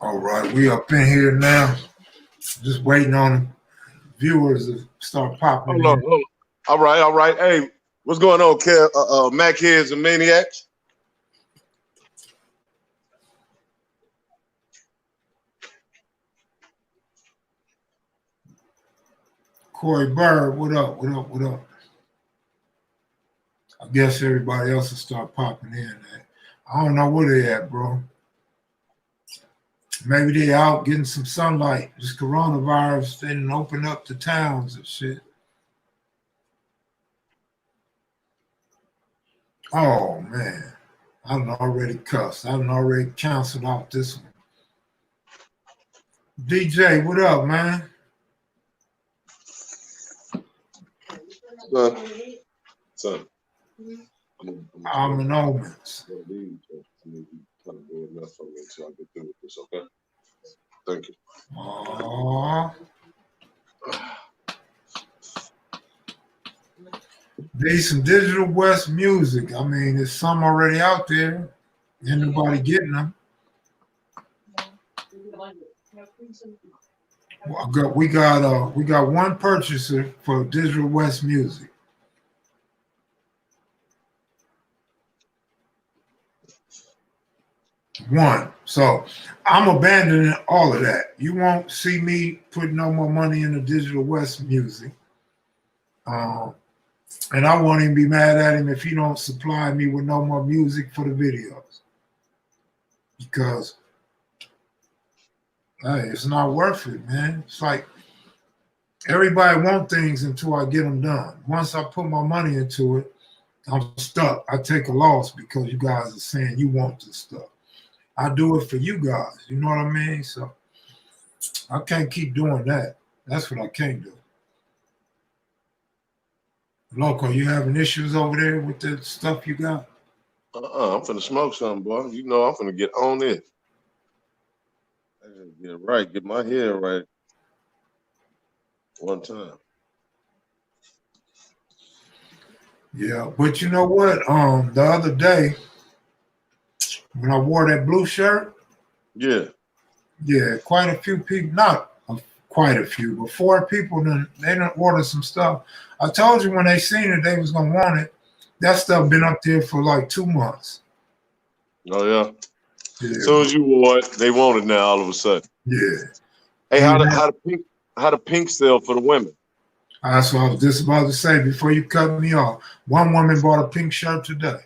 All right, we up in here now. Just waiting on viewers to start popping Hold on, in. hold on. All right, all right. Hey, what's going on, Kev? Mac Heads and Maniacs? Corey Bird, what up? What up? What up? I guess everybody else will start popping in. I don't know where they at, bro. Maybe they out getting some sunlight. This coronavirus didn't open up the towns and shit. Oh man, I done already cussed. I done already canceled out this one. DJ, what up, man? Son. I'm an omens. Okay. Thank you. Aww. There's some digital West music. I mean, there's some already out there. Ain't nobody getting them. We got one purchaser for digital West music. One. So I'm abandoning all of that. You won't see me put no more money into digital West music. And I won't even be mad at him if he don't supply me with no more music for the videos. Because hey, it's not worth it, man. It's like everybody want things until I get them done. Once I put my money into it, I'm stuck. I take a loss because you guys are saying you want this stuff. I do it for you guys. You know what I mean? So I can't keep doing that. That's what I can't do. Loco, you having issues over there with the stuff you got? I'm finna smoke something, boy. You know I'm finna get on it. I gotta get it right, get my head right one time. Yeah, but you know what? The other day when I wore that blue shirt, Yeah. quite a few people, not quite a few, but 4 people, they done order some stuff. I told you when they seen it, they was gonna want it. That stuff been up there for like 2 months. Oh yeah. Yeah, As soon as you wore it, they want it now all of a sudden. yeah. Hey, Even how the pink sell for the women? that's what I was just about to say before you cut me off. One woman bought a pink shirt today.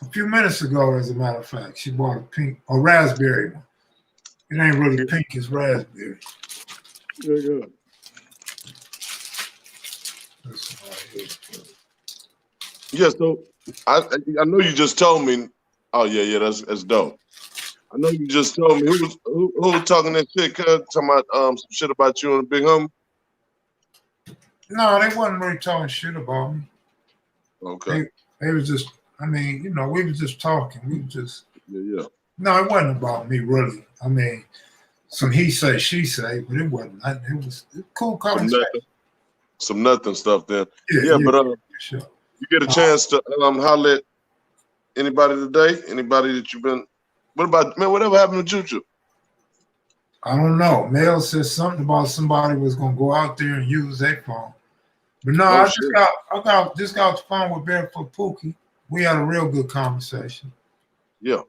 A few minutes ago, as a matter of fact, she bought a pink, a raspberry one. It ain't really pink, it's raspberry. Yeah. This one right here. Yeah, so I know you just told me. Oh yeah, that's dope. I know you just told me who was talking that shit, cuz talking about some shit about you and the big homie. No, they wasn't really talking shit about me. Okay. They was just, I mean, you know, we was just talking. We was just, Yeah. no, it wasn't about me really. I mean, some he say, she say, but it wasn't. It was a cool conversation. Some nothing stuff then. Yeah, But sure. you get a chance to holler at anybody today? Anybody that you've been? What about man? Whatever happened to Juju? I don't know. Mel said something about somebody was gonna go out there and use their phone. But no, I just got off the phone with Barefoot Pookie. We had a real good conversation. Yeah.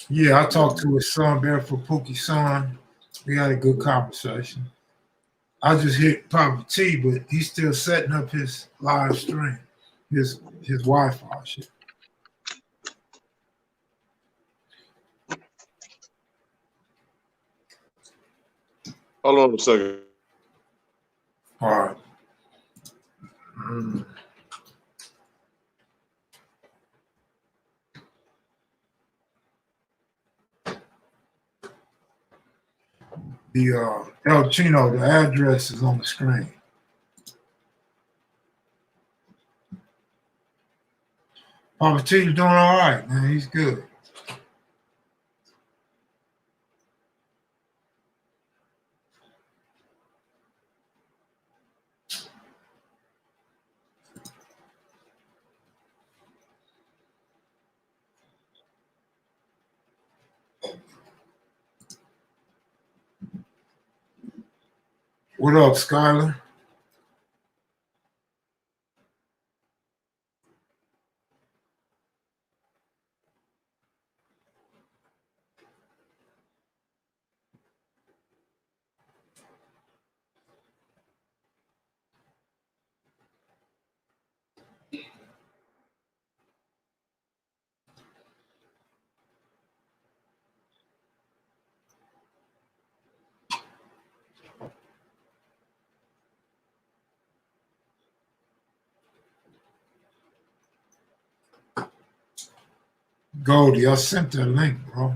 Yeah, I talked to his son, Barefoot Pookie's son. We had a good conversation. I just hit Papa T, but he's still setting up his live stream, his Wi-Fi shit. Hold on a second. All right. The El Chino, the address is on the screen. Papa T's doing all right, man. He's good. What up, Skylar? Goldie, I sent that link, bro.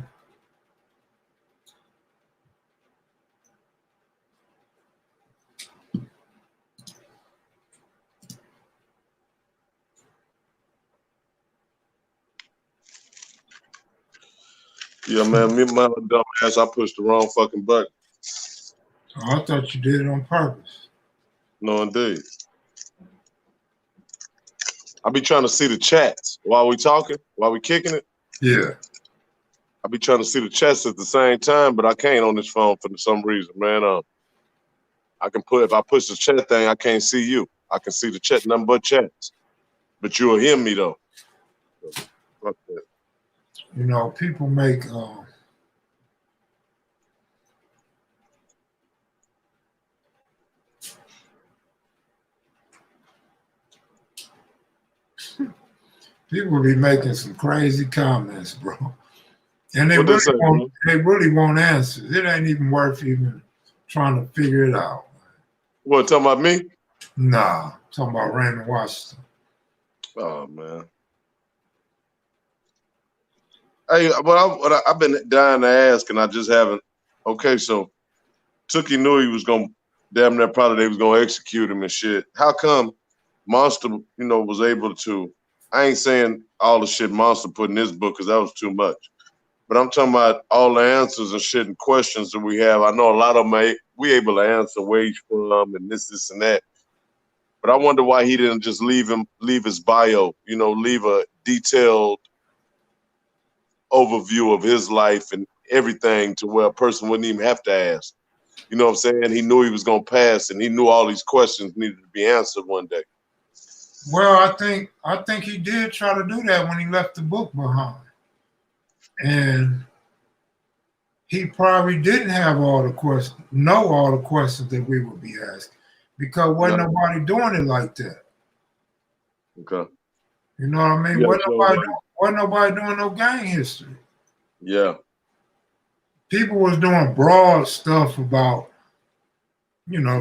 Yeah, man, me and my dumb ass, I pushed the wrong fucking button. Oh, I thought you did it on purpose. No, indeed. I be trying to see the chats while we talking, while we kicking it. Yeah. I be trying to see the chats at the same time, but I can't on this phone for some reason, man. I can put, if I push the chat thing, I can't see you. I can see the chat, nothing but chats. But you'll hear me though. So, fuck that. You know, people make people be making some crazy comments, bro. And they really won't answer. It ain't even worth even trying to figure it out. What, talking about me? Nah, talking about Raymond Washington. Oh man. Hey, what I've been dying to ask, and I just haven't. Okay, so Tookie knew he was gonna damn near probably they was gonna execute him and shit. How come Monster, was able to? I ain't saying all the shit Monster put in his book because that was too much. But I'm talking about all the answers and shit and questions that we have. I know a lot of them we able to answer where he's from and this and that. But I wonder why he didn't just leave his bio, leave a detailed overview of his life and everything to where a person wouldn't even have to ask. You know what I'm saying? He knew he was gonna pass, and he knew all these questions needed to be answered one day. Well, I think he did try to do that when he left the book behind. And he probably didn't have all the questions, know all the questions that we would be asking, because wasn't nobody doing it like that. Okay. You know what I mean? Yeah, wasn't nobody doing no gang history. Yeah. People was doing broad stuff about,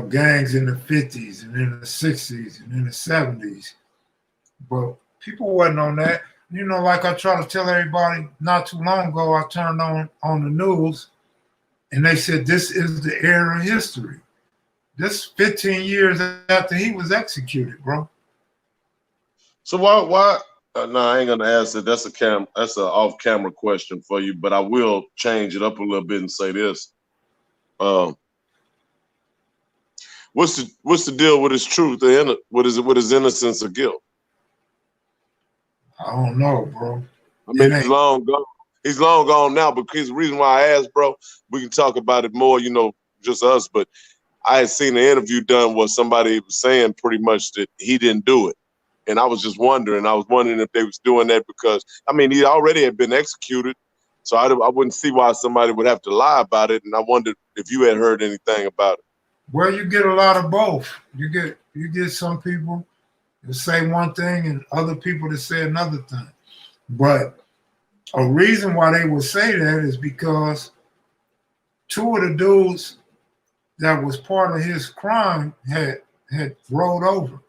gangs in the 50s and in the 60s and in the 70s. But people wasn't on that. Like I try to tell everybody not too long ago, I turned on the news and they said this is the era of history. This 15 years after he was executed, bro. So why no, I ain't gonna ask it. That's an off-camera question for you, but I will change it up a little bit and say this. What's the deal with his truth and what is it with his innocence or guilt? I don't know, bro. I mean, he's long gone. He's long gone now, because the reason why I asked, bro, we can talk about it more, just us, but I had seen an interview done where somebody was saying pretty much that he didn't do it. And I was just wondering. I was wondering if they was doing that because, he already had been executed. So I wouldn't see why somebody would have to lie about it. And I wondered if you had heard anything about it. Well, you get a lot of both. You get some people that say one thing and other people that say another thing. But a reason why they would say that is because two of the dudes that was part of his crime had rolled over.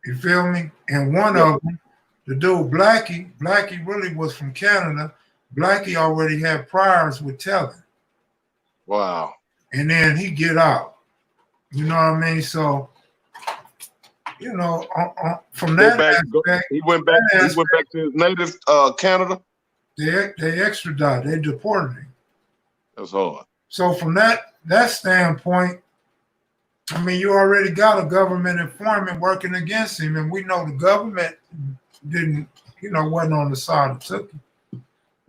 You feel me? And one of them, the dude Blackie really was from Canada. Blackie already had priors with Telling. Wow. And then he get out. You know what I mean? So, from that aspect, he went back to his native Canada. They extradited, they deported him. That's hard. So from that standpoint, you already got a government informant working against him, and we know the government didn't, wasn't on the side of Tookie.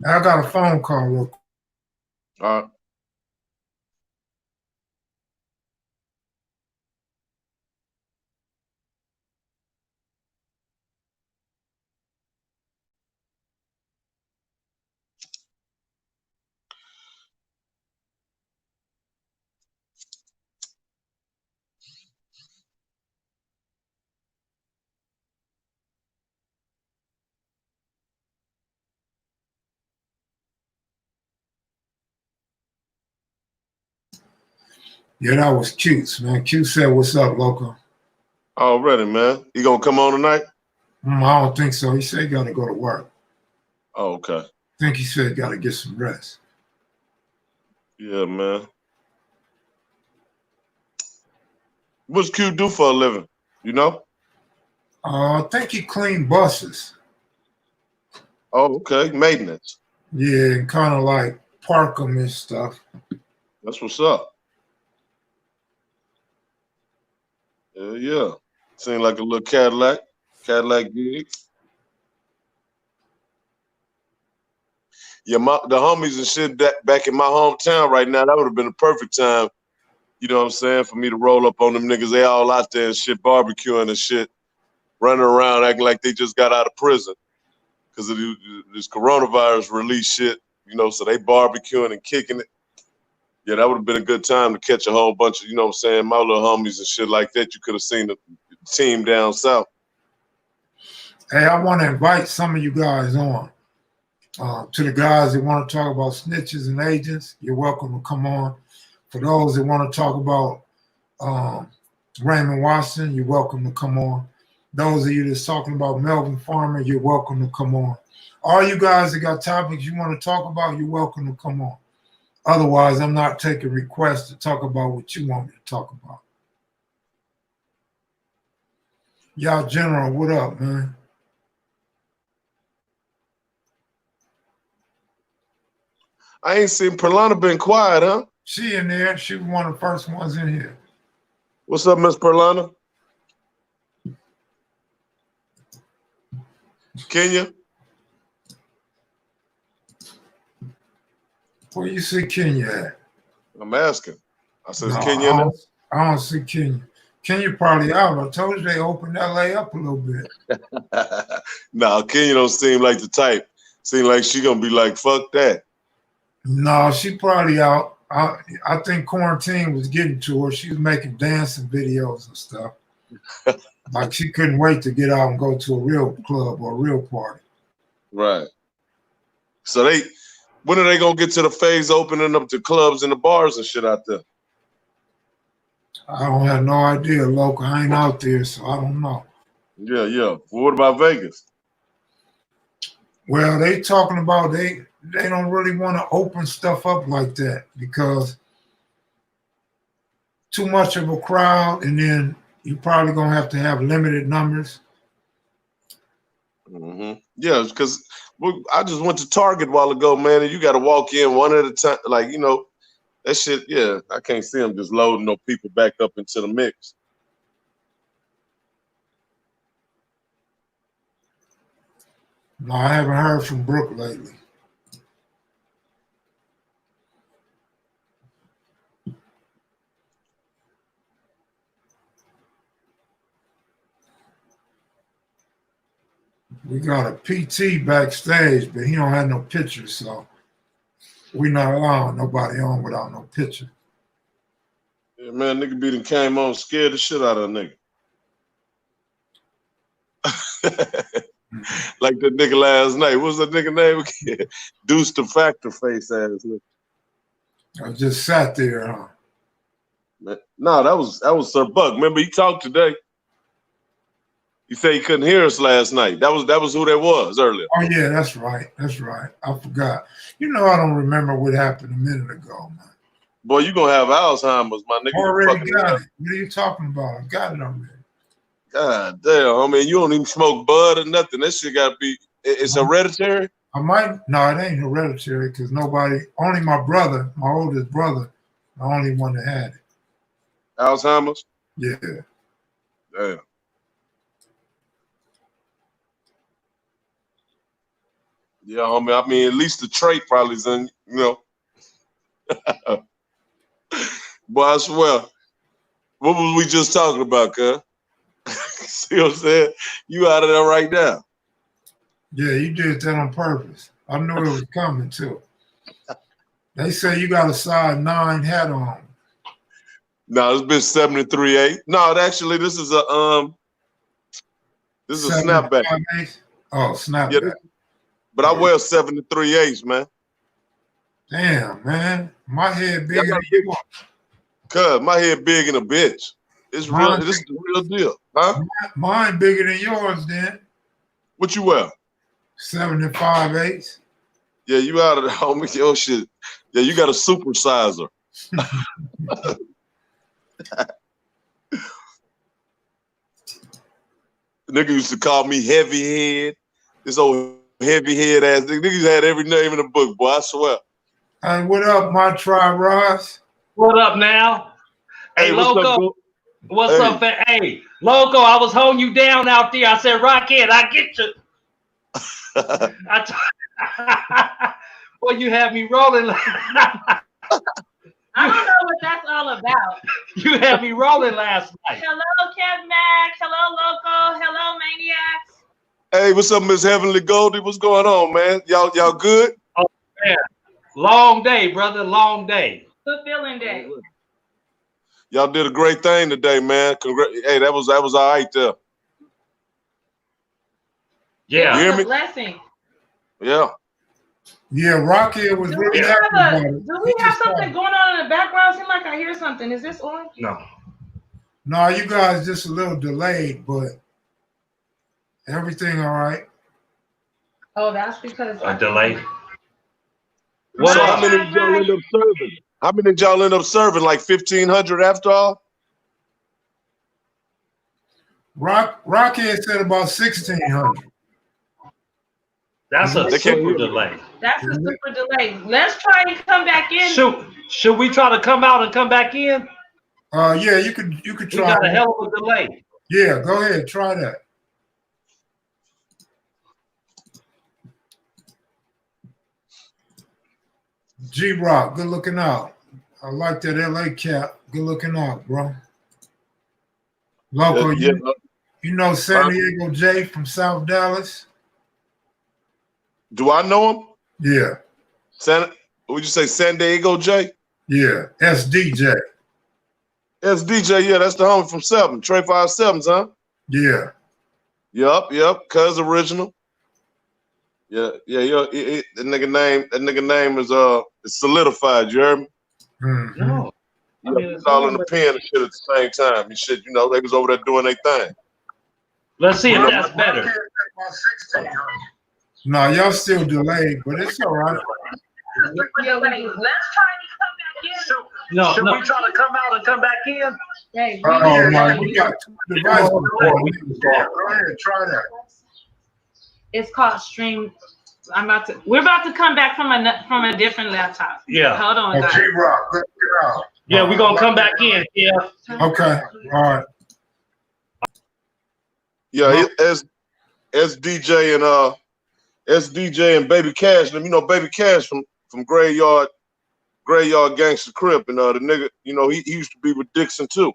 I got a phone call real quick. All right. Yeah, that was cute, man. Q said, "What's up, Loco?" Already, man. You gonna come on tonight? I don't think so. He said he got to go to work. Oh, okay. I think he said he got to get some rest. Yeah, man. What's Q do for a living? You know? I think he cleaned buses. Oh, okay. Maintenance. Yeah, and kind of like park them and stuff. That's what's up. Yeah. Seemed like a little Cadillac gig. Yeah, the homies and shit that back in my hometown right now, that would have been the perfect time, you know what I'm saying, for me to roll up on them niggas. They all out there and shit, barbecuing and shit, running around acting like they just got out of prison because of this coronavirus release shit, you know, so they barbecuing and kicking it. Yeah, that would have been a good time to catch a whole bunch of, you know what I'm saying, my little homies and shit like that. You could have seen the team down south. Hey, I want to invite some of you guys on. To the guys that want to talk about snitches and agents, you're welcome to come on. For those that want to talk about Raymond Watson, you're welcome to come on. Those of you that's talking about Melvin Farmer, you're welcome to come on. All you guys that got topics you want to talk about, you're welcome to come on. Otherwise, I'm not taking requests to talk about what you want me to talk about. Y'all General, what up, man? I ain't seen Perlana been quiet, huh? She in there. She was one of the first ones in here. What's up, Miss Perlana? Kenya? Where you see Kenya at? I'm asking. I said, No, Kenya in there? I don't see Kenya. Kenya probably out. I told you they opened LA up a little bit. Nah, Kenya don't seem like the type. Seem like she gonna be like, fuck that. No, she probably out. I think quarantine was getting to her. She was making dancing videos and stuff. Like she couldn't wait to get out and go to a real club or a real party. Right. So when are they gonna get to the phase opening up the clubs and the bars and shit out there? I don't have no idea, Loco. I ain't out there, so I don't know. Yeah. Well, what about Vegas? Well, they talking about they don't really want to open stuff up like that because too much of a crowd, and then you're probably gonna have to have limited numbers. Mm-hmm. Yeah, because I just went to Target a while ago, man, and you got to walk in one at a time. Like, you know, that shit, yeah, I can't see them just loading no people back up into the mix. No, I haven't heard from Brooke lately. We got a PT backstage, but he don't have no pictures, so we not allowing nobody on without no picture. Yeah, man, nigga beating came on, scared the shit out of a nigga. Like the nigga last night. What was that nigga name again? Deuce the Factor face ass nigga. I just sat there, huh? Man. No, that was Sir Buck. Remember, he talked today. He said he couldn't hear us last night. That was who that was earlier. Oh yeah, that's right. That's right. I forgot. You know, I don't remember what happened a minute ago, man. Boy, you gonna have Alzheimer's, my nigga. Already got it. What are you talking about? I got it already. God damn, I mean, you don't even smoke bud or nothing. That shit gotta be, it's hereditary? I might, no, it ain't hereditary because only my brother, my oldest brother, the only one that had it. Alzheimer's? Yeah. Damn. Yeah, I mean, at least the trait probably is in, you know. Boy, I swear, what was we just talking about, cuz? See what I'm saying? You out of there right now. Yeah, you did that on purpose. I knew it was coming too. They say you got a size 9 hat on. No, it's been 73.8. No, actually, this is a snapback. Oh, snapback. Yeah, but I wear 73.8s, man. Damn, man. My head bigger than Cuz my head big in a bitch. It's real. Mine, This is the real deal, huh? mine bigger than yours, then. What you wear? 75/8. Yeah, you out of the homie. Yo, shit. Yeah, you got a supersizer. The nigga used to call me heavy head. This old heavy head ass nigga. Niggas had every name in the book, boy. I swear. Hey, what up, my tribe, Ross? What up now? Hey, what's Loco. up, bro? What's up, fam? Hey, Loco, I was holding you down out there. I said, Rocchead, I get you. Boy, you had me rolling. I don't know what that's all about. You had me rolling last night. Hello, Kev Hello, Loco. Hello, Maniacs. Hey, what's up, Miss Heavenly Goldie? What's going on, man? Y'all good? Oh, man. Long day, brother. Long day. Fulfilling day. Y'all did a great thing today, man. Hey, that was all right there. Yeah. You hear It was me? a blessing. Yeah. Yeah, Rocchead was Do really we happy about have, it. do we have something going on in the background? Seems like I hear something. Is this on? No. No, you guys just a little delayed, but everything all right. Oh, that's because A delay. So What how up? many did y'all end up serving? How many did y'all end up serving? Like 1,500 after all? Rocchead said about 1,600. That's a They can't super hear me. delay. That's a super delay. Let's try and come back in. Should we try to come out and come back in? Yeah, you could We try. got a hell of a delay. Yeah, go ahead, try that. G-Rock, good looking out. I like that LA cap. Good looking out, bro. Loco, Yeah. you know San Diego J from South Dallas? Do I know him? Yeah. Would you say San Diego J? Yeah. SDJ. SDJ, yeah, that's the homie from 7. Trey 57s, huh? Yeah. Yep. Cuz original. Yeah. That nigga name is solidified, you heard me? Mm-hmm. No. Yeah, it's all in the pen and shit at the same time. And shit, they was over there doing their thing. Let's see if that's better. No, y'all still delayed, but it's all right. Let's try and come back in. No, should we try to come out and come back in? Hey, Oh, my, we got 2 devices. Go ahead, try that. it's called stream. We're about to come back from a different laptop. Yeah. Hold on, guys. G-Rock, good out. Yeah, we're gonna come back in. Yeah. Okay, all right. Yeah, SDJ and Baby Cash. You know Baby Cash from Graveyard Gangster Crip, and the nigga, he used to be with Dixon too.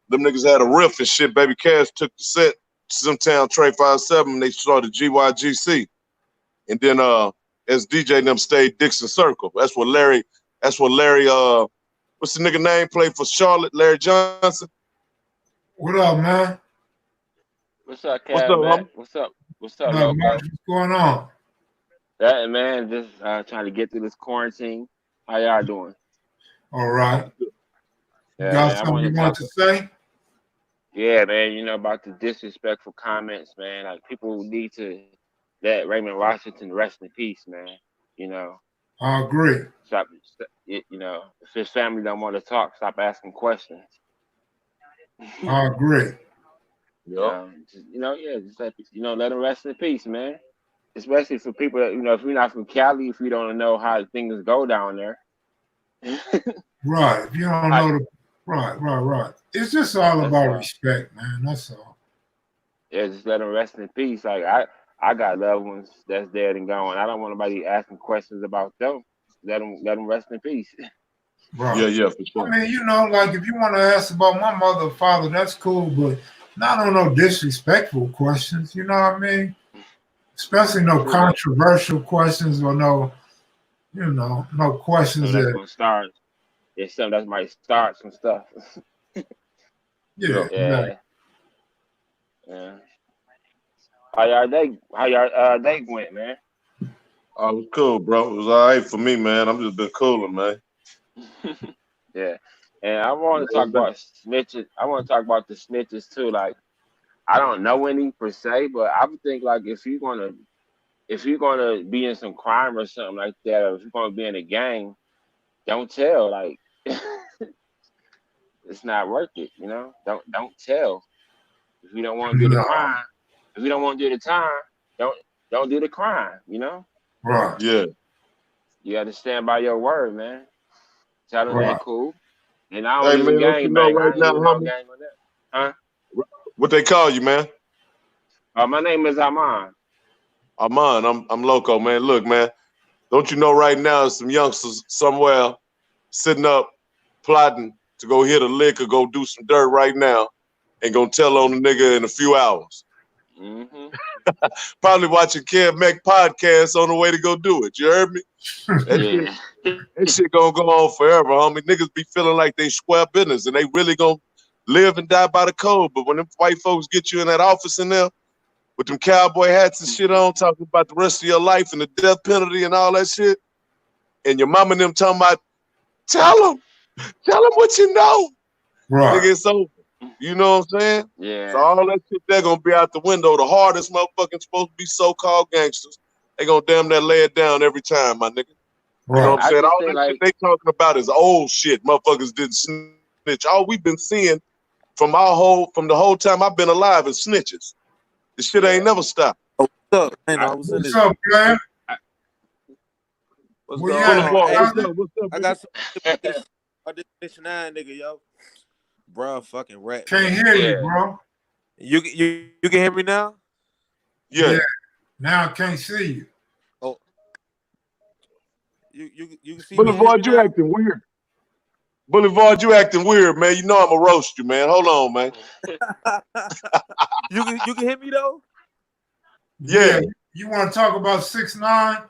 Them niggas had a riff and shit. Baby Cash took the set to Simtown Trey 57, and they started GYGC, and then SDJ and them stayed Dixon Circle. That's what Larry. What's the nigga name? Played for Charlotte, Larry Johnson. What up, man? What's up, Kev? What's up, homie? What's up, Not Loco? much. What's going on? That man, just trying to get through this quarantine. How y'all doing? All right. Yeah, Got man, something you want to say? Yeah, man. About the disrespectful comments, man. Like people need to let Raymond Washington rest in peace, man. I agree. Stop. If his family don't want to talk, stop asking questions. I agree. Just let him rest in peace, man. Especially for people that, if you're not from Cali, if you don't know how things go down there. Right. If you don't know right. It's just all about respect, man. That's all. Yeah, just let them rest in peace. Like I got loved ones that's dead and gone. I don't want nobody asking questions about them. Let them rest in peace. Right. Yeah, for sure. I mean, like if you want to ask about my mother or father, that's cool, but not on no disrespectful questions. You know what I mean? Especially no controversial questions or no questions that's that gonna start. It's something that might start some stuff. Yeah. How y'all day went, man? Oh, it was cool, bro. It was all right for me, man. I'm just been cooling, man. Yeah. And I want to talk about snitches. I want to talk about the snitches too. Like I don't know any per se, but I would think like if you're gonna be in some crime or something like that, or if you're gonna be in a gang, don't tell. Like it's not worth it. You know, don't tell. If you don't want to do the No. crime, if you don't want to do the time, don't do the crime. You know. Right. Yeah. You got to stand by your word, man. Tell them Right. they cool. And I Hey don't man, even don't you gang know bang. I right ain't now, even no homie? gang on that. Huh? What they call you, man? My name is Armand. Armand, I'm Loco, man. Look, man, don't you know right now there's some youngsters somewhere sitting up plotting to go hit a lick or go do some dirt right now and gonna tell on the nigga in a few hours. Mm-hmm. Probably watching Kev Mac podcast on the way to go do it. You heard me? Yeah. That shit gonna go on forever, homie. Niggas be feeling like they square business and they really gonna live and die by the code. But when them white folks get you in that office in there with them cowboy hats and shit on, talking about the rest of your life and the death penalty and all that shit, and your mama and them talking about, tell them what you know. Right. Nigga, it's over. You know what I'm saying? Yeah. So all that shit, they're gonna be out the window. The hardest motherfucking supposed to be so-called gangsters. They gonna damn near lay it down every time, my nigga. You know Right. what I'm saying? just All think that like shit they talking about is old shit. Motherfuckers didn't snitch. All we've been seeing from the whole time I've been alive is snitches. This shit ain't never stopped. What's up, man? I I- was in What's this. up, man? What's Where going you at, on? Hey, brother? What's up? I got some about this Mission 9 nigga, yo. Bruh, fucking rat. Can't hear you, Yeah. bro. You can hear me now? Yeah. Now I can't see you. Oh. You can see me and hear Boulevard, me you now? acting weird. Boulevard, you acting weird, man. You know I'ma roast you, man. Hold on, man. You can hear me though? Yeah. You want to talk about 6ix9ine?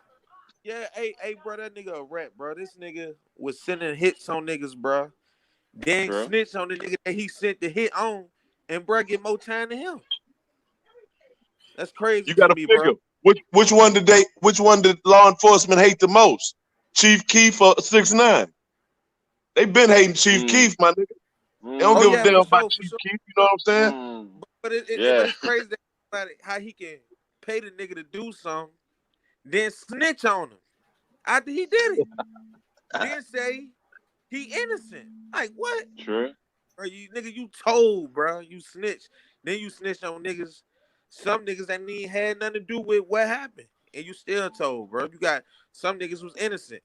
Yeah, hey, bro, that nigga a rat, bro. This nigga was sending hits on niggas, bro. Then True. snitch on the nigga that he sent the hit on, and bro get more time than him. That's crazy You to gotta me, figure bro. which one did law enforcement hate the most? Chief Keef or 6ix9ine? They been hating Chief Keef, my nigga. They don't Oh give yeah, a damn for about sure, Chief for Keef, you know what I'm saying? Mm. But but Yeah. it's crazy that how he can pay the nigga to do something, then snitch on him after he did it. Then say he innocent. Like what? True. Bro, you told, bro. You snitch. Then you snitch on niggas. Some niggas that ain't had nothing to do with what happened. And you still told, bro. You got some niggas was innocent.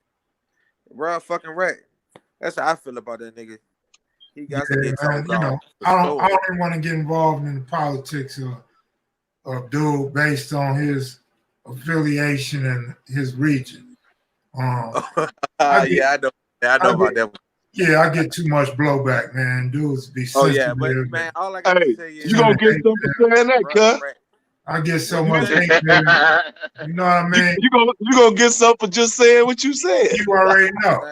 Bro, fucking rat. That's how I feel about that nigga. He got to get Man, told off. I don't even want to get involved in the politics of dude based on his affiliation and his region. Yeah, I know. Yeah, I know about that one. Yeah, I get too much blowback, man. Dudes be Oh sensitive. yeah, but man, all I gotta Hey, say is you gonna get something for saying that, bro, cuz? rat. I get so What much you hate, man. You know what I mean? You gonna get something for just saying what you said. You already know.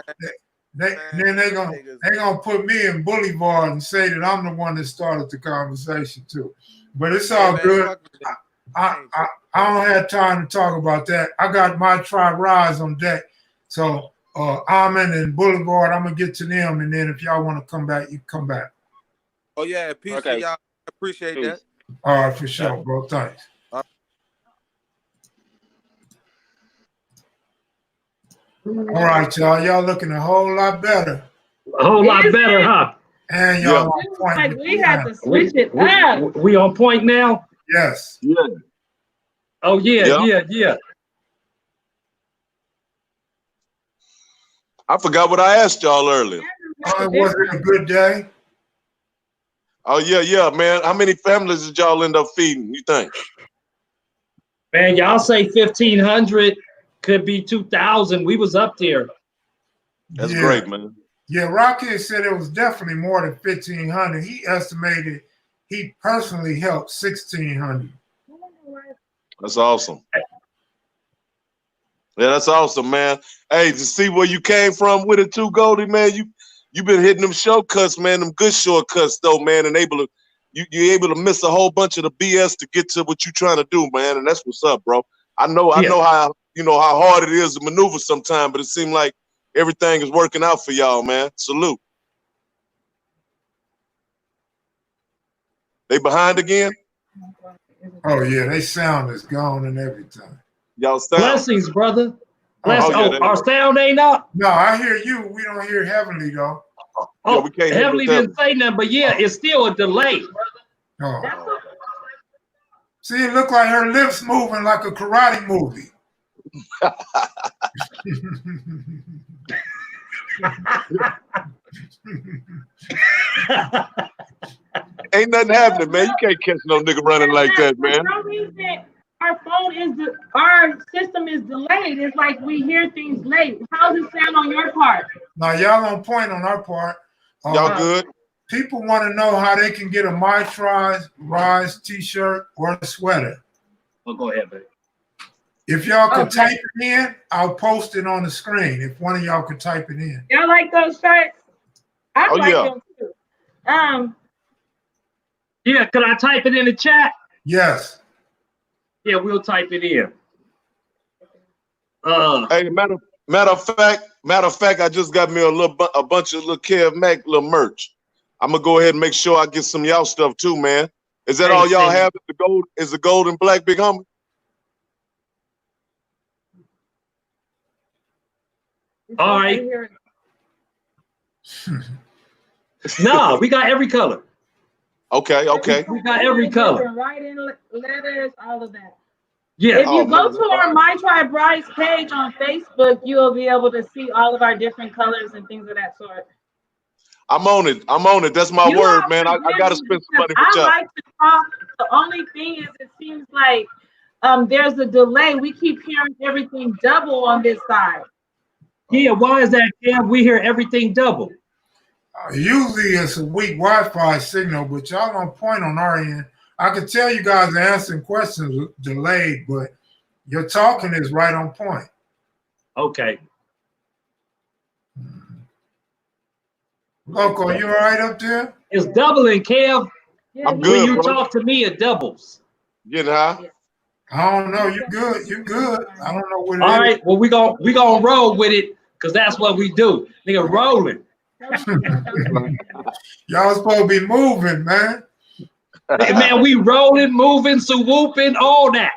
Man, Then they gonna put me in Boulevard and say that I'm the one that started the conversation too. But it's all man, good. fuck that. I don't have time to talk about that. I got my tribe rise on deck. So Almond and Boulevard, I'm gonna get to them, and then if y'all want to come back, you come back. Oh yeah, peace Okay. to y'all. I appreciate Peace. that. All right, for sure, bro. Thanks. All right, y'all. Y'all looking a whole lot better. A whole lot better, huh? And y'all on It's point. like with we the had time. to switch it up. We on point now? Yes. Yeah. Oh, yeah, Yeah. yeah. I forgot what I asked y'all earlier. Was it a good day? Oh yeah, man. How many families did y'all end up feeding, you think? Man, y'all say 1,500, could be 2,000. We was up there. That's great, man. Yeah, Rocchead said it was definitely more than 1,500. He estimated he personally helped 1,600. That's awesome. Yeah, that's awesome, man. Hey, to see where you came from with it too, Goldie, man. You been hitting them shortcuts, man. Them good shortcuts though, man, and you're able to miss a whole bunch of the BS to get to what you're trying to do, man. And that's what's up, bro. I know how how hard it is to maneuver sometimes, but it seems like everything is working out for y'all, man. Salute. They behind again? Oh yeah, they sound is gone and everything. Y'all sound. Blessings, brother. Oh, yeah, Our sound ain't up. No, I hear you. We don't hear Heavenly though. Oh, Yeah, we can't hear Heavenly them. didn't say nothing, but yeah, it's still a delay. Oh. See, it look like her lips moving like a karate movie. Ain't nothing happening, man. You can't catch no nigga running like that, man. For some reason, our system is delayed. It's like we hear things late. How does it sound on your part? Now y'all on point on our part. Y'all good? People want to know how they can get a My Tribe Rise t-shirt or a sweater. Well, go ahead, baby. If y'all could type it in, I'll post it on the screen. If one of y'all could type it in. Y'all like those shirts? I like yeah. them too. Yeah, could I type it in the chat? Yes. Yeah, we'll type it in. Hey, matter of fact, I just got me a bunch of little Kev Mac little merch. I'm gonna go ahead and make sure I get some of y'all stuff too, man. Is that all y'all have? Is the gold and black, big homie? All right. No, we got every color. Okay. We got every color. Writing letters, all of that. Yeah. If you go to our My Tribe Rise page on Facebook, you'll be able to see all of our different colors and things of that sort. I'm on it. That's my word, man. I gotta spend some money with y'all. I like to talk. The only thing is, it seems like there's a delay. We keep hearing everything double on this side. Yeah, why is that, Kev? We hear everything double. Usually it's a weak Wi-Fi signal, but y'all on point on our end. I could tell you guys are answering questions delayed, but your talking is right on point. Okay. Loco, you all right up there? It's doubling, Kev. I'm good, When you bro. talk to me, it doubles. Getting high? I don't know. You good? You good? I don't know what it is. All right. Well, we gonna roll with it because that's what we do. Nigga, rolling. Y'all supposed to be moving, man. Hey, man, we rolling, moving, swooping, all that.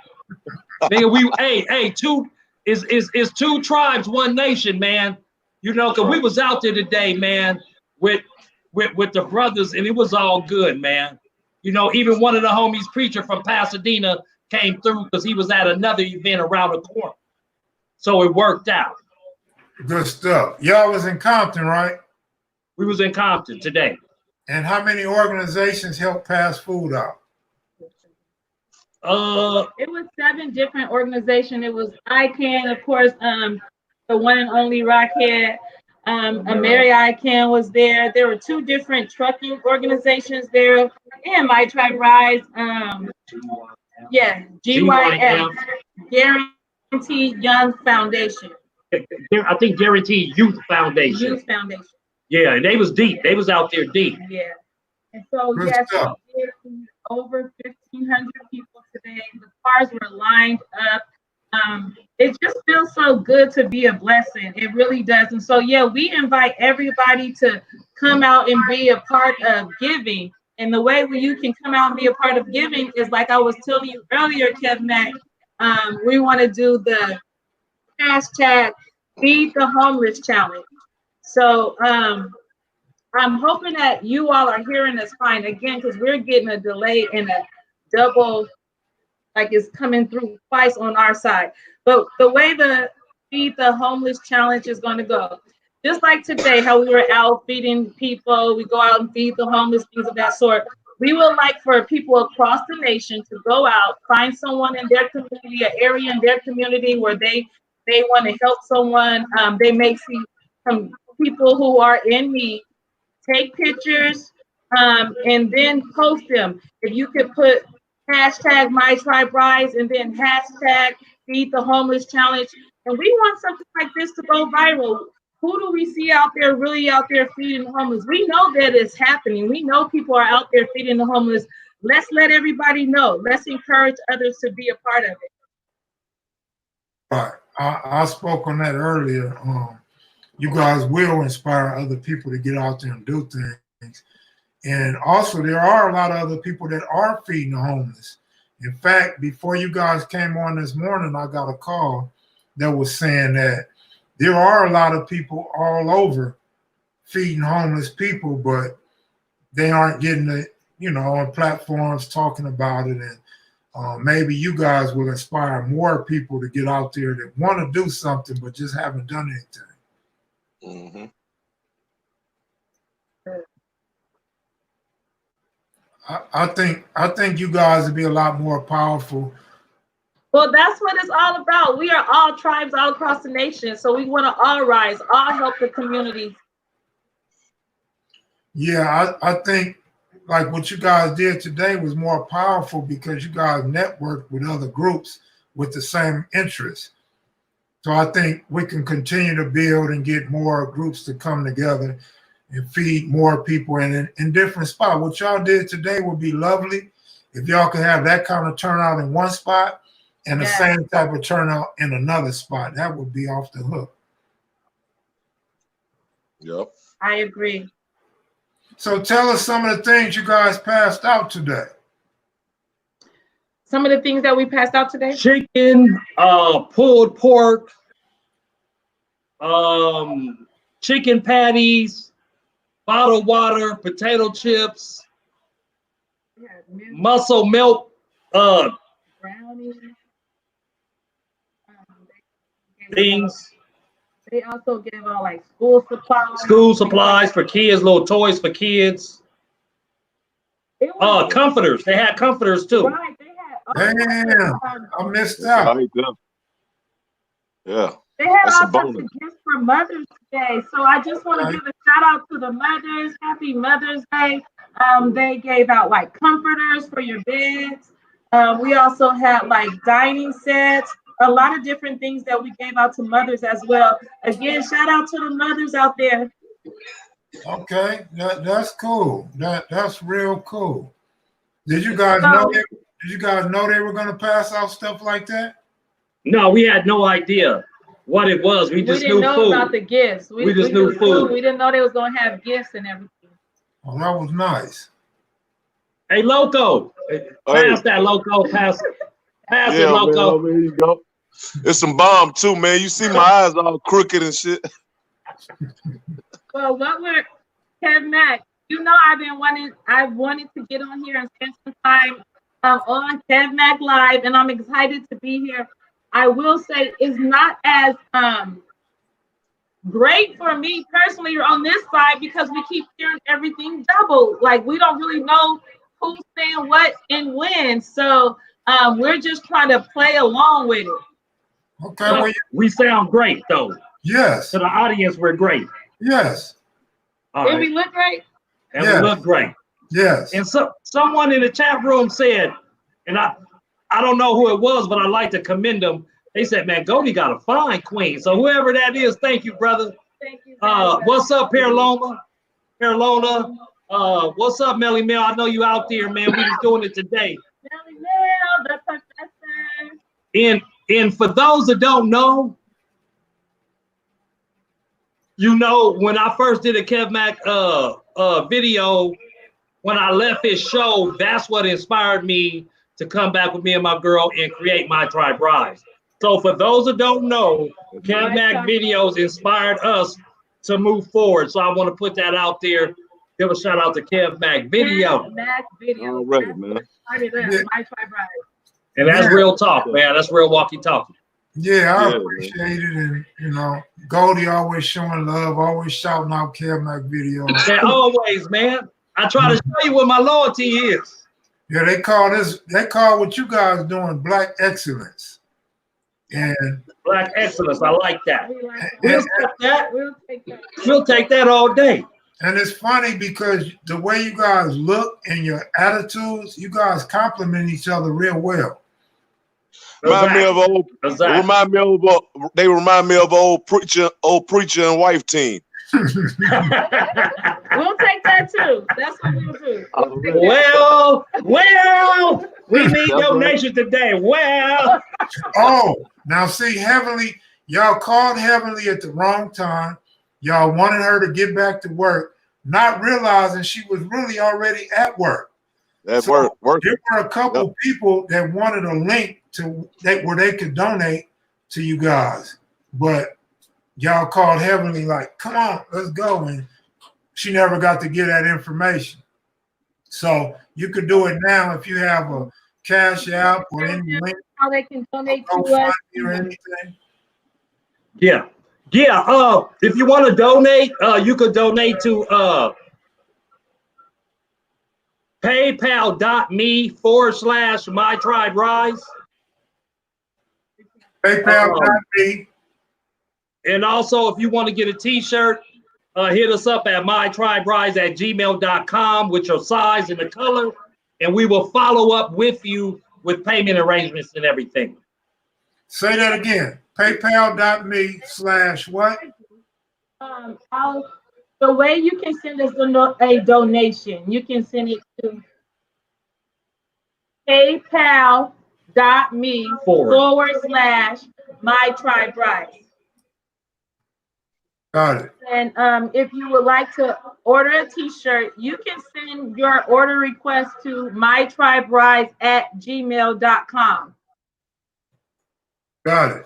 Nigga, it's two tribes, one nation, man. You know, cause we was out there today, man, with the brothers, and it was all good, man. You know, even one of the homies, preacher from Pasadena, came through because he was at another event around the corner. So it worked out. Good stuff. Y'all was in Compton, right? We was in Compton today. And how many organizations help pass food out? It was 7 different organizations. It was ICANN, of course, the one and only Rocchead. Mary ICANN was there. There were 2 different trucking organizations there, and My Tribe Rise. GYF, Guaranteed Young Foundation. I think Guaranteed Youth Foundation. Youth Foundation. Yeah, and they was deep. They was out there deep. Yeah. And so, Good yes, stuff. we did over 1,500 people today. The cars were lined up. It just feels so good to be a blessing. It really does. And so, yeah, we invite everybody to come out and be a part of giving. And the way you can come out and be a part of giving is like I was telling you earlier, Kev Mac, we want to do the hashtag Feed the Homeless Challenge. So I'm hoping that you all are hearing us fine again, because we're getting a delay and a double, like it's coming through twice on our side. But the way the Feed the Homeless Challenge is going to go, just like today, how we were out feeding people, we go out and feed the homeless, things of that sort. We would like for people across the nation to go out, find someone in their community, an area in their community where they want to help someone. They may see some people who are in need, take pictures, and then post them. If you could put hashtag My Tribe Rise and then hashtag Feed the Homeless Challenge, and we want something like this to go viral. Who do we see out there really out there feeding the homeless? We know that it's happening. We know people are out there feeding the homeless. Let's let everybody know. Let's encourage others to be a part of it. Right. I spoke on that earlier. You guys will inspire other people to get out there and do things. And also, there are a lot of other people that are feeding the homeless. In fact, before you guys came on this morning, I got a call that was saying that there are a lot of people all over feeding homeless people, but they aren't getting it, you know, on platforms talking about it. And maybe you guys will inspire more people to get out there that want to do something, but just haven't done anything. Mm-hmm. I think you guys would be a lot more powerful. Well, that's what it's all about. We are all tribes all across the nation, so we want to all rise, all help the community. Yeah, I think like what you guys did today was more powerful because you guys networked with other groups with the same interests. So I think we can continue to build and get more groups to come together and feed more people in different spots. What y'all did today would be lovely if y'all could have that kind of turnout in one spot and the same type of turnout in another spot. That would be off the hook. Yep. I agree. So tell us some of the things you guys passed out today. Some of the things that we passed out today? Chicken, pulled pork, chicken patties, bottled water, potato chips, muscle milk, brownies. things. They also gave out like school supplies. School supplies for kids, little toys for kids. Comforters. They had comforters too. Right, they had. Damn, I missed out. Yeah. They had That's a all sorts bonus. of gifts for Mother's Day. So I just want to give a shout out to the mothers. Happy Mother's Day. They gave out like comforters for your beds. We also had like dining sets, a lot of different things that we gave out to mothers as well. Again, shout out to the mothers out there. Okay, that's cool. That's real cool. Did you guys know? Did you guys know they were gonna pass out stuff like that? No, we had no idea what it was. We just didn't knew know food. about the gifts. We just knew food. We didn't know they was gonna have gifts and everything. Oh, that was nice. Hey, Loco, pass that, Loco. Pass it, Loco. Man, there you go. It's some bomb too, man. You see my eyes all crooked and shit. Well, what we're Kev Mac, you know I've wanted to get on here and spend some time on Kev Mac Live, and I'm excited to be here. I will say it's not as great for me personally on this side because we keep hearing everything double. Like we don't really know who's saying what and when. So we're just trying to play along with it. Okay, well, we sound great though. Yes. To the audience, we're great. Yes. And we look great. And we look great. Yes. And someone in the chat room said, and I don't know who it was, but I like to commend them. They said, man, Goldie got a fine queen. So whoever that is, thank you, brother. Thank you. What's up, Perlona? What's up, Melly Mel? I know you out there, man. We was doing it today. Melly Mel, the professor. And for those that don't know, you know, when I first did a Kev Mac video, when I left his show, that's what inspired me to come back with me and my girl and create My Tribe Rise. So for those that don't know, Kev Mac videos inspired us to move forward. So I want to put that out there. Give a shout out to Kev Mac Video. Kev Mac Video. All right, man. My Tribe Rise. And that's real talk, man. That's real walkie-talkie. Yeah, I appreciate it. And, you know, Goldie always showing love, always shouting out Kev Mac videos. Yeah, always, man. I try to show you what my loyalty is. Yeah, they call what you guys doing Black Excellence. And Black Excellence, I like that. We'll We'll take that all day. And it's funny because the way you guys look and your attitudes, you guys compliment each other real well. Remind me of old preacher and wife team. We'll take that too. That's what we'll do. Well, we need donations today. Well. Oh, now see, Heavenly, y'all called Heavenly at the wrong time. Y'all wanted her to get back to work, not realizing she was really already at work. That So work. there were a couple people that wanted a link to that where they could donate to you guys, but y'all called Heavenly like, come on, let's go. And she never got to get that information. So you could do it now if you have a Cash App or any link, How they can donate to GoFundMe us. or anything. Yeah. If you want to donate, you could donate to paypal.me/MyTribeRise. PayPal.me. And also, if you want to get a t-shirt, hit us up at mytriberise@gmail.com with your size and the color, and we will follow up with you with payment arrangements and everything. Say that again. PayPal.me/what? The way you can send us a donation, you can send it to paypal.me/MyTribeRise. Got it. And if you would like to order a t-shirt, you can send your order request to mytriberise@gmail.com. Got it.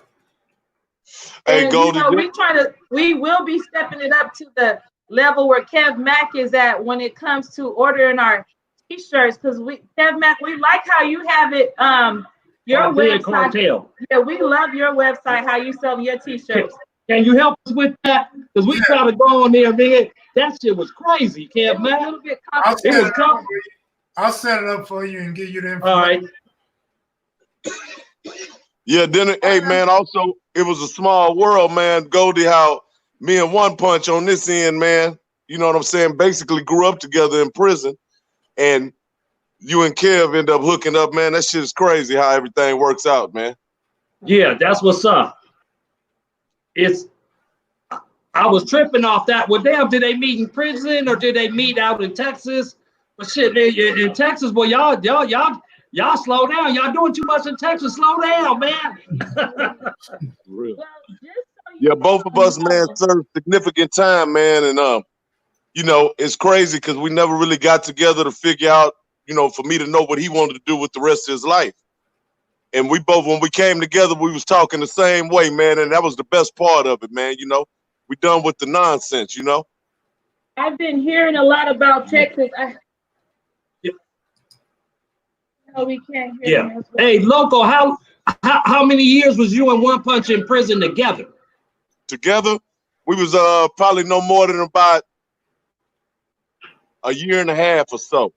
Hey, And Goldie, we will be stepping it up to the level where Kev Mac is at when it comes to ordering our t-shirts, because Kev Mac, we like how you have it your website. Cartel. Yeah, we love your website, how you sell your t-shirts. Can you help us with that? Because we try to go on there, man. That shit was crazy, Kev, man. A little bit I'll complicated. set it up for you. I'll set it up for you and give you the information. All right. yeah, then, hey, man, also, it was a small world, man. Goldie, how me and One Punch on this end, man, you know what I'm saying, basically grew up together in prison. And you and Kev end up hooking up, man. That shit is crazy how everything works out, man. Yeah, that's what's up. I was tripping off that. Well, damn, did they meet in prison or did they meet out in Texas? But shit, in Texas, boy, y'all slow down. Y'all doing too much in Texas. Slow down, man. Real. Yeah, both of us, man, served significant time, man. And, you know, it's crazy because we never really got together to figure out, you know, for me to know what he wanted to do with the rest of his life. And we both, when we came together, we was talking the same way, man. And that was the best part of it, man. You know, we done with the nonsense, you know. I've been hearing a lot about Texas. No, we can't hear them as well. Hey, Loco, how many years was you and One Punch in prison together? Together, we was probably no more than about a year and a half or so.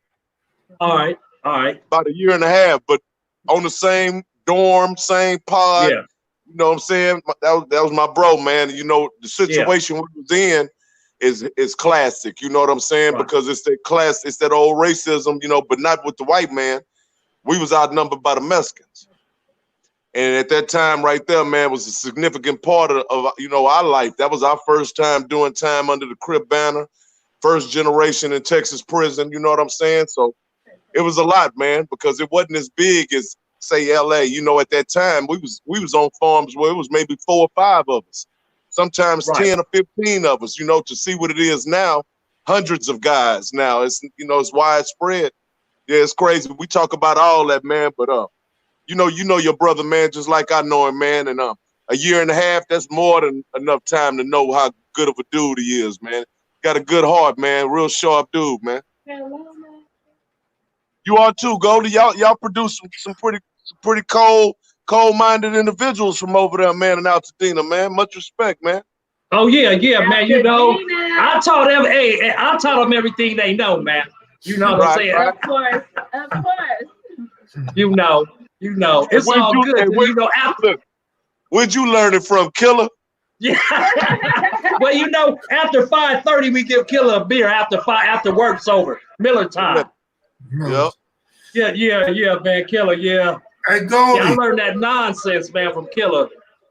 All right. About a year and a half, but on the same dorm, same pod. Yeah. You know what I'm saying? That was my bro, man. You know, the situation we was in is classic. You know what I'm saying? Right. Because it's that old racism, you know, but not with the white man. We was outnumbered by the Mexicans. And at that time right there, man, was a significant part of you know, our life. That was our first time doing time under the Crip banner, first generation in Texas prison, you know what I'm saying? So it was a lot, man, because it wasn't as big as, say, LA. You know, at that time, we was on farms where it was maybe 4 or 5 of us, sometimes 10 or 15 of us, you know, to see what it is now, hundreds of guys now. It's, you know, it's widespread. Yeah, it's crazy. We talk about all that, man, but you know your brother, man, just like I know him, man, and a year and a half, that's more than enough time to know how good of a dude he is, man. Got a good heart, man, real sharp dude, man. You are too, Goldie. Y'all produce some pretty cold-minded individuals from over there, man, in Altadena, man. Much respect, man. Oh yeah, man. You know, I taught them everything they know, man. You know what I'm saying? Of course. You know, it's all good. You know, after. Where'd you learn it from, Killer? Yeah. Well, you know, after 5:30, we give Killer a beer after work's over. Miller time. Yep. Yeah, man, Killer, yeah. Hey, Goldie. Yeah, I learned that nonsense, man, from Killer.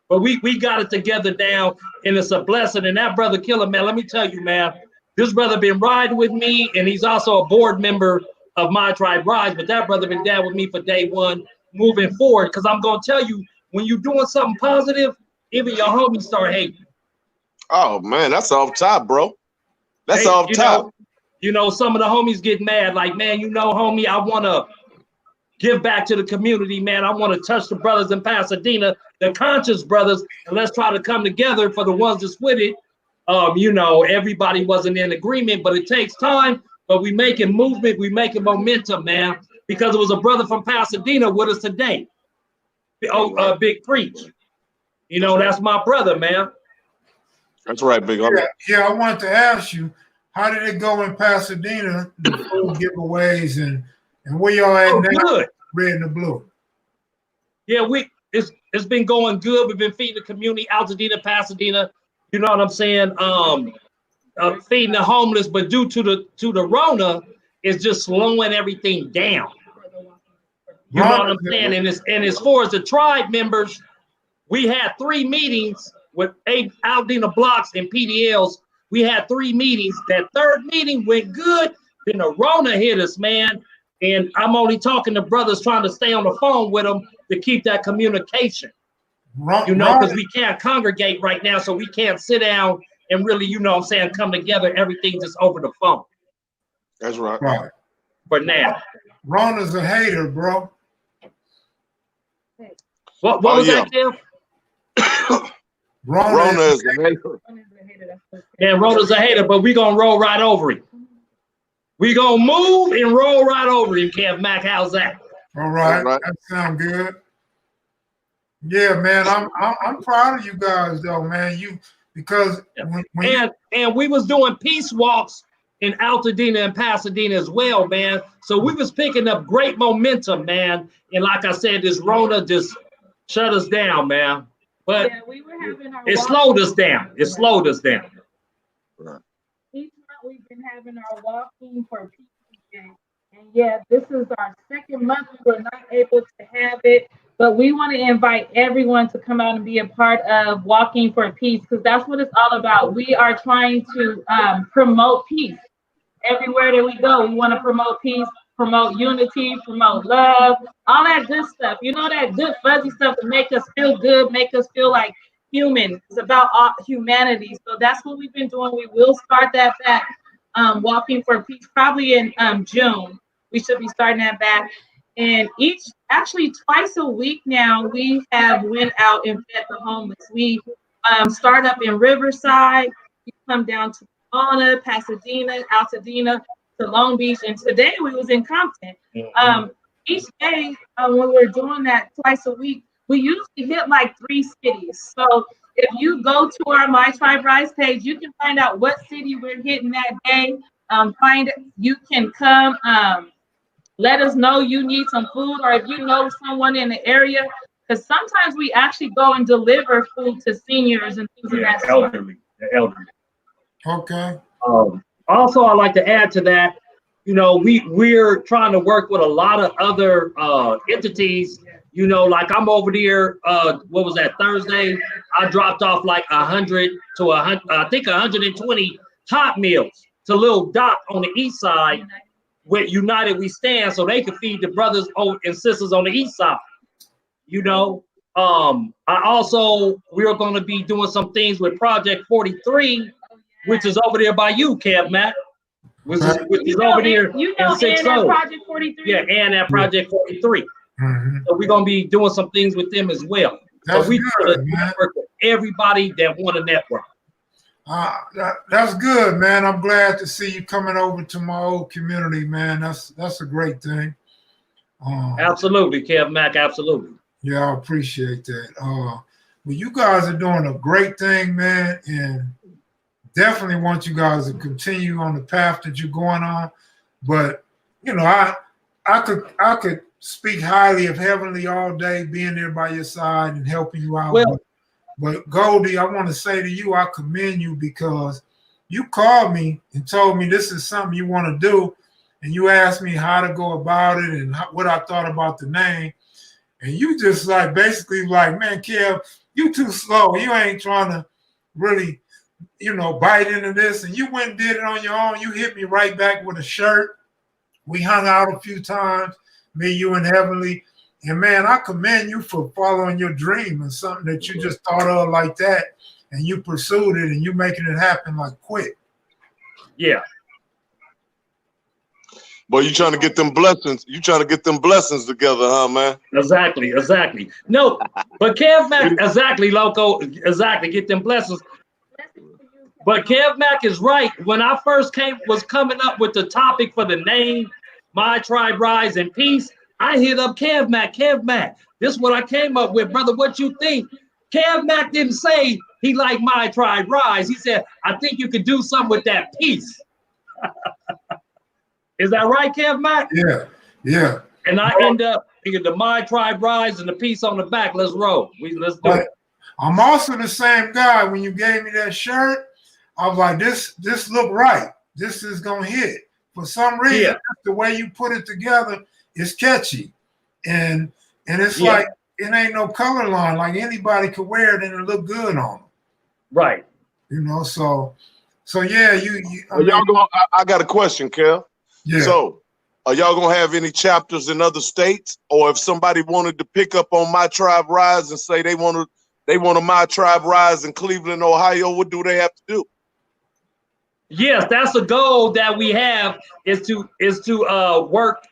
But we got it together now, and it's a blessing. And that brother Killer, man, let me tell you, man, this brother been riding with me, and he's also a board member of My Tribe Rise, but that brother been down with me for day one moving forward. Because I'm going to tell you, when you're doing something positive, even your homies start hating. Oh, man, that's off top, bro. That's off top. You know, some of the homies get mad, like, man, you know, homie, I want to give back to the community, man. I want to touch the brothers in Pasadena, the conscious brothers, and let's try to come together for the ones that's with it. You know, everybody wasn't in agreement, but it takes time. But we making movement, we making momentum, man, because it was a brother from Pasadena with us today. Big Preach. You know, that's my brother, man. That's right, big homie. Yeah, I wanted to ask you, how did it go in Pasadena, the food giveaways, and where y'all at now? Good. Red and the blue. Yeah, it's been going good. We've been feeding the community, Altadena, Pasadena. You know what I'm saying? Feeding the homeless, but due to the Rona, it's just slowing everything down. You know what I'm saying? And as far as the tribe members, we had 3 meetings with 8 Altadena blocks and PDLs. We had 3 meetings. That 3rd meeting went good. Then the Rona hit us, man. And I'm only talking to brothers trying to stay on the phone with them to keep that communication. You know, because we can't congregate right now, so we can't sit down and really, you know what I'm saying, come together. Everything just over the phone. That's right. Right. For now. Rona's a hater, bro. What was that, Kev? Rona is a hater. Yeah, Rona's a hater, but we gonna roll right over him. We gonna move and roll right over him, Kev Mac. How's that? All right, that sounds good. Yeah, man, I'm proud of you guys, though, man. Because when we was doing peace walks in Altadena and Pasadena as well, man. So we was picking up great momentum, man. And like I said, this Rona just shut us down, man. But yeah, we were having our it slowed us down. It slowed us down. Right. Each month we've been having our walking for peace weekend. And yeah, this is our 2nd month. We were not able to have it, but we want to invite everyone to come out and be a part of Walking for Peace, because that's what it's all about. We are trying to promote peace. Everywhere that we go, we want to promote peace, promote unity, promote love, all that good stuff. You know, that good fuzzy stuff to make us feel good, make us feel like human. It's about all humanity. So that's what we've been doing. We will start that back. Walking for Peace, probably in June. We should be starting that back. And twice a week now, we have went out and fed the homeless. We start up in Riverside, we come down to Pomona, Pasadena, Altadena, to Long Beach, and today we was in Compton. Each day when we're doing that twice a week, we usually hit like 3 cities. So if you go to our My Tribe Rise page, you can find out what city we're hitting that day. You can come, let us know you need some food, or if you know someone in the area, because sometimes we actually go and deliver food to seniors and things of that sort. The elderly. Okay. Also, I'd like to add to that, you know, we're trying to work with a lot of other entities. You know, like I'm over there, what was that, Thursday? I dropped off like 100 to 100, I think 120 hot meals to Lil Doc on the east side with United We Stand, so they could feed the brothers and sisters on the east side. You know, we're going to be doing some things with Project 43, which is over there by you, Kev Mac. Which is over there in 6 Project 43. Yeah, and at Project 43. Mm-hmm. So we're gonna be doing some things with them as well. That's so we good, man. Work with everybody that want to network. That's good, man. I'm glad to see you coming over to my old community, man. That's a great thing. Absolutely, Kev Mac. Absolutely. Yeah, I appreciate that. Well, you guys are doing a great thing, man, and definitely want you guys to continue on the path that you're going on. But you know, I could speak highly of Heavenly all day, being there by your side and helping you out. Well, but Goldie, I want to say to you, I commend you, because you called me and told me this is something you want to do, and you asked me how to go about it and what I thought about the name. And you just basically man, Kev, you too slow. You ain't trying to really, bite into this. And you went and did it on your own. You hit me right back with a shirt. We hung out a few times, me, you, and Heavenly. And man, I commend you for following your dream and something that you just thought of like that, and you pursued it, and you making it happen quick. Yeah. Boy, you trying to get them blessings. You trying to get them blessings together, huh, man? Exactly. No, but Kev Mac, exactly, Loco, exactly, get them blessings. But Kev Mac is right. When I first was coming up with the topic for the name, My Tribe Rise in Peace, I hit up Kev Mac. Kev Mac, this is what I came up with, brother. What you think? Kev Mac didn't say he liked My Tribe Rise. He said, I think you could do something with that peace. Is that right, Kev Mac? Yeah. And I end up thinking the My Tribe Rise and the peace on the back. Let's roll. Let's do it. I'm also the same guy. When you gave me that shirt, I was like, this look right. This is gonna hit. For some reason, the way you put it together is catchy. And it's like it ain't no color line. Like anybody could wear it and it look good on them. Right. You know, so yeah, I got a question, Kel. Yeah. So are y'all gonna have any chapters in other states? Or if somebody wanted to pick up on My Tribe Rise and say they want a My Tribe Rise in Cleveland, Ohio, what do they have to do? Yes, that's a goal that we have is to work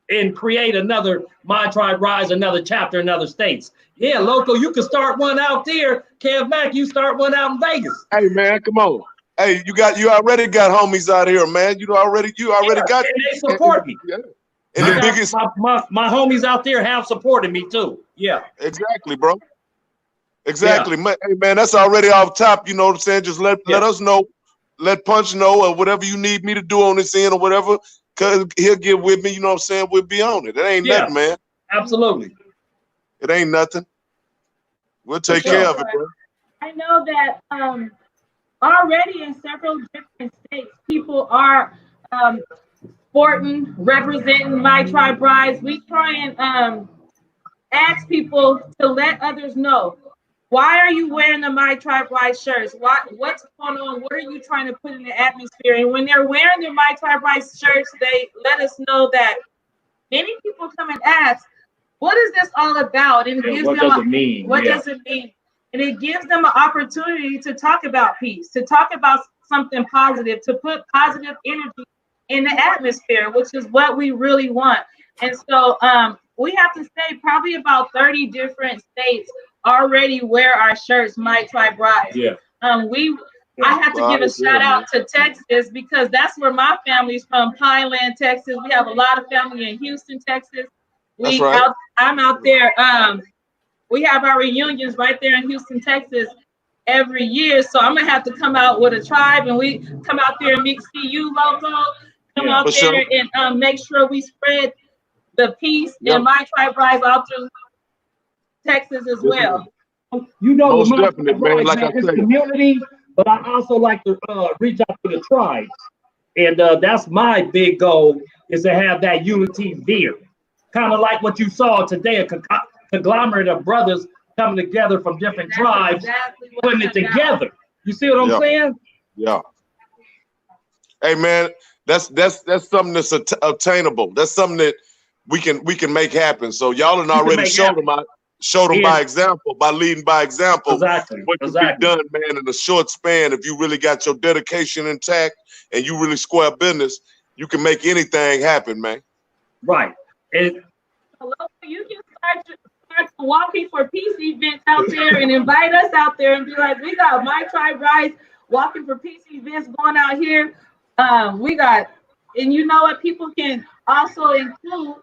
and create another My Tribe Rise, another chapter in other states. Yeah, Loco, you can start one out there. Kev Mac, you start one out in Vegas. Hey man, come on. Hey, you already got homies out here, man. You already got. And they support me. Yeah. And the biggest my homies out there have supported me too. Yeah. Exactly, bro. Exactly. Yeah. Hey man, that's already off top, you know what I'm saying? Just let us know. Let Punch know or whatever you need me to do on this end or whatever, cause he'll get with me, you know what I'm saying? We'll be on it. It ain't nothing, man. Absolutely. It ain't nothing. We'll take care of it, bro. I know that already in several different states, people are representing My Tribe Rise. We try and ask people to let others know, why are you wearing the My Tribe Rise shirts? What's going on? What are you trying to put in the atmosphere? And when they're wearing their My Tribe Rise shirts, they let us know that many people come and ask, what is this all about? And what does it mean? What does it mean? And it gives them an opportunity to talk about peace, to talk about something positive, to put positive energy in the atmosphere, which is what we really want. And so we have to say probably about 30 different states already wear our shirts, My Tribe Rise. Yeah. I have to give a shout out to Texas because that's where my family's from, Pineland, Texas. We have a lot of family in Houston, Texas. That's right. I'm out there. We have our reunions right there in Houston, Texas every year. So I'm gonna have to come out with a tribe and we come out there and see you, Loco. Come out there and make sure we spread the peace and My Tribe Rise out through Texas as well. You know, most definitely, man. Like I said, community, but I also like to reach out to the tribes, and that's my big goal is to have that unity there, kind of like what you saw today, a conglomerate of brothers coming together from different tribes, putting it together. You see what I'm saying? Yeah. Hey man, that's something that's attainable. That's something that we can make happen. So y'all have already showed them by example, by leading by example. Exactly. What can be done, man, in a short span. If you really got your dedication intact and you really square business, you can make anything happen, man. Right. And you can start walking for peace events out there and invite us out there and be like, we got My Tribe Rise walking for peace events going out here. We got, and you know what, people can also include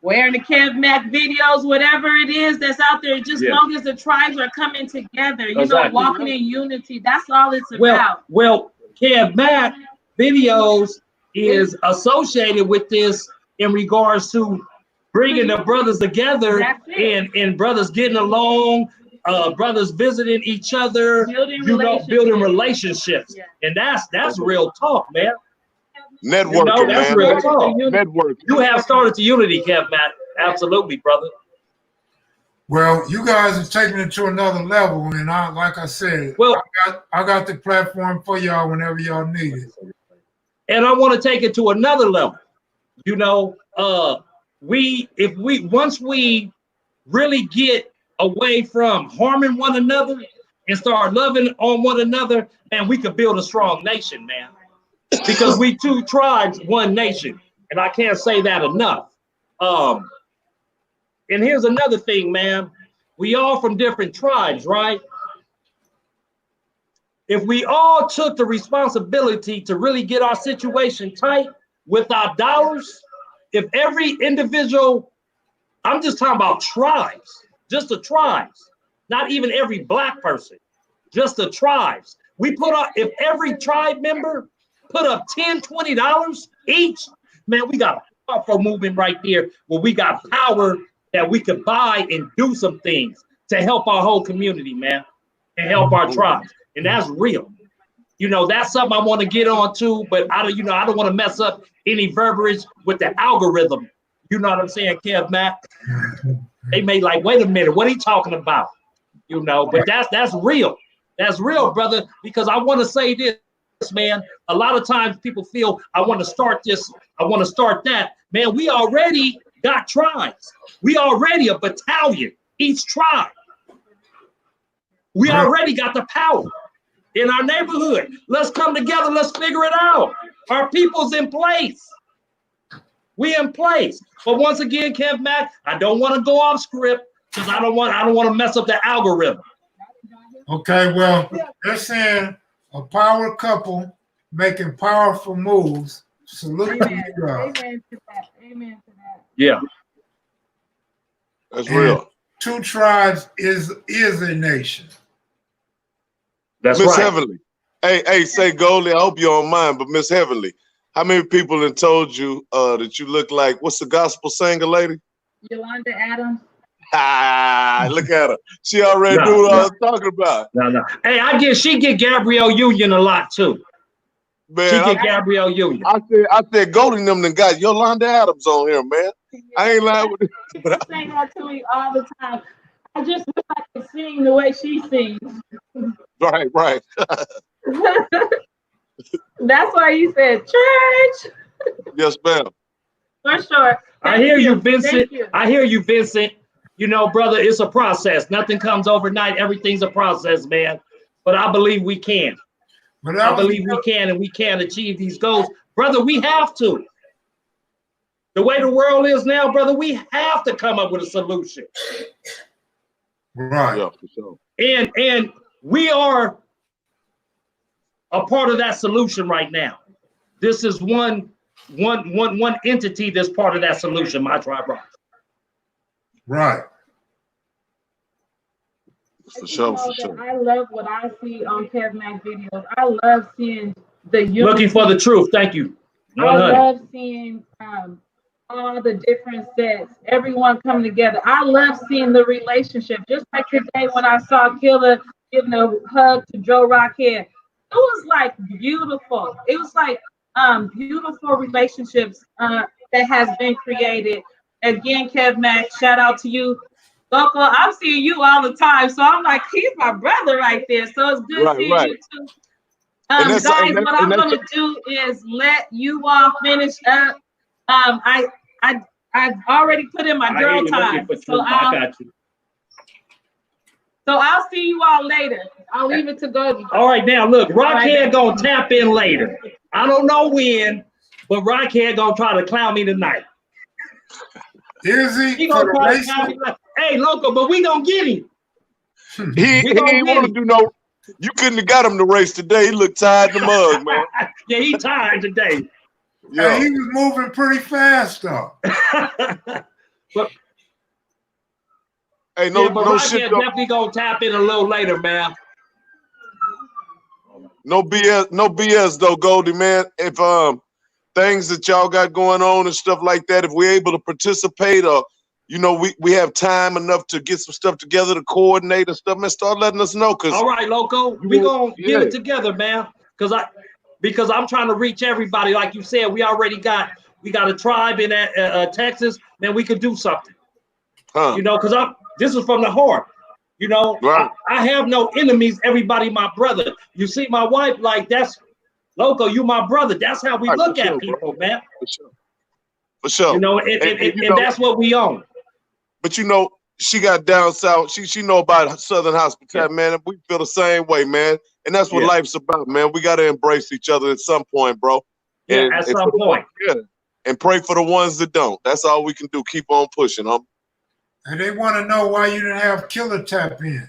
wearing the Kev Mac videos, whatever it is that's out there, just long as the tribes are coming together, you know, walking in unity. That's all it's about. Well, Kev Mac videos is associated with this in regards to bringing the brothers together and brothers getting along, brothers visiting each other, building relationships. Yeah. And that's real talk, man. Networking, that's man. Real talk. Networking. You have started the unity, Kev Mac. Absolutely, brother. Well, you guys are taking it to another level, and like I said, I got the platform for y'all whenever y'all need it. And I want to take it to another level. You know, once we really get away from harming one another and start loving on one another, man, we could build a strong nation, man. Because we two tribes, one nation. And I can't say that enough. And here's another thing, man. We all from different tribes, right? If we all took the responsibility to really get our situation tight with our dollars, if every individual, I'm just talking about tribes, just the tribes, not even every black person, just the tribes. We put up, if every tribe member put up $10, $20 each, man, we got a powerful movement right there where we got power that we could buy and do some things to help our whole community, man, and help our tribes. And that's real. You know, that's something I want to get on to, but I don't want to mess up any verbiage with the algorithm. You know what I'm saying, Kev Mac? They may like, wait a minute, what are you talking about? You know, but that's real. That's real, brother, because I want to say this, man. A lot of times people feel I want to start this, I want to start that. Man, we already got tribes. We already a battalion, each tribe. We already got the power in our neighborhood. Let's come together. Let's figure it out. Our people's in place. We in place. But once again, Kev Mac, I don't want to go off script because I don't want to mess up the algorithm. Okay, well, they're saying a power couple making powerful moves. Salute to you guys. Amen to that. Amen to that. Yeah. That's real. Two tribes is a nation. That's Miss right. Heavenly. Hey, say Goldie, I hope you don't mind, but Miss Heavenly, how many people have told you that you look like, what's the gospel singer lady? Yolanda Adams. Ah, look at her. She already knew what I was talking about. No. Hey, she get Gabrielle Union a lot too. Man, She get Gabrielle Union. I said Goldie and them done got Yolanda Adams on here, man. I ain't lying with She saying that to me all the time. I just wish I could sing the way she sings. Right. That's why you said church. Yes, ma'am. For sure. I hear you, Vincent. Thank you. I hear you, Vincent. You know, brother, it's a process. Nothing comes overnight. Everything's a process, man. But I believe we can. I believe we can, and we can achieve these goals. Brother, we have to. The way the world is now, brother, we have to come up with a solution. Right. Yeah, for sure. And we are a part of that solution right now. This is one entity that's part of that solution, My Tribe Rocks. Right. For sure. I love what I see on Kev Mac videos. I love seeing the unity. Looking for the truth. Thank you. 100. I love seeing all the different sets, everyone coming together. I love seeing the relationship. Just like today when I saw Killer giving a hug to Joe Rocchead. It was like beautiful. It was like beautiful relationships that has been created. Again, Kev Mac, shout out to you. Loco, I'm seeing you all the time. So I'm like, he's my brother right there. So it's good seeing you too. Guys, what I'm going to do is let you all finish up. I've already put in my girl time. So I got you. So I'll see you all later. I'll leave it to go. All right, now look, Rocchead gonna tap in later. I don't know when, but Rocchead gonna try to clown me tonight. Is he? He gonna try to clown me like, hey, Loco, but we gonna get him. He ain't want to do no. You couldn't have got him to race today. He looked tired in the mug, man. Yeah, he tired today. Yeah, he was moving pretty fast though. But hey, no Rocchead shit. Though. Definitely gonna tap in a little later, man. No BS though, Goldie, man. If things that y'all got going on and stuff like that, if we're able to participate or we have time enough to get some stuff together to coordinate and stuff, man, start letting us know. All right, Loco, we gonna get it together, man. Because I'm trying to reach everybody. Like you said, we got a tribe in Texas, man. We could do something. Because this is from the heart. Right. I have no enemies. Everybody my brother. You see my wife, like that's Loco, you my brother. That's how we look at people, man. For sure. And that's what we own. But she got down south. She know about Southern hospitality, man. And we feel the same way, man. And that's what life's about, man. We got to embrace each other at some point, bro. Yeah, at some point. Yeah. and pray for the ones that don't. That's all we can do. Keep on pushing, homie. And they want to know why you didn't have Killer tap in.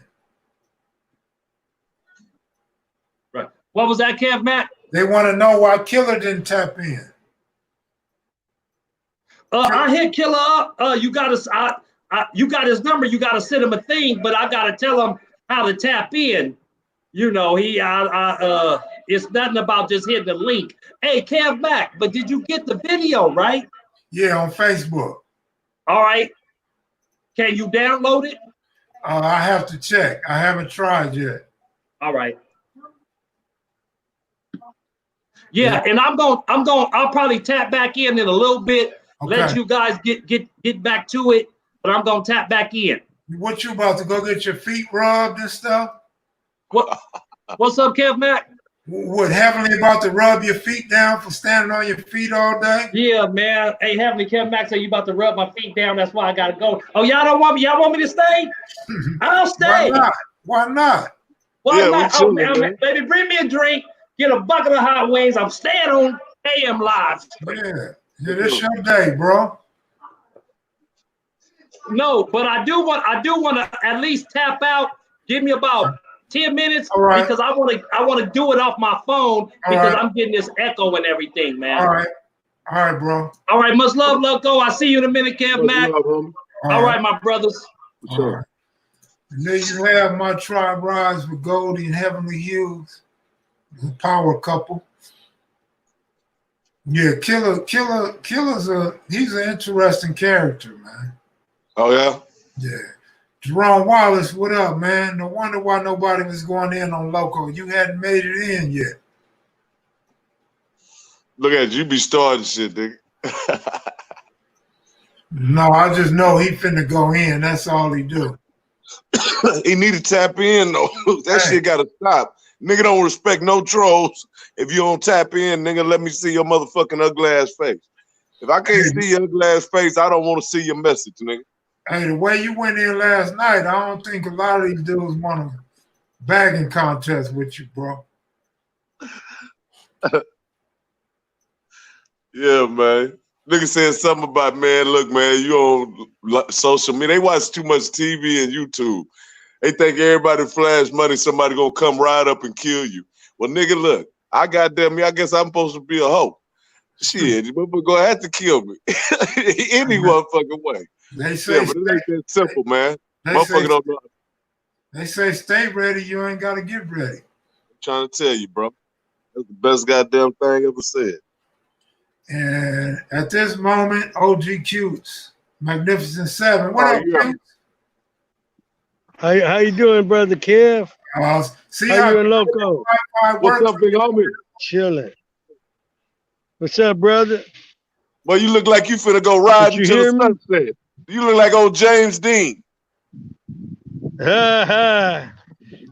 Right. What was that, Kev Mac? They want to know why Killer didn't tap in. I hit Killer up. You got his number. You got to send him a thing, but I got to tell him how to tap in. You know, it's nothing about just hitting the link. Hey, Kev Mac, but did you get the video, right? Yeah, on Facebook. All right. Can you download it? I have to check. I haven't tried yet. All right. Yeah, and I'll probably tap back in a little bit. Okay. Let you guys get back to it, but I'm gonna tap back in. What you about to go get your feet rubbed and stuff? What's up, Kev Mac? What, Heavenly about to rub your feet down for standing on your feet all day? Yeah, man. Hey, Heavenly, Kev Mac said you about to rub my feet down. That's why I gotta go. Oh, y'all don't want me? Y'all want me to stay? I'll stay. Why not? Why not? Why Yeah, not? we Oh, chilling, man. baby, bring me a drink. Get a bucket of hot wings. I'm staying on AM Live. Yeah, this your day, bro. No, but I do want to at least tap out. Give me about 10 minutes, All right. because I want to do it off my phone, because I'm getting this echo and everything, man. All right, bro. All right, much love, Loco. I'll see you in a minute, Kev Mac. All right, my brothers. All right. And then you have my tribe rise with Goldie and Heavenly Hughes, the power couple. Yeah, Killer's he's an interesting character, man. Oh yeah. Yeah. Jerome Wallace, what up, man? No wonder why nobody was going in on Loco. You hadn't made it in yet. Look at you be starting shit, nigga. No, I just know he finna go in. That's all he do. He need to tap in though. That shit gotta stop. Nigga don't respect no trolls. If you don't tap in, nigga, let me see your motherfucking ugly ass face. If I can't see your ugly ass face, I don't want to see your message, nigga. Hey, the way you went in last night, I don't think a lot of these dudes want a bagging contest with you, bro. Yeah, man. Nigga said something about, man, look, man, you on social media. They watch too much TV and YouTube. They think everybody flash money, somebody gonna come right up and kill you. Well, nigga, look, I goddamn me, I guess I'm supposed to be a hoe. Shit, you gonna have to kill me. Any motherfucking way. They say, but it ain't that simple, man. They say stay ready, you ain't gotta get ready. I'm trying to tell you, bro. That's the best goddamn thing ever said. And at this moment, OG Cutes, Magnificent Seven. What up, Cutes? How you doing, brother Kev? See how you and Loco? What's up, big homie? Chilling. What's up, brother? Well, you look like you finna go ride until the sunset. You look like old James Dean. Yeah,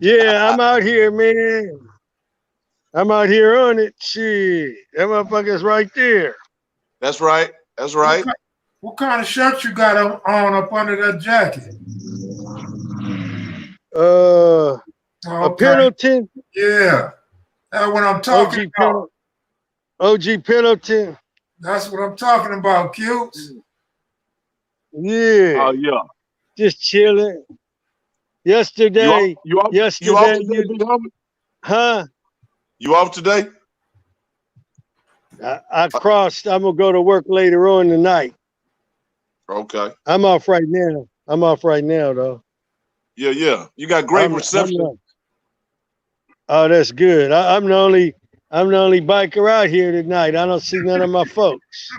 I'm out here, man. I'm out here on it. Shit, that motherfucker's right there. That's right. That's right. What kind of shirt you got on up under that jacket? A Pendleton. Yeah, that's what I'm talking about. OG Pendleton. That's what I'm talking about, Cutes. Yeah. Oh yeah. Just chilling. Yesterday. You off today, big homie? Huh? You off today? I crossed. I'm gonna go to work later on tonight. Okay. I'm off right now. Though. Yeah. You got great reception. Oh, that's good. I'm the only biker out here tonight. I don't see none of my folks.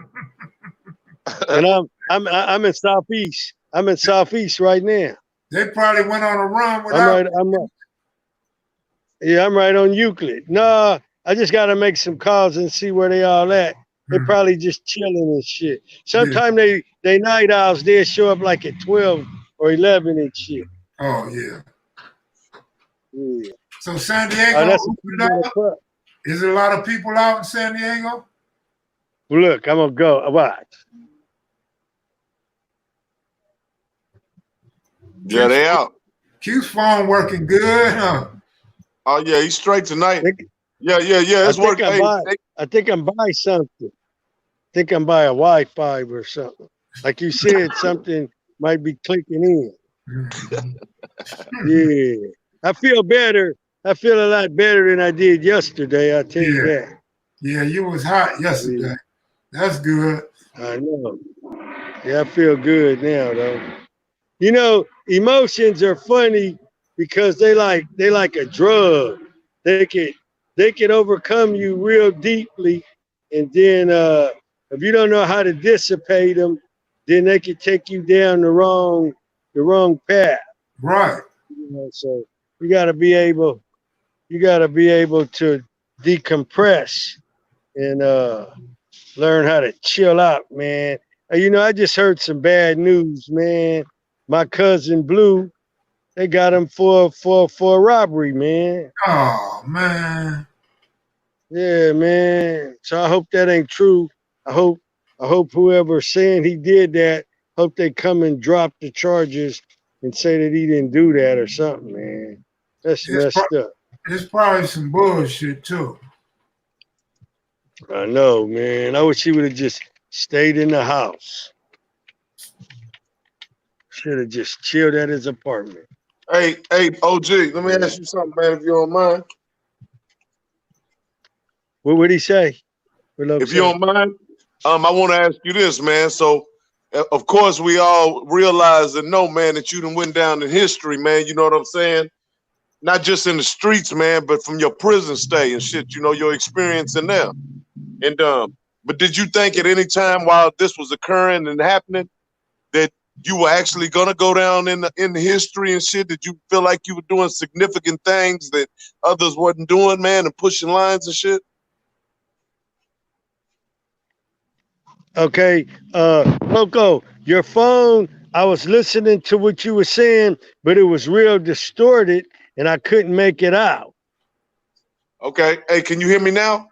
And I'm in Southeast. I'm in Southeast right now. They probably went on a run without. I'm right on Euclid. No, I just got to make some calls and see where they all at. They probably just chilling and shit. Sometimes they night owls, they'll show up like at 12 or 11 and shit. Oh, yeah. Yeah. So San Diego, is there a lot of people out in San Diego? Look, I'm going to go. Watch. Yeah, they out. Q's phone working good, huh? Oh, yeah, he's straight tonight. Yeah. It's working. I think I'm buying something. think I'm by a Wi-Fi or something. Like you said, something might be clicking in. Mhm. Yeah. I feel better. I feel a lot better than I did yesterday. I'll tell you Yeah. that. Yeah, you was hot Yeah, yesterday. That's good. I know. Yeah, I feel good now though. You know, emotions are funny because they like a drug. They can overcome you real deeply, and then if you don't know how to dissipate them, then they can take you down the wrong path. Right. You know, so you gotta be able to decompress and learn how to chill out, man. You know, I just heard some bad news, man. My cousin Blue, they got him for a robbery, man. Oh man. Yeah, man. So I hope that ain't true. I hope whoever's saying he did that, hope they come and drop the charges and say that he didn't do that or something, man. That's It's, pro- messed up. it's probably some bullshit too. I know, man. I wish he would have just stayed in the house. Should have just chilled at his apartment. Hey, OG, let me ask you something, man, if you don't mind. What would he say? What Loco If you say? don't mind, I want to ask you this, man. So, of course, we all realize and know, man, that you done went down in history, man. You know what I'm saying? Not just in the streets, man, but from your prison stay and shit. You know, your experience in there. And but did you think at any time while this was occurring and happening that you were actually gonna go down in the history and shit? Did you feel like you were doing significant things that others wasn't doing, man, and pushing lines and shit? Okay, Loco, your phone, I was listening to what you were saying, but it was real distorted and I couldn't make it out. Okay. Hey, can you hear me now?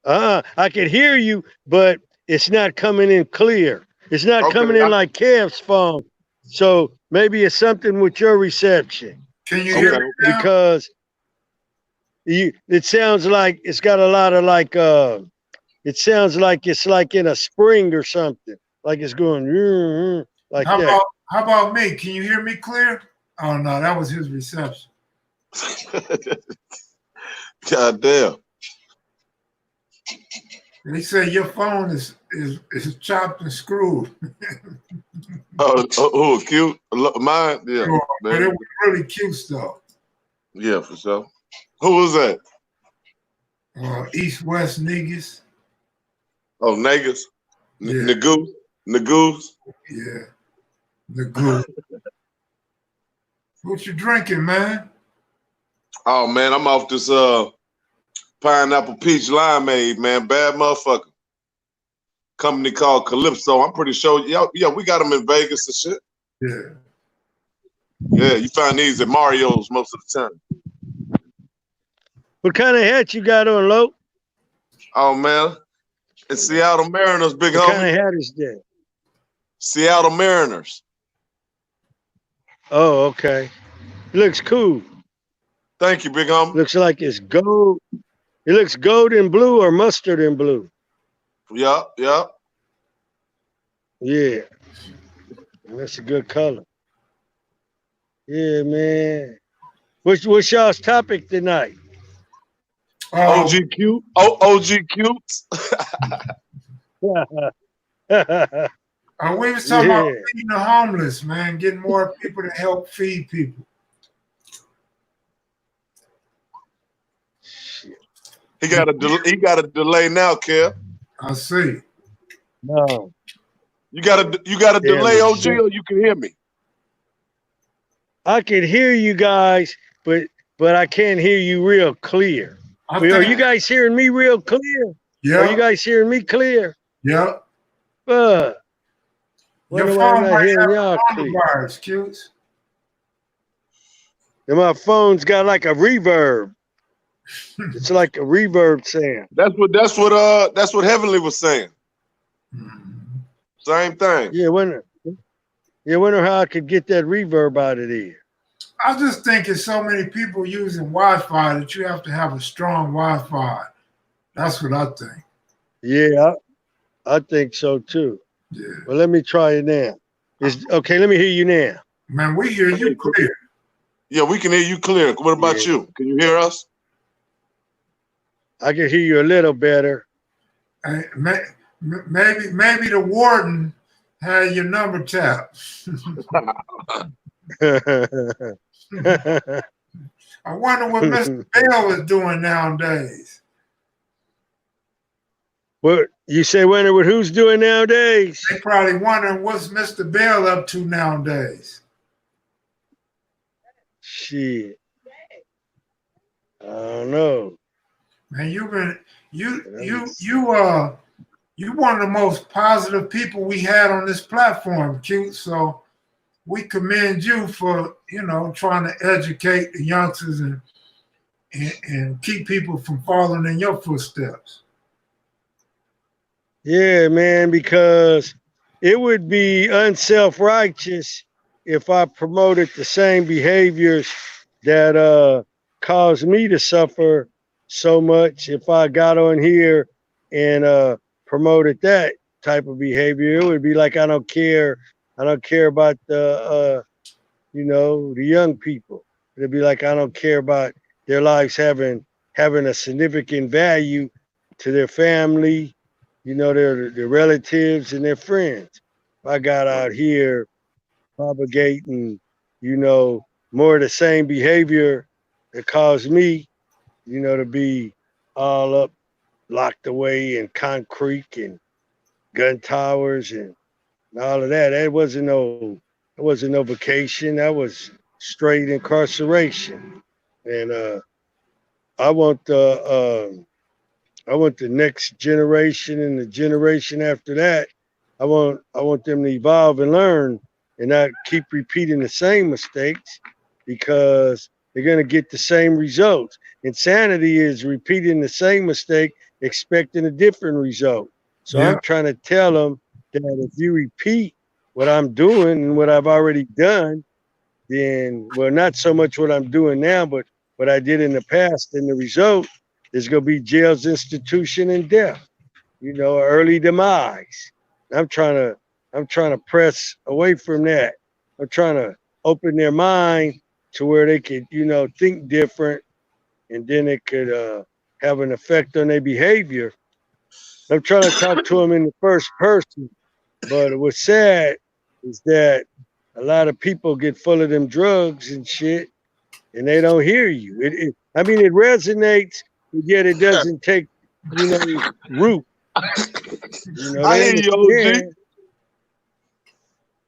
I could hear you, but it's not coming in clear. It's not Okay. coming in like Kev's phone. So maybe it's something with your reception. Can you hear Okay. me now? Because it sounds like it's got a lot of like it sounds like it's like in a spring or something. Like it's going like that. How about me? Can you hear me clear? Oh no, that was his reception. God damn. And he said your phone is chopped and screwed. Oh, cute. Mine, yeah. Sure, but it Man. was really cute stuff. Yeah, for sure. Who was that? East West niggas. Oh, Negus. Yeah. Nagoose. Yeah. The good. What you drinking, man? Oh man, I'm off this pineapple peach limeade, man. Bad motherfucker. Company called Calypso. I'm pretty sure. Yeah, we got them in Vegas and shit. Yeah. Yeah, you find these at Mario's most of the time. What kind of hat you got on, Lo? Oh man, it's Seattle Mariners, big What homie. kind of hat is that? Seattle Mariners. Oh, okay. It looks cool. Thank you, big homie. Looks like it's gold. It looks gold and blue or mustard and blue. Yeah. Yeah. That's a good color. Yeah, man. What's y'all's topic tonight? OG cute. OG cute. We was talking about Yeah. feeding the homeless, man, getting more people to help feed people. He got a delay now, Kev. I see. No. You got a delay, but OG, shit. or you can hear me. I can hear you guys, but I can't hear you real clear. Are you guys hearing me real clear? Yeah. Are you guys hearing me clear? Yeah. Wonder Your why I'm phone not might hearing have y'all clear. coronavirus, cutes. And my phone's got like a reverb. It's like a reverb sound. That's what Heavenly was saying. Same thing. Yeah, wonder how I could get that reverb out of there. I just think it's so many people using Wi-Fi that you have to have a strong Wi-Fi. That's what I think. Yeah, I think so too. Yeah. Well, let me try it now. Okay, let me hear you now. Man, we hear you clear. Yeah, we can hear you clear. What about Yeah. you? Can you hear us? I can hear you a little better. Hey, maybe the warden had your number tapped. I wonder what Mr. Bell is doing nowadays. What you say? Wonder what who's doing nowadays? They probably wondering what's Mr. Bell up to nowadays. Shit, I don't know. Man, you one of the most positive people we had on this platform, Q. So we commend you for, trying to educate the youngsters and keep people from falling in your footsteps. Yeah, man, because it would be unself-righteous if I promoted the same behaviors that caused me to suffer so much. If I got on here and promoted that type of behavior, it would be like I don't care. I don't care about the young people. It'd be like I don't care about their lives having a significant value to their family, their relatives and their friends. If I got out here propagating, more of the same behavior that caused me, to be all up, locked away in concrete and gun towers and all of that. That wasn't no vacation. That was straight incarceration. And I want the next generation and the generation after that. I want them to evolve and learn and not keep repeating the same mistakes because they're gonna get the same results. Insanity is repeating the same mistake, expecting a different result. So Yeah. I'm trying to tell them that if you repeat what I'm doing and what I've already done, then, well, not so much what I'm doing now, but what I did in the past, then the result is going to be jails, institution, and death. Early demise. I'm trying to press away from that. I'm trying to open their mind to where they could, think different, and then it could have an effect on their behavior. I'm trying to talk to them in the first person, but what's sad is that a lot of people get full of them drugs and shit, and they don't hear you. It resonates, but yet it doesn't take, root. I hear you,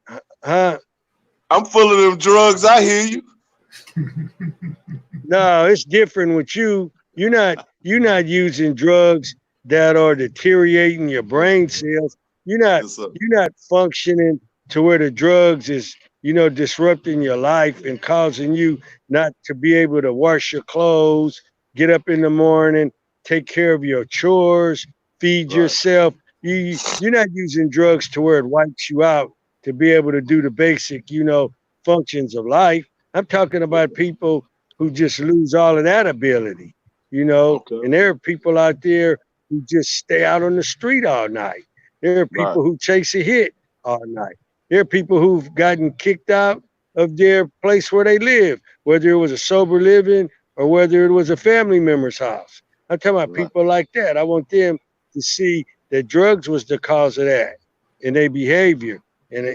OG. Huh? I'm full of them drugs. I hear you. No, it's different with you. You're not using drugs that are deteriorating your brain cells. You're not functioning to where the drugs is, disrupting your life and causing you not to be able to wash your clothes, get up in the morning, take care of your chores, feed yourself. You're not using drugs to where it wipes you out to be able to do the basic, functions of life. I'm talking about people who just lose all of that ability, Okay. and there are people out there who just stay out on the street all night. There are people who chase a hit all night. There are people who've gotten kicked out of their place where they live, whether it was a sober living or whether it was a family member's house. I'm talking about people like that. I want them to see that drugs was the cause of that and their behavior and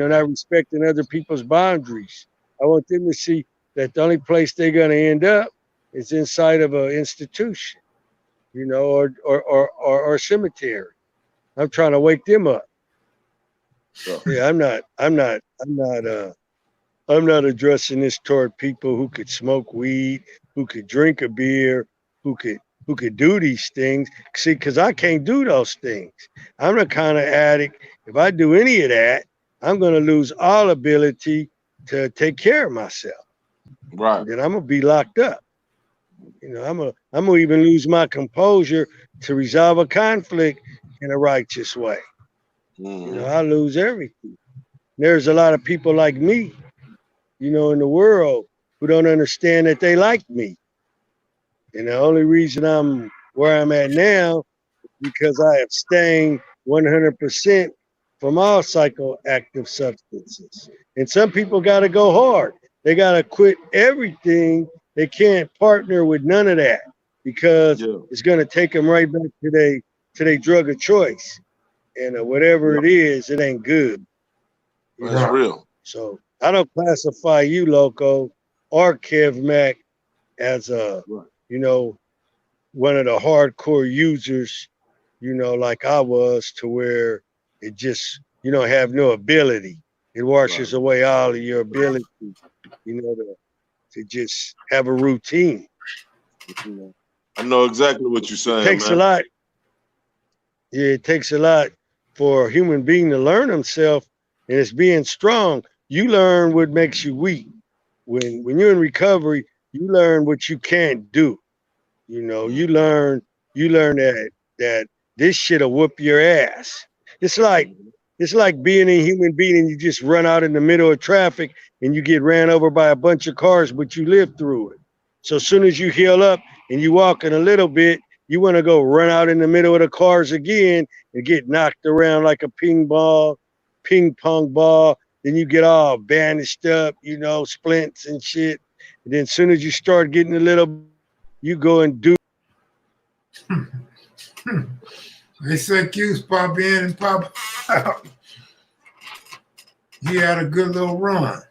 not respecting other people's boundaries. I want them to see that the only place they're going to end up is inside of an institution, or cemetery. I'm trying to wake them up. Yeah, I'm not addressing this toward people who could smoke weed, who could drink a beer, who could do these things. See, because I can't do those things. I'm the kind of addict. If I do any of that, I'm going to lose all ability to take care of myself. Right. Then I'm gonna be locked up. I'm gonna even lose my composure to resolve a conflict in a righteous way. Mm-hmm. I lose everything. There's a lot of people like me, in the world who don't understand that they like me. And the only reason I'm where I'm at now is because I abstain 100% from all psychoactive substances. And some people got to go hard. They got to quit everything. They can't partner with none of that because it's going to take them right back to their drug of choice. And whatever it is, it ain't good. That's real. So I don't classify you, Loco, or Kev Mac as one of the hardcore users, like I was, to where it just, you don't have no ability. It washes away all of your ability, to just have a routine. I know exactly what you're saying. It takes a lot. Yeah, it takes a lot for a human being to learn himself, and it's being strong. You learn what makes you weak. When you're in recovery, you learn what you can't do. You learn that this shit'll whoop your ass. It's like being a human being and you just run out in the middle of traffic and you get ran over by a bunch of cars, but you live through it. So as soon as you heal up and you walk in a little bit, you want to go run out in the middle of the cars again and get knocked around like a ping pong ball. Then you get all bandaged up, splints and shit. And then as soon as you start getting a little, you go and do. They said Q's pop in and pop out. He had a good little run.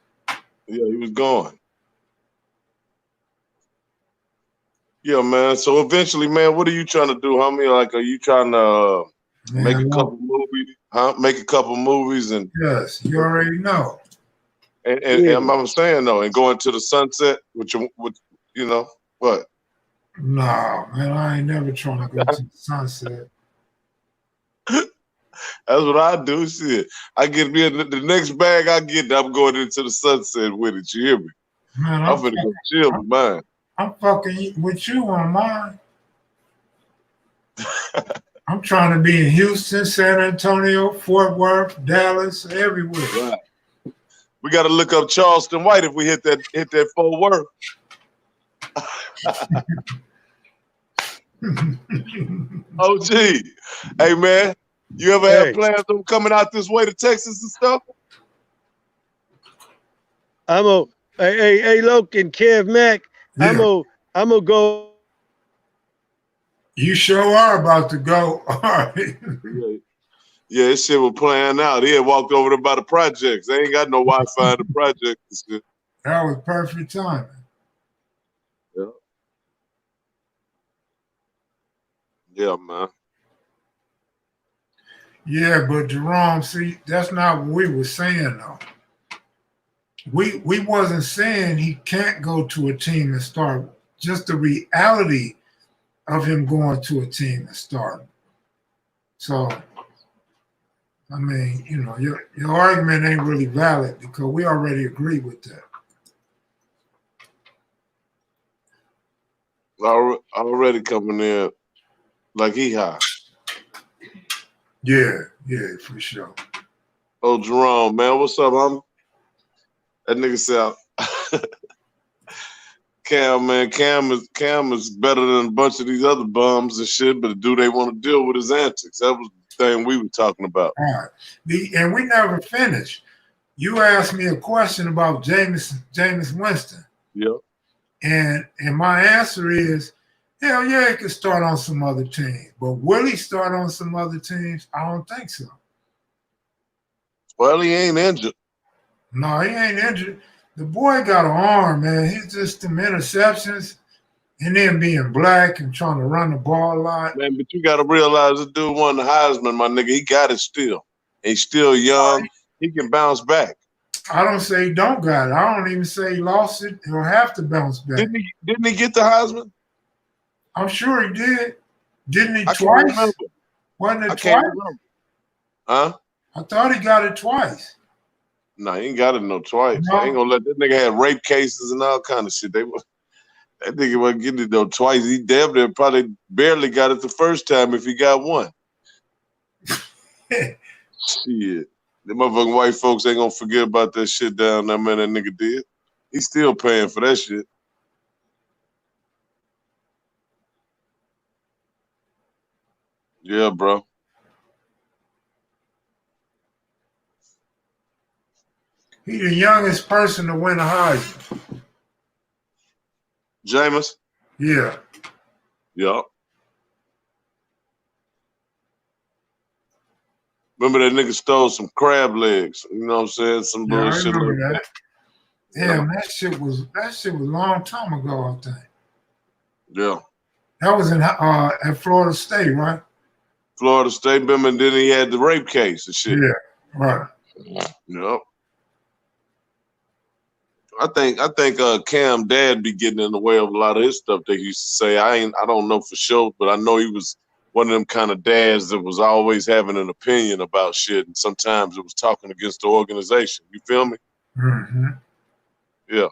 Yeah, he was gone. Yeah, man. So eventually, man, what are you trying to do, homie? Like, are you trying to make a couple movies? Huh? Make a couple movies and yes, you already know. And I'm saying though, and going to the sunset with what? No, man, I ain't never trying to go to the sunset. That's what I do. Shit, I get me the next bag I get. I'm going into the sunset with it. You hear me? Man, I'm gonna go chill with mine. I'm fucking with you on mine. I'm trying to be in Houston, San Antonio, Fort Worth, Dallas, everywhere. Right. We got to look up Charleston White if we hit that Fort Worth. Oh, gee. Hey, man, you ever have plans on coming out this way to Texas and stuff? Hey, Loco and Kev Mac, yeah. I'm gonna go. You sure are about to go. All right. Yeah, this shit was playing out. He had walked over there by the projects. They ain't got no Wi-Fi in the projects. That was perfect timing. Yeah. Yeah, man. Yeah, but Jerome, see, that's not what we were saying, though. We wasn't saying he can't go to a team and start. Just the reality of him going to a team and starting. So, I mean, your argument ain't really valid because we already agree with that. Already coming in like he high. Yeah, for sure. Oh, Jerome, man, what's up, homie? That nigga said, Cam, man, Cam is better than a bunch of these other bums and shit, but do they want to deal with his antics? That was the thing we were talking about. All right. And we never finished. You asked me a question about Jameis Winston. Yep. And my answer is, hell yeah, he could start on some other teams. But will he start on some other teams? I don't think so. Well, he ain't injured. No, he ain't injured. The boy got an arm, man. He's just them interceptions and then being black and trying to run the ball a lot. Man, but you got to realize this dude won the Heisman, my nigga. He got it still. He's still young. He can bounce back. I don't say he don't got it. I don't even say he lost it. He'll have to bounce back. Didn't he get the Heisman? I'm sure he did. Didn't he I twice? Can't Wasn't it I twice? can't remember. Huh? I thought he got it twice. No, he ain't got it no twice. No. I ain't gonna let that nigga have rape cases and all kind of shit. That nigga wasn't getting it no twice. He damn near probably barely got it the first time if he got one. Shit. The motherfucking white folks ain't gonna forget about that shit down there, man, that nigga did. He's still paying for that shit. Yeah, bro. He the youngest person to win a Heisman. Jameis? Yeah. Yeah. Remember that nigga stole some crab legs? You know what I'm saying? Some Yeah, I bullshit like remember that. that. Damn, that shit was a long time ago, I think. Yeah. That was in at Florida State, right? Florida State, remember, and then he had the rape case and shit. Yeah, right. Yep. I think Cam dad be getting in the way of a lot of his stuff that he used to say. I don't know for sure, but I know he was one of them kind of dads that was always having an opinion about shit, and sometimes it was talking against the organization. You feel me? Mm-hmm. Yeah.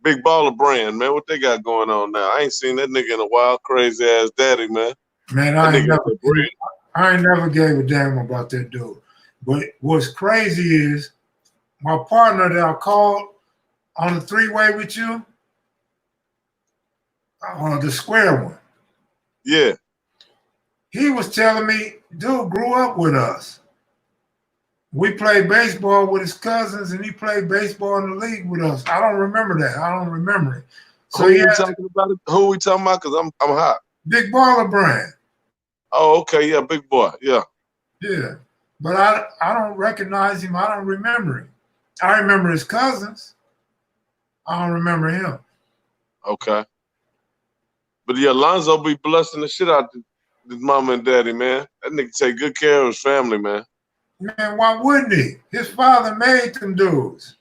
Big Baller Brand, man. What they got going on now? I ain't seen that nigga in a while. Crazy ass daddy, man. Man, That I ain't nigga never gave a damn about that dude. But what's crazy is my partner that I called on the three-way with you, the square one. Yeah. He was telling me, dude grew up with us. We played baseball with his cousins, and he played baseball in the league with us. I don't remember that. I don't remember it. So Who we talking about? Who we talking about? Cause I'm hot. Big Baller Brand. Oh, okay, yeah, big boy, yeah. Yeah, but I don't recognize him. I don't remember him. I remember his cousins. I don't remember him. Okay. But yeah, Lonzo be blessing the shit out his mama and daddy, man. That nigga take good care of his family, man. Man, why wouldn't he? His father made them dudes.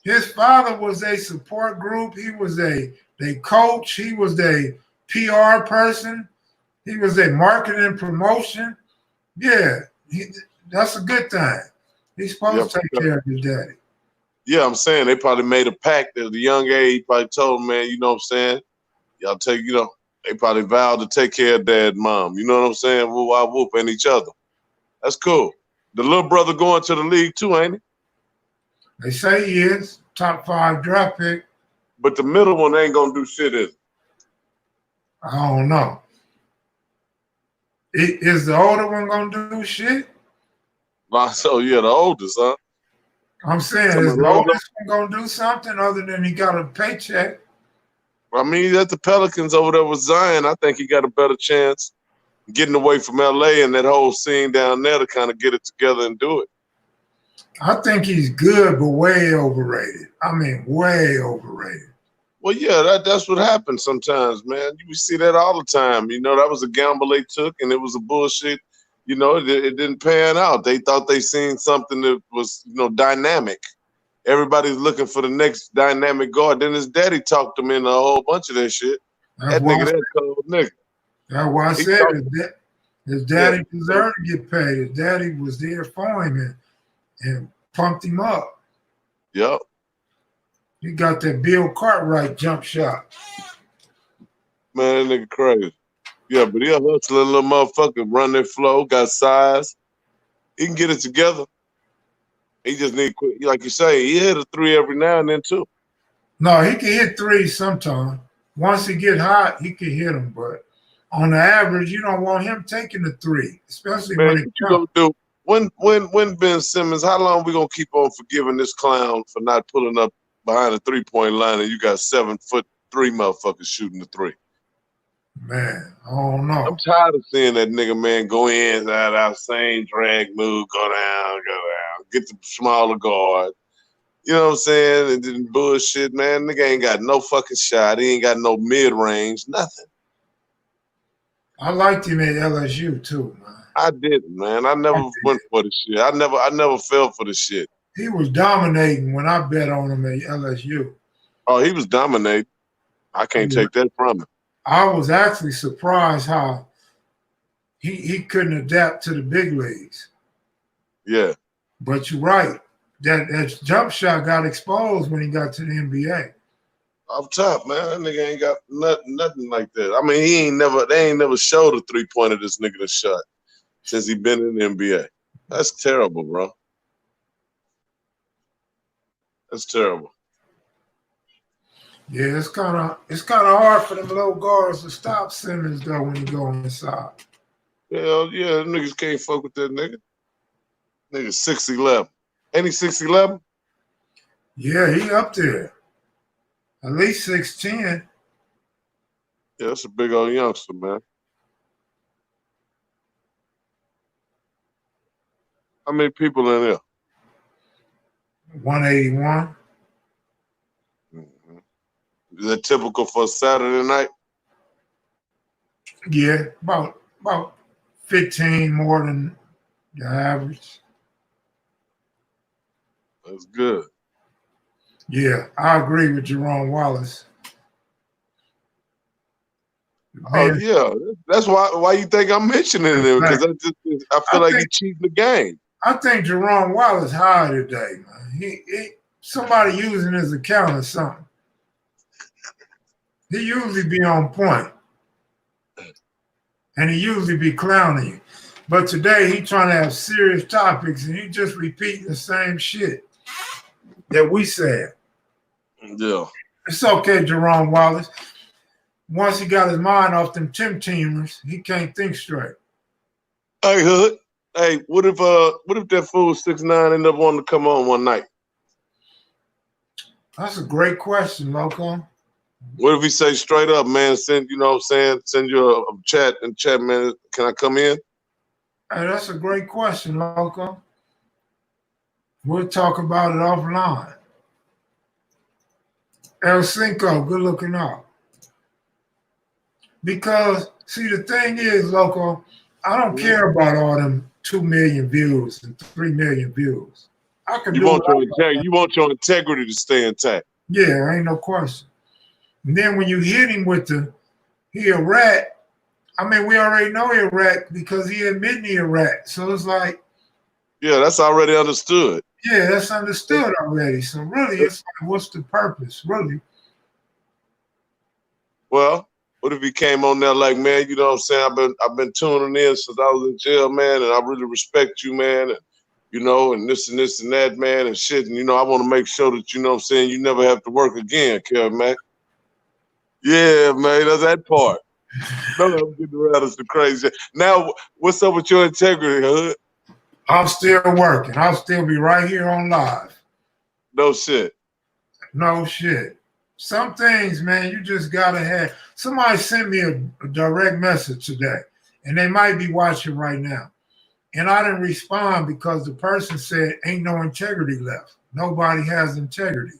His father was a support group. He was a coach. He was a PR person. He was a marketing promotion. Yeah, that's a good thing. He's supposed to take care of his daddy. Yeah, I'm saying they probably made a pact at a young age. He probably told him, man, you know what I'm saying? Y'all take, they probably vowed to take care of dad and mom. You know what I'm saying? Whoop, and each other. That's cool. The little brother going to the league too, ain't he? They say he is. Top 5 draft pick. But the middle one ain't going to do shit, is it? I don't know. Is the older one going to do shit? So, yeah, the oldest, huh? I'm saying, is the oldest one going to do something other than he got a paycheck? I mean, at the Pelicans over there with Zion, I think he got a better chance getting away from L.A. and that whole scene down there to kind of get it together and do it. I think he's good, but way overrated. I mean, way overrated. Well, yeah, that's what happens sometimes, man. You see that all the time. That was a gamble they took, and it was a bullshit. It didn't pan out. They thought they seen something that was, dynamic. Everybody's looking for the next dynamic guard. Then his daddy talked him into a whole bunch of that shit. That cold nigga. That's why I said his daddy deserved to get paid. His daddy was there for him and pumped him up. Yep. He got that Bill Cartwright jump shot. Man, that nigga crazy. Yeah, but he a hustling little motherfucker, run that flow, got size. He can get it together. He just need, like you say, he hit a 3 every now and then too. No, he can hit 3 sometime. Once he get hot, he can hit them. But on the average, you don't want him taking the 3, especially when it comes. When Ben Simmons, how long we gonna keep on forgiving this clown for not pulling up behind the 3-point line and you got 7'3" motherfuckers shooting the 3? Man, I don't know. I'm tired of seeing that nigga, man, go in, out, same drag move, go down, get the smaller guard. You know what I'm saying? And then bullshit, man. Nigga ain't got no fucking shot. He ain't got no mid-range, nothing. I liked him at LSU too, man. I didn't, man. I never went for the shit. I never fell for the shit. He was dominating when I bet on him at LSU. Oh, he was dominating. I can't take that from him. I was actually surprised how he couldn't adapt to the big leagues. Yeah. But you're right. That jump shot got exposed when he got to the NBA. Off top, man. That nigga ain't got nothing like that. I mean, they ain't never showed a 3-pointer this nigga to shot since he been in the NBA. That's terrible, bro. That's terrible. Yeah, it's kind of hard for them low guards to stop Simmons though when he go inside. Hell yeah, them niggas can't fuck with that nigga. Nigga 6'11". Ain't he 6'11"? Yeah, he up there. At least 6'10". Yeah, that's a big old youngster, man. How many people in there? 181. Mm-hmm. Is that typical for a Saturday night? Yeah, about 15 more than the average. That's good. Yeah, I agree with Jerome Wallace. Oh Man, yeah, that's why you think I'm mentioning him, because I feel like he's cheating the game. I think Jerome Wallace high today, man. He somebody using his account or something. He usually be on point. And he usually be clowning you. But today he trying to have serious topics and he just repeating the same shit that we said. Yeah. It's okay, Jerome Wallace. Once he got his mind off them Teamers, he can't think straight. Hey, Hood. Hey, what if that fool 6'9" ended up wanting to come on one night? That's a great question, Loco. What if he say straight up, man, send you a chat and chat, man, can I come in? Hey, that's a great question, Loco. We'll talk about it offline. El Cinco, good looking out. Because, see, the thing is, Loco, I don't care about all them 2 million views and 3 million views. I can You want your integrity to stay intact. Yeah, ain't no question. And then when you hit him with he a rat, I mean, we already know he a rat because he admitting he a rat. So it's like, yeah, that's already understood. Yeah, that's understood already. So really, it's like, what's the purpose, really? Well, what if he came on there like, man, you know what I'm saying? I've been tuning in since I was in jail, man, and I really respect you, man, and you know, and this and that, man, and shit. And you know, I want to make sure that you know what I'm saying, you never have to work again, Kevin. Yeah, man, that's that part. No, I'm getting around us the crazy. Now, what's up with your integrity, Hood? I'm still working. I'll still be right here on live. No shit. No shit. Some things, man, you just gotta have. Somebody sent me a direct message today, and they might be watching right now. And I didn't respond because the person said, ain't no integrity left. Nobody has integrity.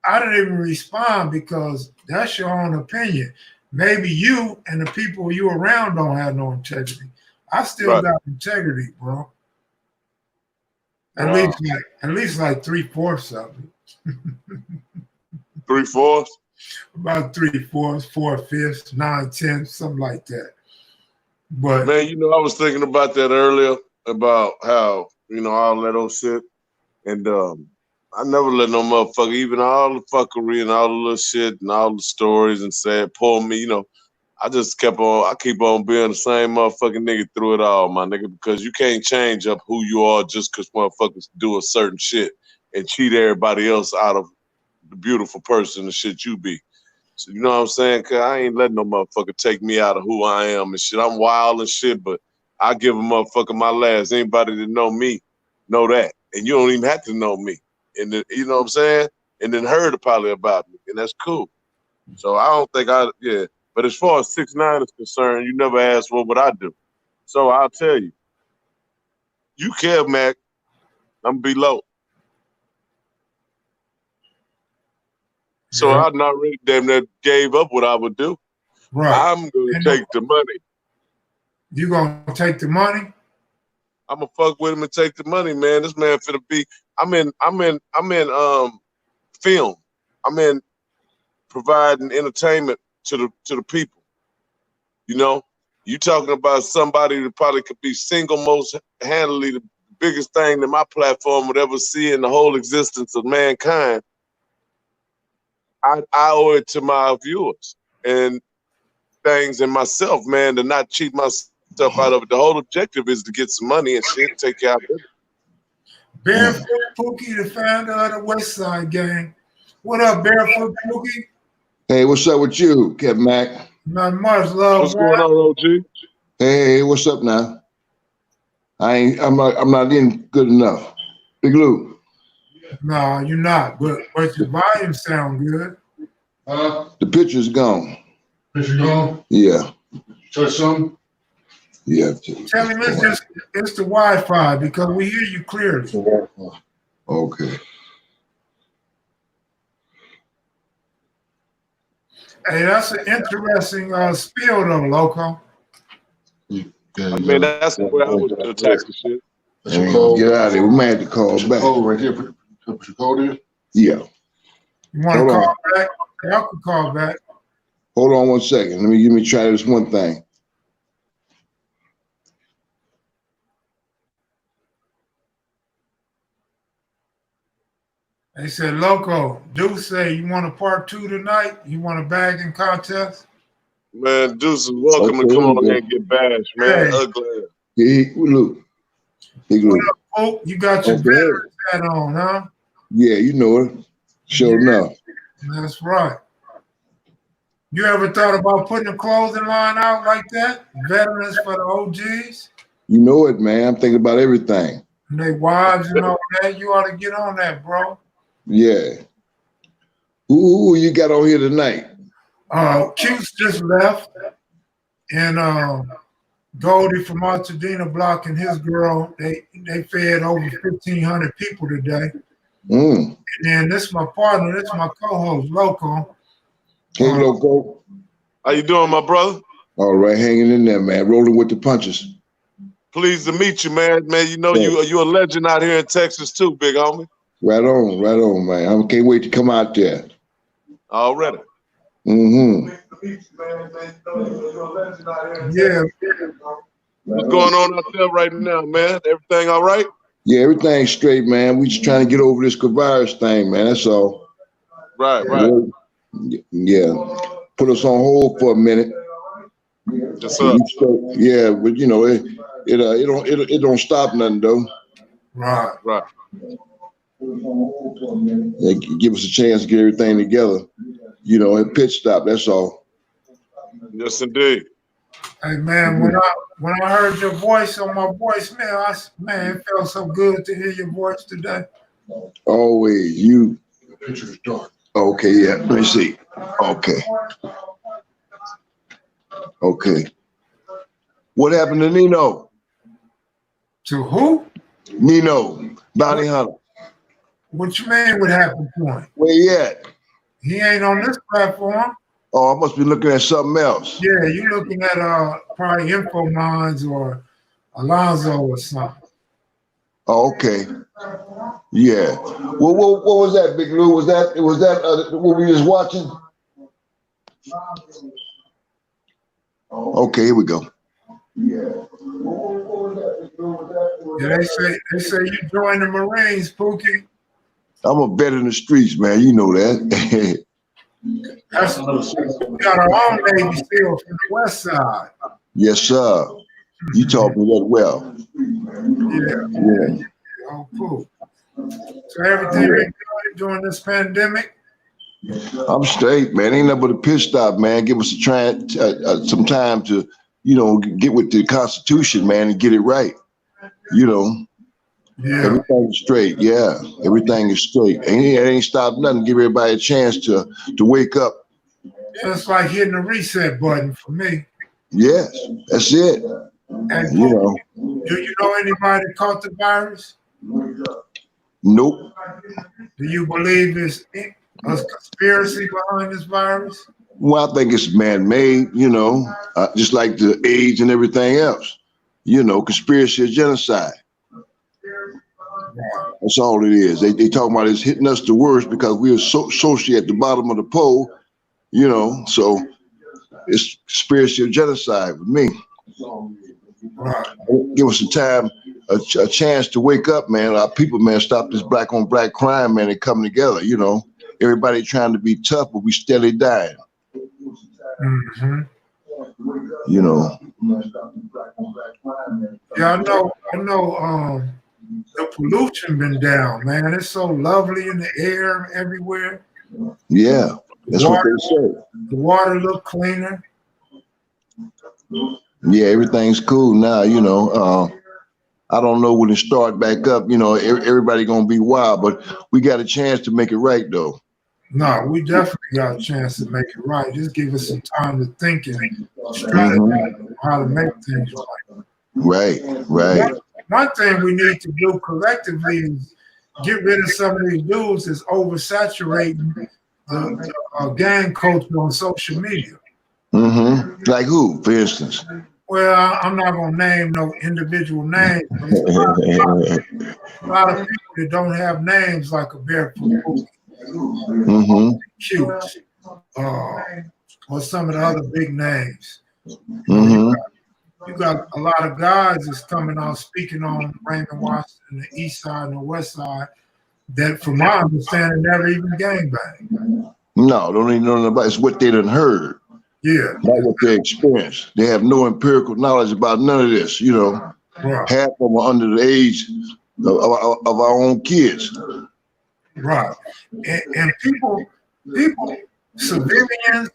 I didn't even respond because that's your own opinion. Maybe you and the people you around don't have no integrity. I still got integrity, bro. At least like 3/4 of it. 3/4? About 3/4, 4/5, 9/10, something like that. But man, you know, I was thinking about that earlier about how, you know, all that old shit. And I never let no motherfucker, even all the fuckery and all the little shit and all the stories and said, poor me, you know, I keep on being the same motherfucking nigga through it all, my nigga, because you can't change up who you are just because motherfuckers do a certain shit and cheat everybody else out of the beautiful person and shit you be. So, you know what I'm saying? Cause I ain't letting no motherfucker take me out of who I am and shit. I'm wild and shit, but I give a motherfucker my last. Anybody that know me, know that. And you don't even have to know me. And then, you know what I'm saying? And then heard probably about me. And that's cool. So I don't think yeah. But as far as 6ix9ine is concerned, you never asked what would I do. So I'll tell you. You Kev Mac, I'm below. So yeah. I'd not really damn near gave up what I would do. Right. I'm gonna take the money. You gonna take the money? I'm gonna fuck with him and take the money, man. This man finna be. I'm in film. I'm in providing entertainment to the people. You know, you talking about somebody that probably could be single most handily the biggest thing that my platform would ever see in the whole existence of mankind. I owe it to my viewers and things and myself, man, to not cheat myself out of it. The whole objective is to get some money and shit, take care of it. Barefoot Pookie, the founder of the West Side Gang. What up, Barefoot Pookie? Hey, what's up with you, Kev Mac? Not much love. What's going on, OG? Hey, what's up now? I'm not in good enough. Big Lou. No, you're not. But your volume sound good. The picture's gone. Picture gone? Yeah. Touch something? Yeah. Tell him it's the Wi-Fi because we hear you clearly. Okay. Hey, that's an interesting spiel though, Loco. I mean, that's the way I would attack the shit. That's your code. Get out of here. We might have to call That's your back. code right here. Put your code in. Yeah. You want to Hold call on. back? Y'all can call back. Hold on 1 second. Let me try this one thing. They said, Loco, Deuce say you want a part 2 tonight? You want a bagging contest? Man, Deuce is welcome to come on here and get bashed, man. Hey. Ugly. Big Lou. Big What Lou. up, Pope? You got your Okay. veterans hat on, huh? Yeah, you know it. Sure enough. That's right. You ever thought about putting a clothing line out like that? Veterans for the OGs? You know it, man. I'm thinking about everything. And their wives and all that. You ought to get on that, bro. Yeah. Who you got on here tonight? Q's just left. And Goldie from Altadena Block and his girl, they fed over 1,500 people today. Mm. And then this is my partner, this is my co-host, Loco. Hey, Loco. How you doing, my brother? All right, hanging in there, man. Rolling with the punches. Pleased to meet you, man. Man, you know you're a legend out here in Texas too, big homie. Right on, man. I can't wait to come out there. Already. Mm-hmm. Yeah. What's going on out there right now, man? Everything all right? Yeah, everything's straight, man. We just trying to get over this virus thing, man. That's all. Right. Yeah. Put us on hold for a minute. Yes, sir. Yeah, but you know, it don't stop nothing though. Right. It give us a chance to get everything together. You know, at pit stop. That's all. Yes, indeed. Hey man, when I heard your voice on my voicemail, man, it felt so good to hear your voice today. Always you. The picture is dark. Okay, yeah. Let me see. Okay. What happened to Nino? To who? Nino, bounty hunter. What you mean what happened to him? Where he at? He ain't on this platform. Oh, I must be looking at something else. Yeah, you looking at probably Infomines or Alonzo or something. Oh, okay. Yeah. What was that, Big Lou? Was that what we was watching? Okay, here we go. Yeah, they say you joined the Marines, Pookie. I'm a vet in the streets, man. You know that. That's we got our own Navy SEAL from the West Side. Yes, sir. You taught me that well. Yeah. Oh, cool. So everything been good during this pandemic? I'm straight, man. Ain't nothing but a pit stop, man. Give us some time to, you know, get with the Constitution, man, and get it right. You know, everything's straight. Yeah, everything is straight. It ain't stopped nothing. Give everybody a chance to wake up. It's like hitting the reset button for me. Yes, that's it. And You know, do you know anybody that caught the virus? nope. Do you believe there's a conspiracy behind this virus? Well, I think it's man-made, you know, just like the AIDS and everything else. You know, conspiracy of genocide. That's all it is. They talking about it's hitting us the worst because we are socially at the bottom of the pole, you know, so it's conspiracy of genocide with me. Right. Give us some time, a chance to wake up, man. Our people, man, stop this black on black crime, man, and come together, you know. Everybody trying to be tough, but we steadily dying. Mm-hmm. You know. Yeah, I know the pollution been down, man. It's so lovely in the air everywhere. Yeah. That's what they say. The water look cleaner. Yeah, everything's cool now, you know. I don't know when it start back up, you know, everybody gonna be wild, but we got a chance to make it right though. No, we definitely got a chance to make it right. Just give us some time to think and strategize how to make things right. Right. One thing we need to do collectively is get rid of some of these dudes that's oversaturating the gang culture on social media. Like who, for instance? Well, I'm not gonna name no individual names, but it's a lot of people that don't have names like a Barefoot Pookie, Cute, or some of the other big names. You got a lot of guys that's coming out speaking on Raymond Washington, the East Side and the West Side, that, from my understanding, never even gangbang. No, don't even know nothing about it. It's what they done heard. Yeah. Not what they experienced. They have no empirical knowledge about none of this, you know. Right. Half of them are under the age of our own kids. Right. And people, civilians,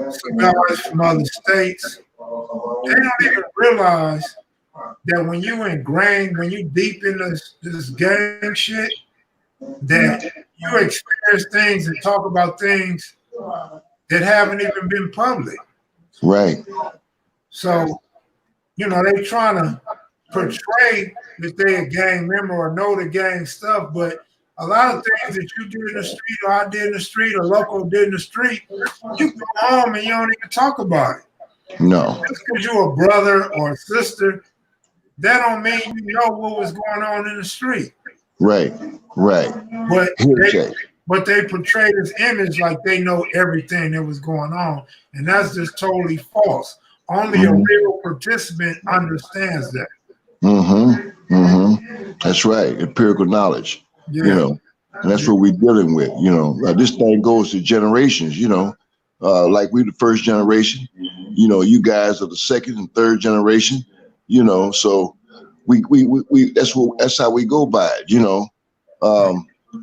some guys from other states, they don't even realize that when you ingrained, when you deep in this gang shit, that you experience things and talk about things that haven't even been public. Right. So, you know, they trying to portray that they a gang member or know the gang stuff, but a lot of things that you do in the street, or I did in the street, or Loco did in the street, you go home and you don't even talk about it. No. Just because you're a brother or a sister, that don't mean you know what was going on in the street. Right. But they portray this image like they know everything that was going on, and that's just totally false. Only a real participant understands that. That's right. Empirical knowledge. Yeah. You know, and that's what we're dealing with. You know, this thing goes to generations. You know, like we the first generation. You know, you guys are the second and third generation. You know, so we that's how we go by it. You know,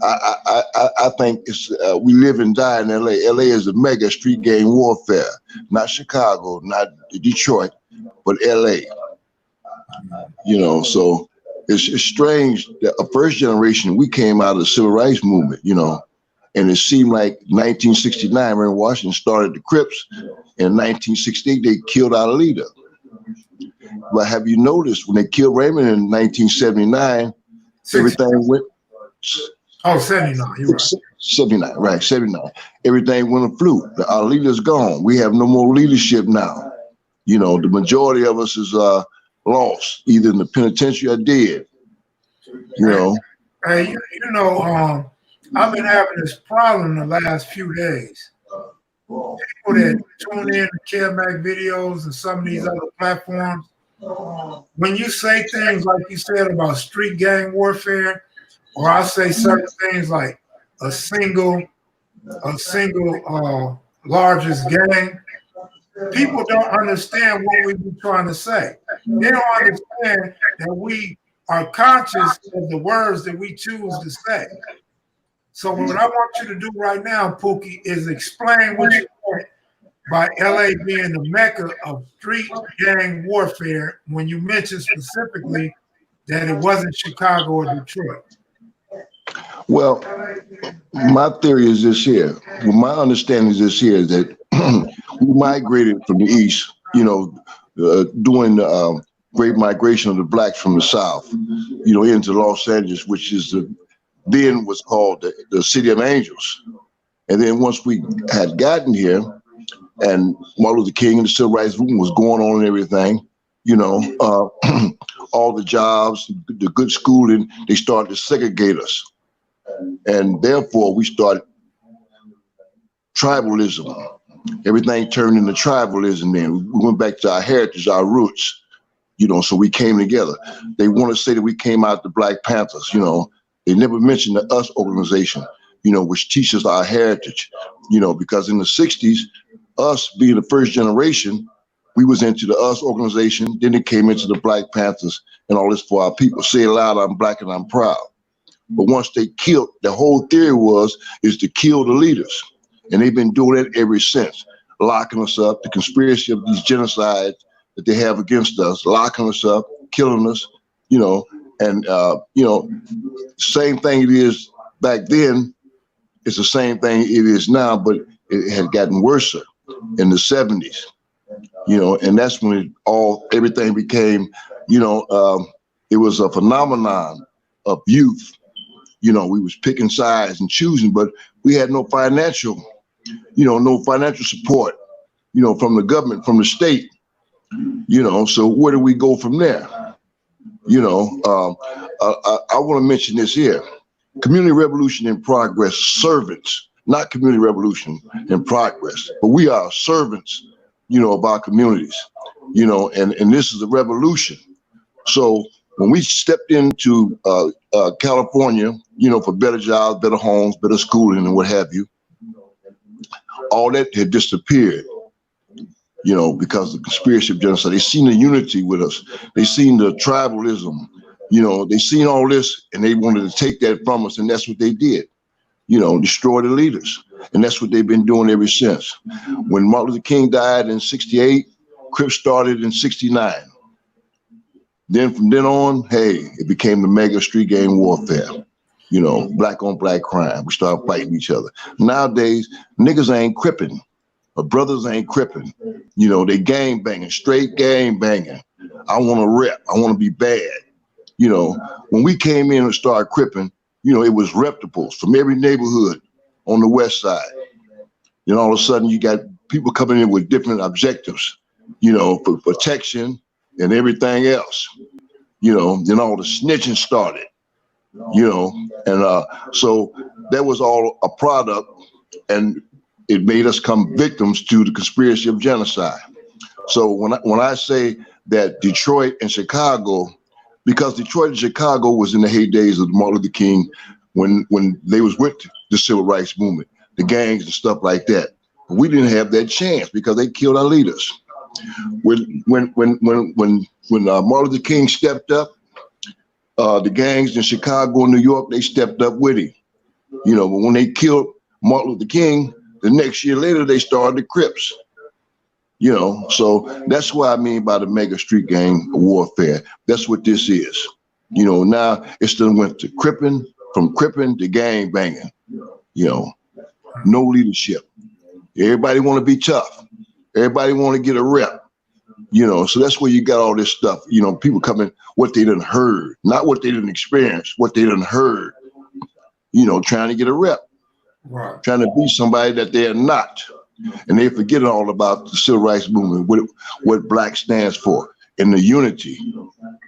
I think it's we live and die in LA. LA is a mega street gang warfare, not Chicago, not Detroit, but LA. You know, so it's strange that a first generation, we came out of the civil rights movement, you know, and it seemed like 1969, Raymond Washington started the Crips. In 1968, they killed our leader. But have you noticed when they killed Raymond in 1979, everything went. Oh, 79, you're right. 79, right, 79. Everything went afloat. Our leader's gone. We have no more leadership now. You know, the majority of us is lost, either in the penitentiary or dead. You know. Hey, you know, I've been having this problem the last few days. People that tune in to kevmacvideos and some of these other platforms, when you say things like you said about street gang warfare, or I say certain things like a single largest gang, people don't understand what we be trying to say. They don't understand that we are conscious of the words that we choose to say. So what I want you to do right now, Pookie, is explain what you meant by LA being the mecca of street gang warfare when you mentioned specifically that it wasn't Chicago or Detroit. Well, my theory is this here. Well, my understanding is this here, that we migrated from the East, you know, doing the great migration of the blacks from the South, you know, into Los Angeles, which is then was called the City of Angels. And then once we had gotten here and Martin Luther King and the Civil Rights Movement was going on and everything, you know, all the jobs, the good schooling, they started to segregate us. And therefore we started tribalism. Everything turned into tribalism then. We went back to our heritage, our roots, you know, so we came together. They want to say that we came out the Black Panthers, you know. They never mentioned the US organization, you know, which teaches our heritage, you know, because in the 60s, us being the first generation, we was into the US organization, then it came into the Black Panthers and all this for our people. Say it loud, I'm black and I'm proud. But once they killed, the whole theory is to kill the leaders. And they've been doing it ever since, locking us up, the conspiracy of these genocides that they have against us, locking us up, killing us, and same thing it is back then, it's the same thing it is now, but it had gotten worse in the 70s, and that's when everything became, it was a phenomenon of youth. We was picking sides and choosing, but we had no financial support, from the government, from the state, so where do we go from there? I want to mention this here. Community revolution in progress, servants, not community revolution in progress, but we are servants, of our communities, and this is a revolution. So when we stepped into California, for better jobs, better homes, better schooling, and what have you, all that had disappeared, because of the conspiracy of genocide. They seen the unity with us. They seen the tribalism, they seen all this, and they wanted to take that from us, and that's what they did, destroy the leaders. And that's what they've been doing ever since. When Martin Luther King died in 68, Crips started in 69. Then from then on, it became the mega street gang warfare, black on black crime. We started fighting each other. Nowadays, niggas ain't crippin', or brothers ain't crippin'. They gang banging, straight gang banging. I want to rep, I want to be bad. When we came in and started crippin', it was reputables from every neighborhood on the West Side. Then all of a sudden you got people coming in with different objectives, for protection and everything else. Then all the snitching started, and so that was all a product, and it made us come victims to the conspiracy of genocide. So when I say that Detroit and Chicago, because Detroit and Chicago was in the heydays of Martin Luther King, when they was with the civil rights movement, the gangs and stuff like that. We didn't have that chance because they killed our leaders. When Martin Luther King stepped up, the gangs in Chicago and New York, they stepped up with him. But when they killed Martin Luther King, the next year later they started the Crips. So that's what I mean by the mega street gang warfare. That's what this is. Now it's done went to Crippin, from Crippin to gang banging. No leadership. Everybody want to be tough. Everybody want to get a rep. So that's where you got all this stuff. People coming, what they done heard, not what they didn't experience, what they done heard. Trying to get a rep, Right. Trying to be somebody that they're not. And they forget all about the civil rights movement, what black stands for, and the unity.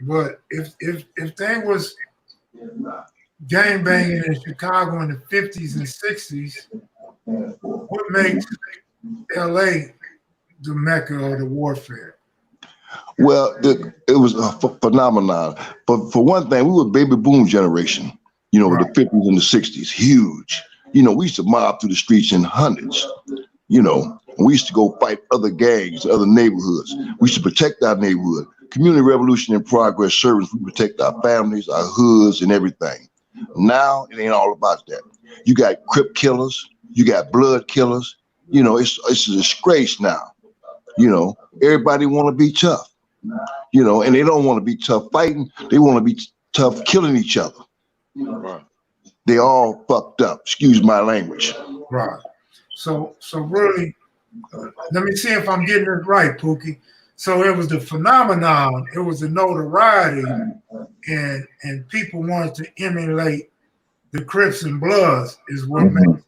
But if they was gang banging in Chicago in the 50s and 60s, what makes LA the mecca of the warfare? Well, it was a phenomenon. But for one thing, we were a baby boom generation, Right. the 50s and the 60s, huge. We used to mob through the streets in hundreds. We used to go fight other gangs, other neighborhoods. We used to protect our neighborhood. Community revolution in progress servants, we protect our families, our hoods, and everything. Now, it ain't all about that. You got Crip killers, you got blood killers. It's a disgrace now. Everybody want to be tough, and they don't want to be tough fighting. They want to be tough killing each other. Right. They all fucked up. Excuse my language. Right. So really, let me see if I'm getting it right, Pookie. So it was the phenomenon, it was the notoriety, and people wanted to emulate the Crips and Bloods is what makes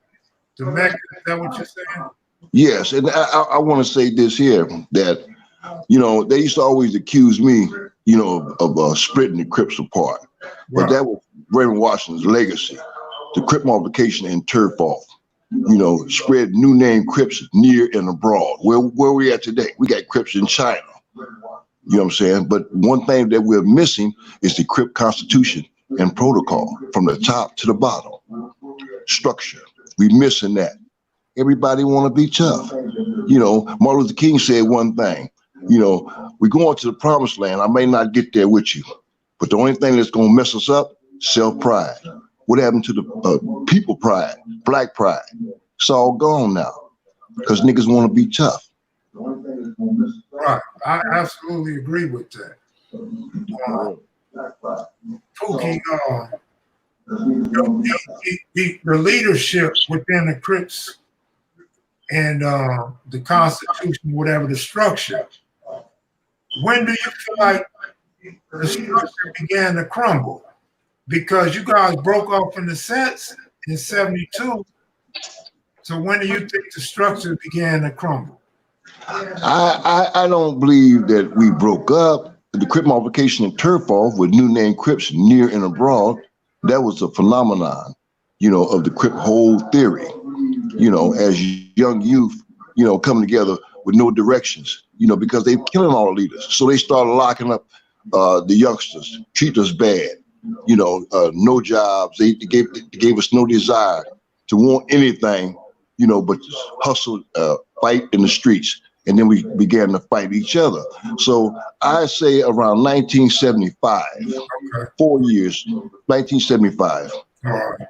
the mecca. Is that what you're saying? Yes, and I want to say this here, that, they used to always accuse me, of splitting the Crips apart. But Right. that was Reverend Washington's legacy, the Crip multiplication and turf off. Spread new name Crips near and abroad. Where we at today? We got Crips in China. You know what I'm saying? But one thing that we're missing is the Crip Constitution and protocol from the top to the bottom. Structure. We missing that. Everybody want to be tough. Martin Luther King said one thing. We're going to the promised land. I may not get there with you, but the only thing that's going to mess us up, self-pride. What happened to the people pride, black pride, It's all gone now because niggas want to be tough. Right. I absolutely agree with that. Pookie, the leadership within the Crips and the Constitution, whatever the structure, when do you feel like the structure began to crumble? Because you guys broke off in the sets in '72. So when do you think the structure began to crumble? I don't believe that we broke up. The Crip multiplication and turf off with new name Crips near and abroad, that was a phenomenon, of the Crip whole theory, as young youth, coming together with no directions, because they were killing all the leaders. So they started locking up the youngsters, treat us bad, no jobs. They gave us no desire to want anything, but just hustle, fight in the streets. And then we began to fight each other. So I say around 1975, 4 years, 1975. All right.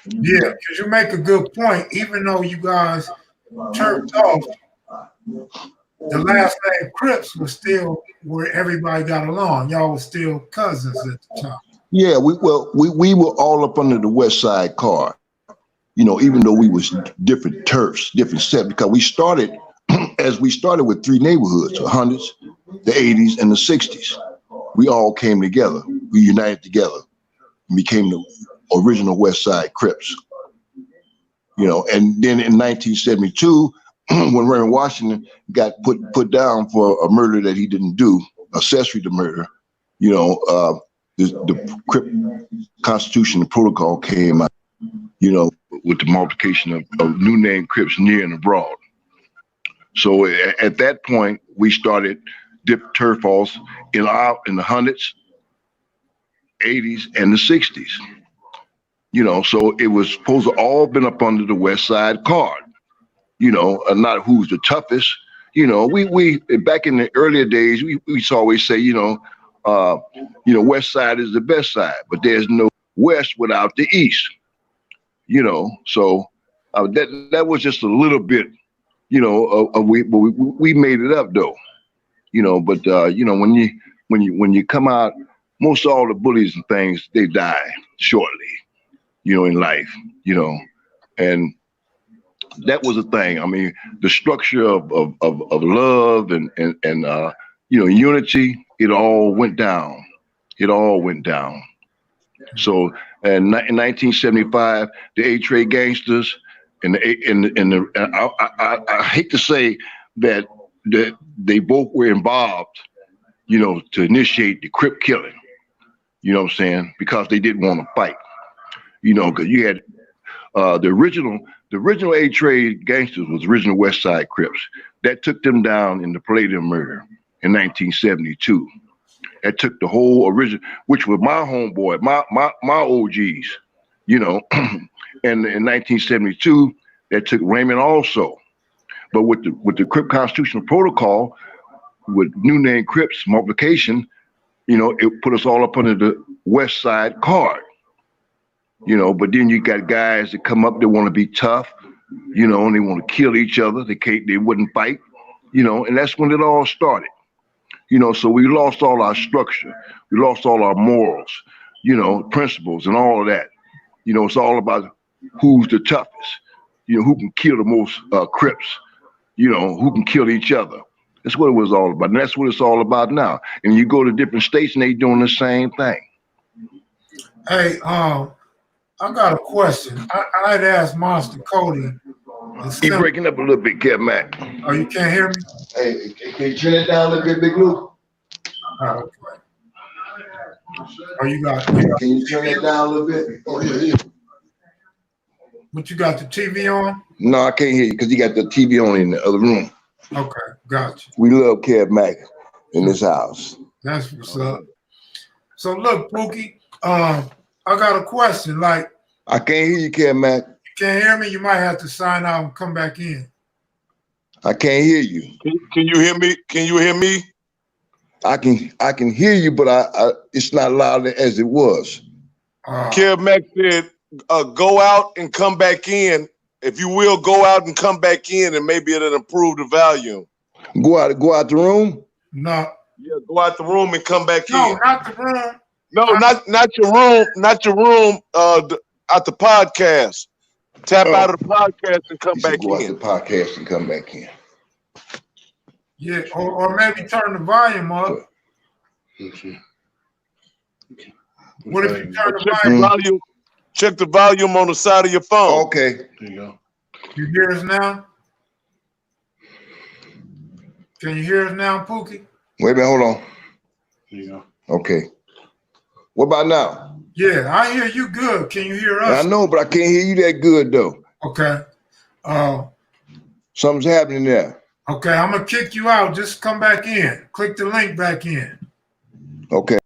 Yeah, because you make a good point. Even though you guys turned off, the last name Crips was still where everybody got along. Y'all were still cousins at the time. Yeah, we were all up under the West Side card. Even though we was different turfs, different set, because we started with three neighborhoods, the 100s, the 80s, and the 60s. We all came together. We united together and became the original West Side Crips. And then in 1972, when Raymond Washington got put down for a murder that he didn't do, accessory to murder, the Crip Constitution and Protocol came out, with the multiplication of new name Crips near and abroad. So at that point, we started dip turf offs in the 100s, 80s, and the 60s. So it was supposed to all been up under the West Side card. Not who's the toughest. We back in the earlier days, we used to always say, West Side is the best side, but there's no West without the East. So that was just a little bit. We made it up though, but when you come out, most all the bullies and things, they die shortly, in life, and that was a thing. I mean, the structure of love and unity, it all went down. So in 1975, the A-Trade gangsters, I hate to say that they both were involved, to initiate the Crip killing. You know what I'm saying? Because they didn't want to fight. Because you had the original A-Trade gangsters was original West Side Crips. That took them down in the Palladium murder in 1972. That took the whole original, which was my homeboy, my OGs, And in 1972, that took Raymond also. But with the Crip Constitutional Protocol, with new name Crips multiplication, it put us all up under the West Side card. But then you got guys that come up that want to be tough, and they want to kill each other. They wouldn't fight, and that's when it all started. So we lost all our structure. We lost all our morals, principles and all of that. It's all about who's the toughest, who can kill the most Crips, who can kill each other. That's what it was all about. And that's what it's all about now. And you go to different states and they doing the same thing. Hey, I got a question. I'd ask Monster Cody. You're breaking up a little bit, Kev Mac. Oh, you can't hear me? Hey, can you turn it down a little bit, Big Luke? Oh, okay. Oh, you got. Can you turn it down a little bit? Oh, yeah. But you got the TV on? No, I can't hear you because you got the TV on in the other room. Okay, got you. We love Kev Mac in this house. That's what's up. So look, Pookie, I got a question. Like, I can't hear you, Kev Mac. You can't hear me? You might have to sign out and come back in. I can't hear you. Can you hear me? Can you hear me? I can hear you, but it's not loud as it was. Kev Mac said, go out and come back in if you will, go out and come back in, and maybe it'll improve the volume. Go out the room. No, Yeah, go out the room and come back no, in. not the room. No, not your room, not your room. At the podcast. Tap out of the podcast and come You should back go out in. the podcast and come back in. Yeah, or maybe turn the volume up. What if you turn the volume? Check the volume on the side of your phone. Okay. There you go. You hear us now? Can you hear us now, Pookie? Wait a minute, hold on. There you go. Okay. What about now? Yeah, I hear you good. Can you hear us? I know, but I can't hear you that good though. Okay. Something's happening there. Okay, I'm gonna kick you out. Just come back in. Click the link back in. Okay.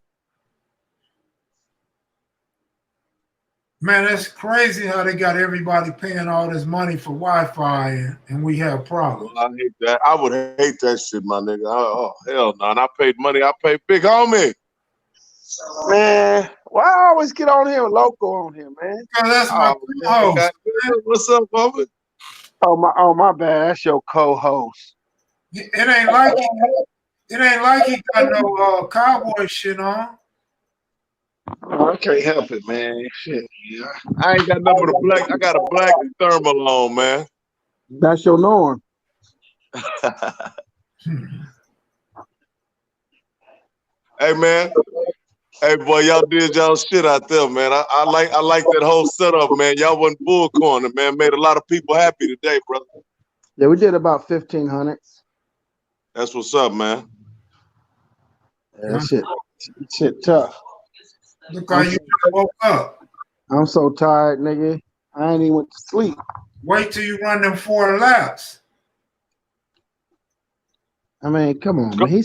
Man, that's crazy how they got everybody paying all this money for Wi-Fi and we have problems. Well, I hate that. I would hate that shit, my nigga. Oh hell no. And I paid money. I paid big homie. Man, why I always get on here with Loco on here, man? Because that's my co-host. What's up, homie? Oh my bad. That's your co-host. It ain't like he got no cowboy shit on. Oh, I can't help it, man. Shit. Yeah. I ain't got nothing but a black. I got a black thermal on, man. That's your norm. Hey, man. Hey, boy, y'all did y'all shit out there, man. I like that whole setup, man. Y'all wasn't bull corner, man. Made a lot of people happy today, brother. Yeah, we did about 1,500. That's what's up, man. Yeah, shit tough. Look how you just woke up. I'm so tired, nigga. I ain't even went to sleep. Wait till you run them 4 laps. I mean, come on, man.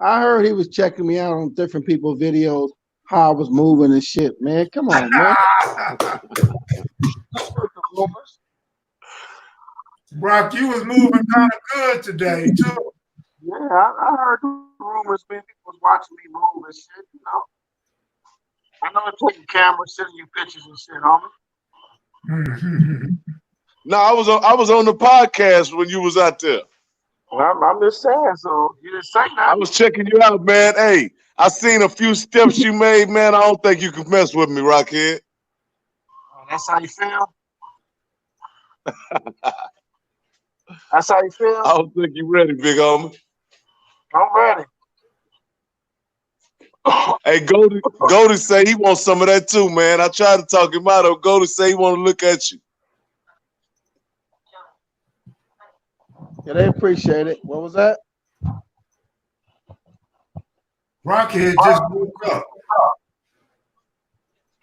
I heard he was checking me out on different people's videos, how I was moving and shit, man. Come on, man. Brock, you was moving kind of good today, too. Yeah, I heard rumors, man. People was watching me move and shit, you know. I know they're taking cameras, sending you pictures and shit, homie. No, I was on the podcast when you was out there. Well, I'm just saying, so you didn't say that. I was checking you out, man. Hey, I seen a few steps you made, man. I don't think you can mess with me, Rocchead. Oh, that's how you feel? That's how you feel? I don't think you ready, big homie. I'm ready. Hey, Goldie say he wants some of that too, man. I tried to talk him out of. Goldie say he want to look at you. Yeah, they appreciate it. What was that? Rocchead just woke up.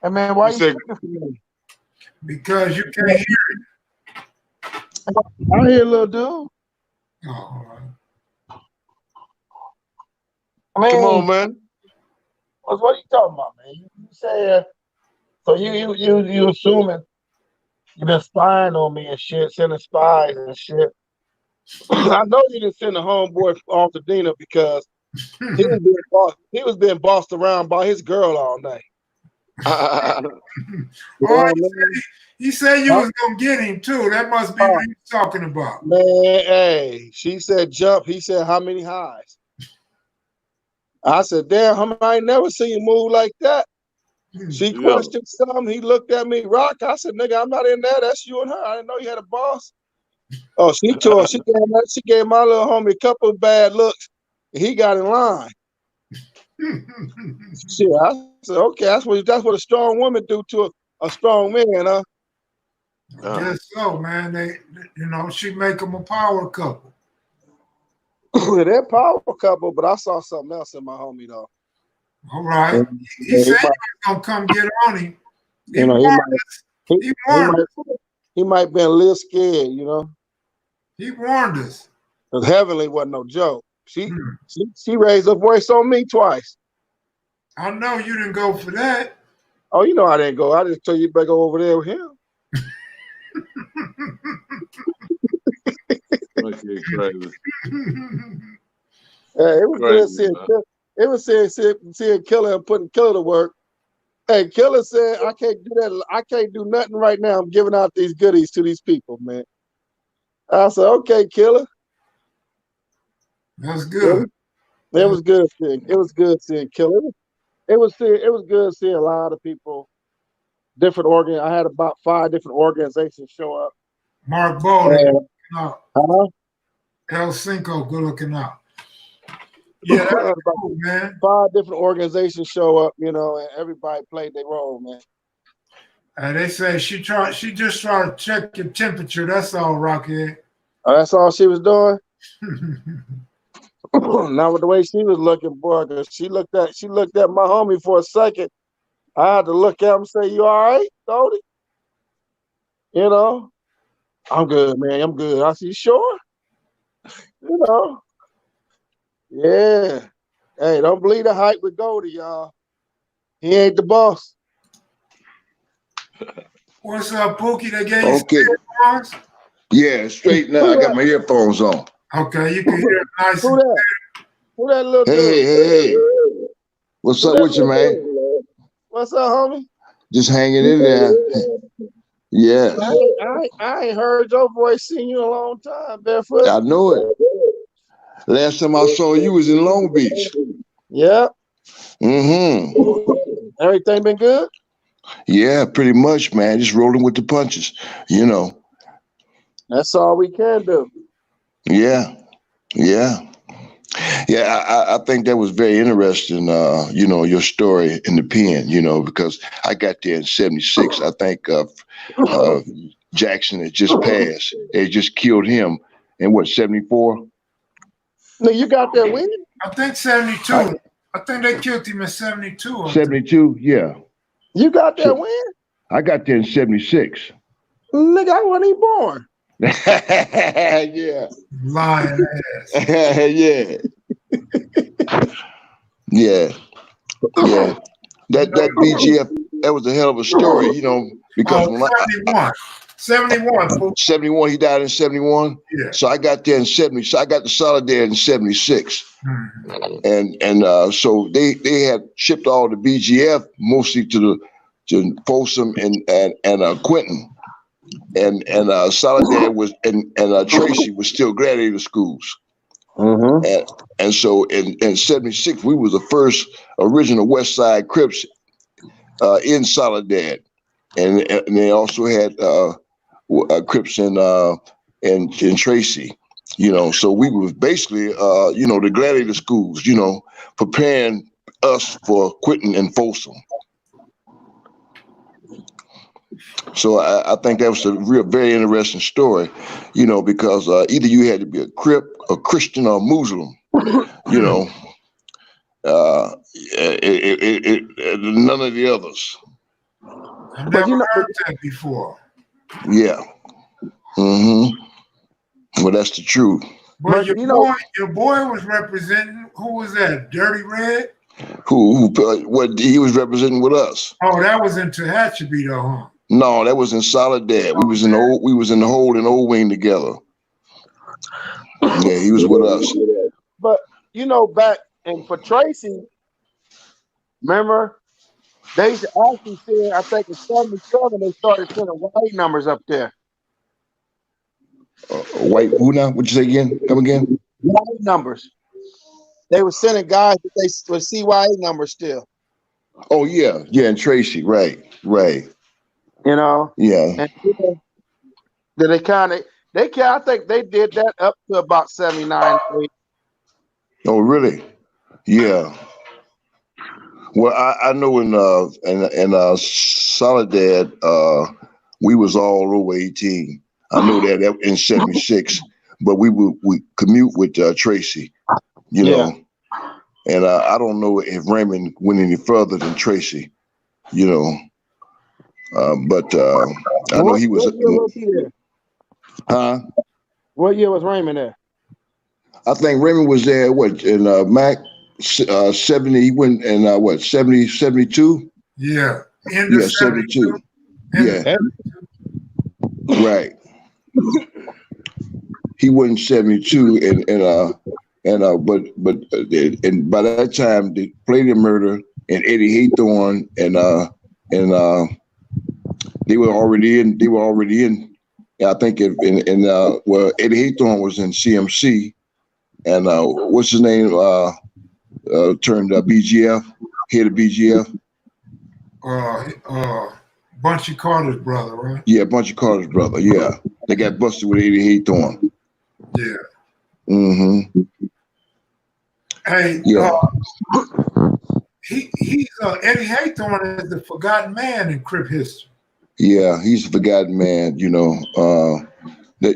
Hey, man, why you checking for me? Because you can't hear it. I hear a little dude. Oh, I mean, Come on, man. What are you talking about, man? You said, so you assuming you been spying on me and shit, sending spies and shit. I know you didn't send a homeboy off to Dina because he was being bossed around by his girl all night. he said you was gonna get him too. That must be what he's talking about. Man, hey, she said jump. He said how many highs? I said, damn, I ain't never seen you move like that. She questioned something. He looked at me, Rock. I said, nigga, I'm not in there. That's you and her. I didn't know you had a boss. Oh, she gave my little homie a couple of bad looks. And he got in line. Shit, I said, okay, that's what a strong woman do to a strong man, huh? I guess so, man. They she make them a power couple. They're a power couple, but I saw something else in my homie though. All right. He said he was gonna come get on him. He might be a little scared, you know. He warned us. Because Heavenly wasn't no joke. She raised her voice on me twice. I know you didn't go for that. Oh, you know I didn't go. I just told you better go over there with him. Okay, crazy. It was good seeing Killer and putting Killer to work. Hey, Killer said, I can't do that. I can't do nothing right now. I'm giving out these goodies to these people, man. I said, okay, Killer. That's good. It was good seeing. It was good seeing Killer. It was good seeing a lot of people, different organ. I had about 5 different organizations show up. Mark Bowley, Huh? El Cinco, good looking out. Yeah, that's cool, man. 5 different organizations show up, you know, and everybody played their role, man. They say she just tried to check your temperature. That's all, Rocchead. Oh, that's all she was doing. Now with the way she was looking, boy, because she looked at my homie for a second. I had to look at him and say, "You all right, Goldie?" You know, I'm good, man. I'm good. I said, "You sure?" You know, yeah. Hey, don't believe the hype with Goldie, y'all. He ain't the boss. What's up, Pookie? They gave you Okay. headphones? Yeah, straight now. I got my earphones on. Okay, you can hear it nice Who and that? Who that little Hey, dude? hey. What's up with you, man? What's up, homie? Just hanging in there. Yeah. I ain't heard your voice, seen you in a long time, Barefoot. I know it. Last time I saw you was in Long Beach. Yeah. Mm-hmm. Everything been good? Yeah, pretty much, man. Just rolling with the punches, you know. That's all we can do. Yeah. Yeah. Yeah, I think that was very interesting, you know, your story in the pen, you know, because I got there in 76. I think Jackson had just passed. They just killed him in what, 74? No, you got that win? I think 72. I think they killed him in 72. 72, yeah. You got that win? I got there in 76. Nigga, I wasn't even born. Yeah. Lying ass. Yeah. Yeah. Yeah. That BGF, that was a hell of a story, you know, because when 71, he died in 71. Yeah. So I got there in 70. So I got to Solidarity in 76. Mm-hmm. And so they had shipped all the BGF mostly to Folsom and Quentin. And Solidarity was and Tracy was still gladiator schools. Mm-hmm. And so in 76, we was the first original West Side Crips in Solidarity. And they also had Crips in Tracy, you know. So we was basically, you know, the gladiator schools, you know, preparing us for Quentin and Folsom. So I think that was a very interesting story, you know, because either you had to be a Crip, a Christian, or a Muslim, you know. None of the others. I've never heard that before. Yeah. Mm-hmm. Well, that's the truth. But your boy was representing. Who was that? Dirty Red? Who what he was representing with us? Oh, that was in Tehachapi though, huh? No, that was in Solidarity. We was in the Hold and Old Wing together. Yeah, he was with us. But you know, back and for Tracy, remember, they actually said, I think in 77 they started sending white numbers up there. White who now? What'd you say again? Come again? White numbers. They were sending guys that they were CYA numbers still. Oh yeah, and Tracy, right. You know. Yeah. And you know, I think they did that up to about 79. Oh really? Yeah. Well, I know in Solidarity, we was all over 18. I know that in 76, but we commute with Tracy, you know. And I don't know if Raymond went any further than Tracy, you know. But I know he was. What year was he there? Huh? What year was Raymond there? I think Raymond was there. What in Mac 70? He went in what 70, 72? Yeah. Yeah, 72. Yeah. Right. He went in 72, but by that time, the Palladium Murder and Eddie Haythorne and they were already in. I think well, Eddie Haythorne was in CMC, and what's his name? Turned BGF, head of BGF. Bunchy Carter's brother, right? Yeah, Bunchy Carter's brother. Yeah, they got busted with Eddie Haythorne. Yeah. Mm-hmm. Hey, yeah. He's Eddie Haythorne is the forgotten man in Crip history. Yeah, he's a forgotten man. You know, that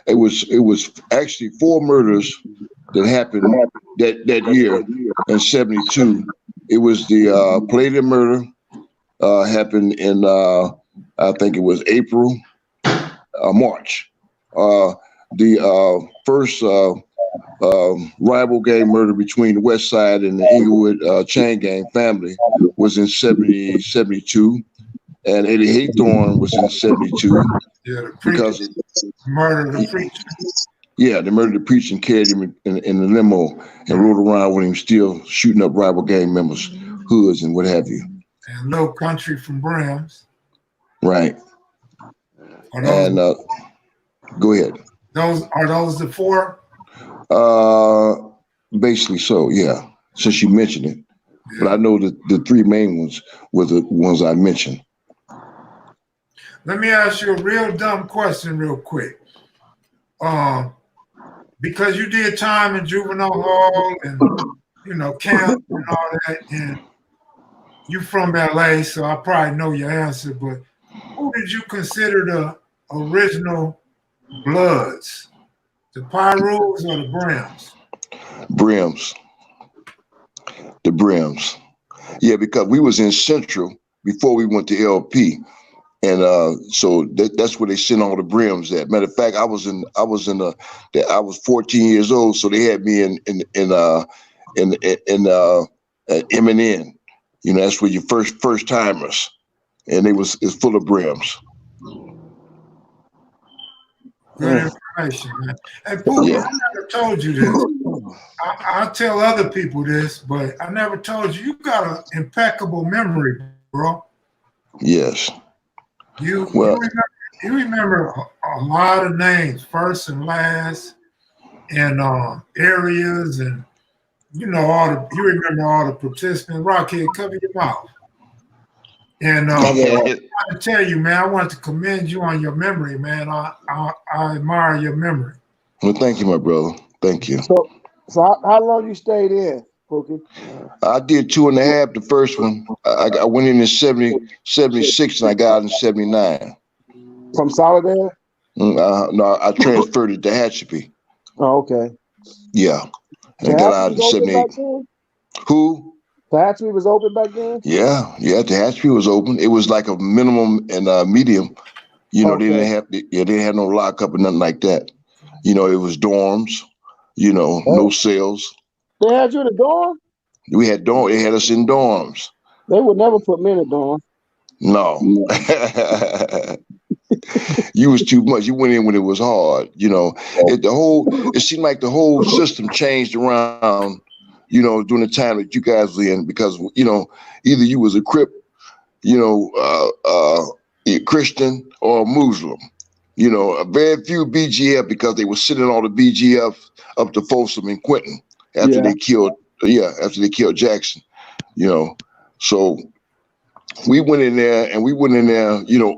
it was actually 4 murders that happened that year in '72. It was the Palladium murder happened in I think it was April, March. The first rival gang murder between the West Side and the Inglewood chain gang family was in 72, and Eddie Haythorne was in 72. Yeah, the preacher murdered the preacher. Yeah, they murdered the preacher and carried him in the limo and rode around with him, still shooting up rival gang members, hoods, and what have you. And Low Country from Brams. Right. And go ahead. Are those the 4? Basically so, yeah. Since you mentioned it, yeah. But I know that the 3 main ones were the ones I mentioned. Let me ask you a real dumb question, real quick. Because you did time in juvenile hall and camp and all that, and you from LA, so I probably know your answer. But who did you consider the original Bloods? The Pyrus or the Brims? Brims. The Brims. Yeah, because we was in Central before we went to LP. And so that's where they sent all the Brims at. Matter of fact, I was 14 years old, so they had me in M&N. You know, that's where your first timers, and it's full of Brims. Good information, man. And Pookie, yeah. I never told you this. I tell other people this, but I never told you. You got an impeccable memory, bro. Yes. You remember a lot of names, first and last, and areas, and you remember all the participants. Rocchead, cover your mouth. And I want to tell you, man, I want to commend you on your memory, man. I admire your memory. Well, thank you, my brother. Thank you. So how long you stayed in, Pookie? I did 2.5, the first one. I went in 76, and I got out in 79. From Solidary? No, I transferred it to Tehachapi. Oh, okay. Yeah. And I got out in 78. Who? Tehachapi was open back then? Yeah, Tehachapi was open. It was like a minimum and a medium. You know, okay. They didn't have no lockup or nothing like that. You know, it was dorms, no cells. They had you in a dorm? We had dorms. They had us in dorms. They would never put me in a dorm. No. You was too much. You went in when it was hard. It seemed like the whole system changed around, during the time that you guys were in, because, either you was a Crip, a Christian or a Muslim. A very few BGF, because they were sending all the BGF up to Folsom and Quentin after they killed Jackson, So we went in there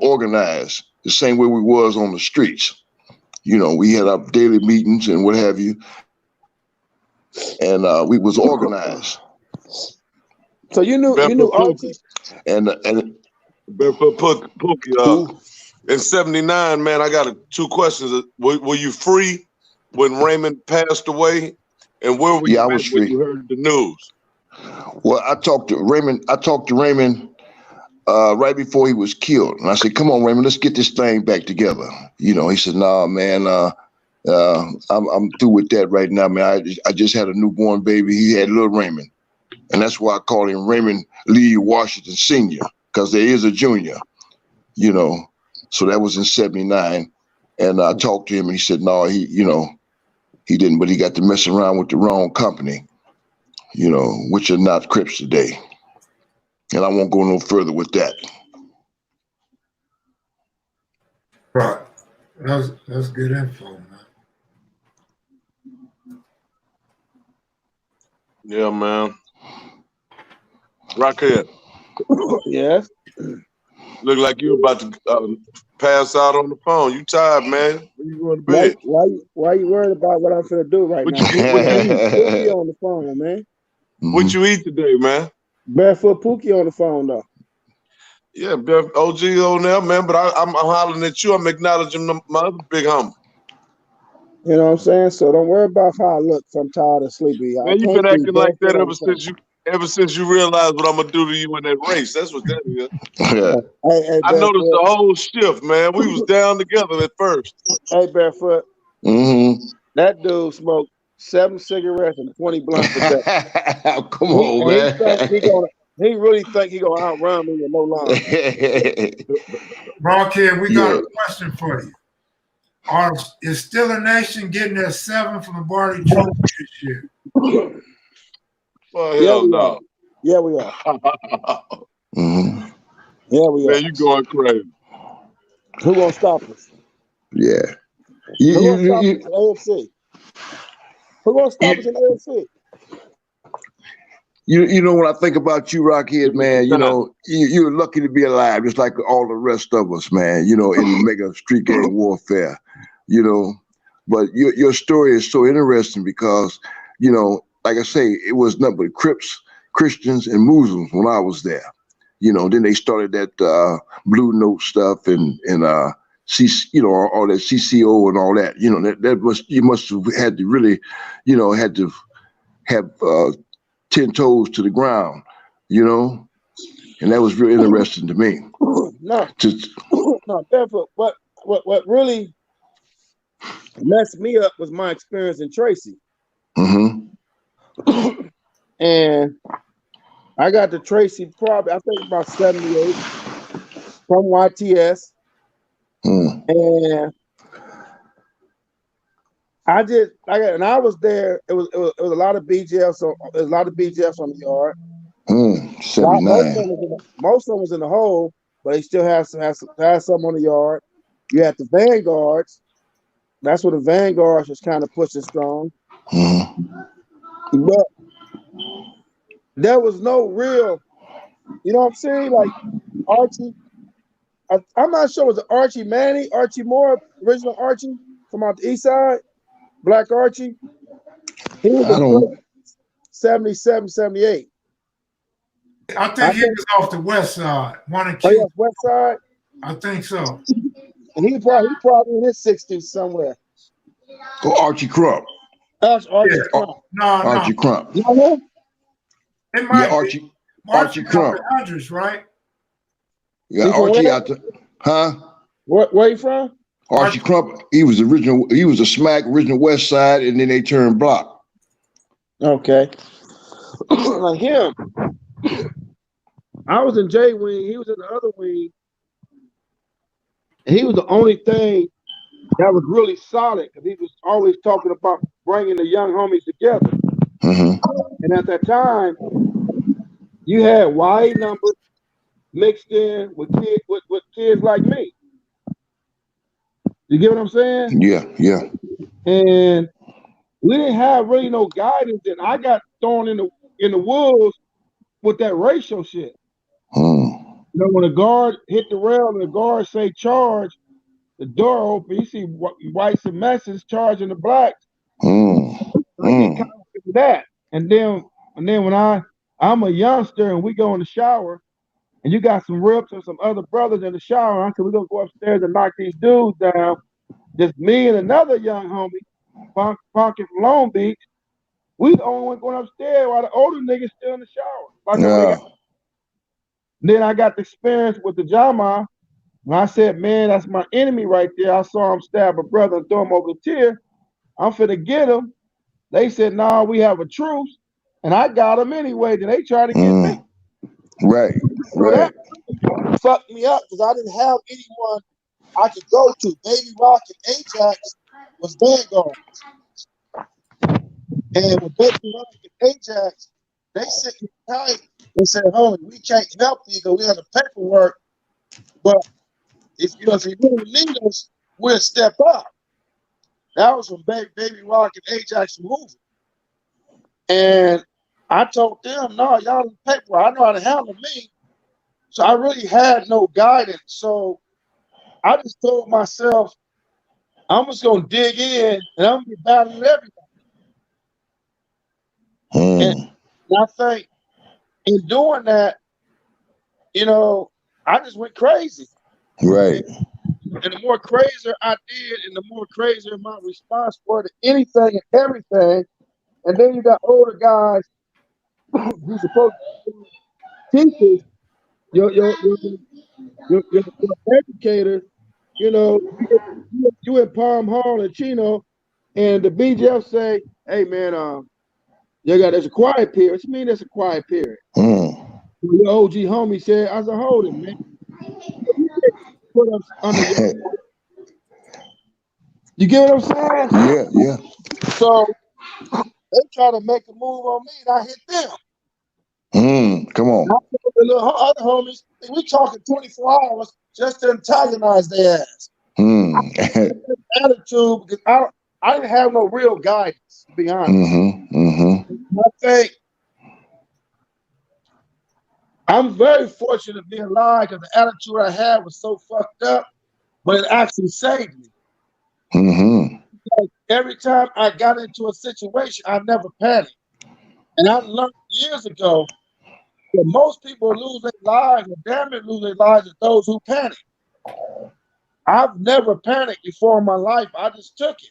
organized the same way we was on the streets. We had our daily meetings and what have you. And we was organized. So you knew Archie? And Barefoot Pookie, in 79, man, I got 2 questions. Were you free when Raymond passed away? And where were you I was free. When you heard the news? Well, I talked to Raymond right before he was killed. And I said, come on, Raymond, let's get this thing back together. He said, nah, man, I'm through with that right now, man. I just had a newborn baby. He had little Raymond. And that's why I call him Raymond Lee Washington Sr., because there is a junior, So that was in 79. And I talked to him and he said, no, he didn't, but he got to mess around with the wrong company, which are not Crips today. And I won't go no further with that. Right. That's good info, man. Yeah, man. Rocchead, Yes. look like you about to pass out on the phone. You tired, man? When you going to bed? Why you worried about what I'm finna do right What now? you, what you eat? Pookie on the phone, man. What you eat today, man? Barefoot Pookie on the phone though. Yeah, OG on there, man. But I'm hollering at you. I'm acknowledging my other big homie. You know what I'm saying? So don't worry about how I look. I'm tired and sleepy. I Man, you've can't been be acting like that barefoot on the phone. ever since you realized what I'm gonna do to you in that race. That's what that is. Hey, I noticed Barefoot. the whole shift, man. We was down together at first. Hey, Barefoot. Mm-hmm. That dude smoked 7 cigarettes and 20 blunts a day. Come on, man. He really think he gonna outrun me with no line. Rocchead, we got a question for you. Is Still a Nation getting their 7 from the Barty Trophy this year? Well, hell no. Yeah, we are. Mm-hmm. Yeah, we are. Man, you going crazy. Who gonna stop us? Yeah. Who gonna stop us in AFC? Who gonna stop us in AFC? You know, when I think about you, Rocchead, man, you know, you're lucky to be alive, just like all the rest of us, man, you know, in mega street gang warfare, you know. But your story is so interesting because, you know, like I say, it was nothing but Crips, Christians, and Muslims when I was there. You know, then they started that Blue Note stuff and you know, all that CCO and all that. You know, you must have had to really, you know, had to have 10 toes to the ground, you know, and that was real interesting to me. No, Barefoot. What really messed me up was my experience in Tracy. Mm-hmm. And I got to Tracy probably, I think about 78 from YTS. And I was there. It was a lot of BJFs. So there's a lot of BJFs on the yard. 79. Most of them was in the hole, but they still have some on the yard. You had the Vanguards. That's where the Vanguards was kind of pushing strong. But there was no real, you know what I'm saying? Like Archie, I'm not sure, was it Archie Manny, Archie Moore, original Archie from out the east side? Black Archie. He was 77, 78. I think he was off the west side. West side? I think so. And he probably in his 60s somewhere. Oh, Archie Crump. Archie Crump. No. Archie Crump. You know it might be. Archie Crump. Hundreds, right? Yeah, Archie out there. Huh? Where you from? Archie Crump, he was a smack original West Side, and then they turned block. Okay. Like him. I was in J wing, he was in the other wing. And he was the only thing that was really solid because he was always talking about bringing the young homies together. And at that time, you had wide numbers mixed in with kids like me. You get what I'm saying? Yeah. And we didn't have really no guidance. And I got thrown in the wolves with that racial shit. You know, when a guard hit the rail and the guard say charge, the door open, you see whites and Mexicans charging the blacks. I get caught up in that. And then when I'm a youngster and we go in the shower and you got some rips and some other brothers in the shower, I said, we're gonna go upstairs and knock these dudes down. Just me and another young homie, Funky from Long Beach. We the only one going upstairs while the older niggas still in the shower. Then I got the experience with the Jama. When I said, man, that's my enemy right there. I saw him stab a brother and throw him over the tier. I'm finna get him. They said, nah, we have a truce. And I got him anyway. Then they tried to get me. Right. That fucked me up because I didn't have anyone I could go to. Baby Rock and Ajax was Vanguard. And with Baby Rock and Ajax, they sitting tight They said, "Oh, we can't help you because we have the paperwork, but if you really need us, we'll step up." That was from Baby Rock and Ajax movie. And I told them, "No, y'all in the paperwork. I know how to handle me." So I really had no guidance. So I just told myself, I'm just gonna dig in and I'm gonna be battling everybody. And I think in doing that, I just went crazy. Right. And the more crazier I did, and the more crazier my response were to anything and everything. And then you got older guys who's supposed to be teachers, your educators, you in Palm Hall and Chino, and the BGF say, "Hey man, there's a quiet period." What you mean there's a quiet period? Your OG homie said, "I said, hold it, man. Put us under your You get what I'm saying?" Yeah. So they try to make a move on me, and I hit them. Come on. I told the little other homies, we talking 24 hours just to antagonize their ass. Attitude, because I didn't have no real guidance, to be honest. I think I'm very fortunate to be alive because the attitude I had was so fucked up, but it actually saved me. Every time I got into a situation, I never panicked. And I learned years ago that most people lose their lives, or damn it lose their lives, are those who panic. I've never panicked before in my life. I just took it.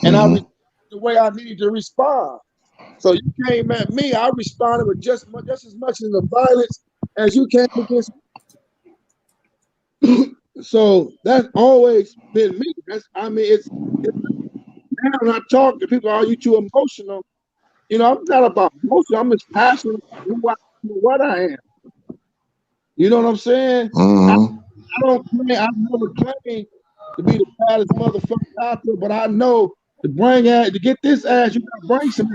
And I responded the way I needed to respond. So you came at me, I responded with just as much of the violence as you came against me. So that's always been me. It's now when I talk to people, are you too emotional? I'm not about emotion. I'm just passionate about what I am. You know what I'm saying? I don't claim, I've never claimed to be the baddest motherfucker out there, but I know to get this ass, you gotta bring some.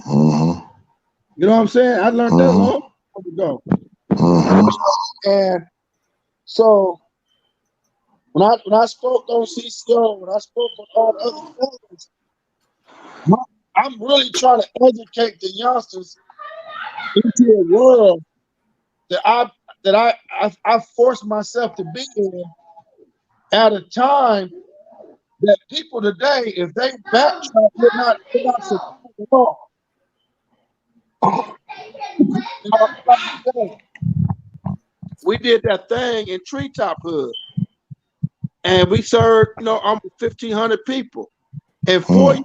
You know what I'm saying? I learned that long time ago. And so when I spoke on CCO, when I spoke on all the other things, I'm really trying to educate the youngsters into a world that I forced myself to be in at a time that people today, if they backtrack, would not support at all. We did that thing in Treetop Hood, and we served, almost 1,500 people, and four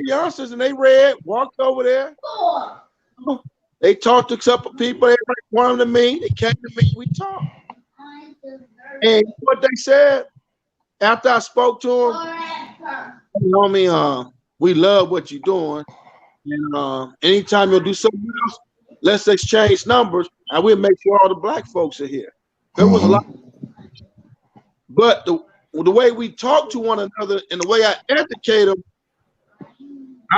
youngsters, and they walked over there. They talked to a couple people. They wanted to me. They came to me. We talked, and what they said after I spoke to them, we love what you're doing, and anytime you'll do something else, let's exchange numbers, and we'll make sure all the black folks are here. There was a lot, but the way we talk to one another and the way I educate them,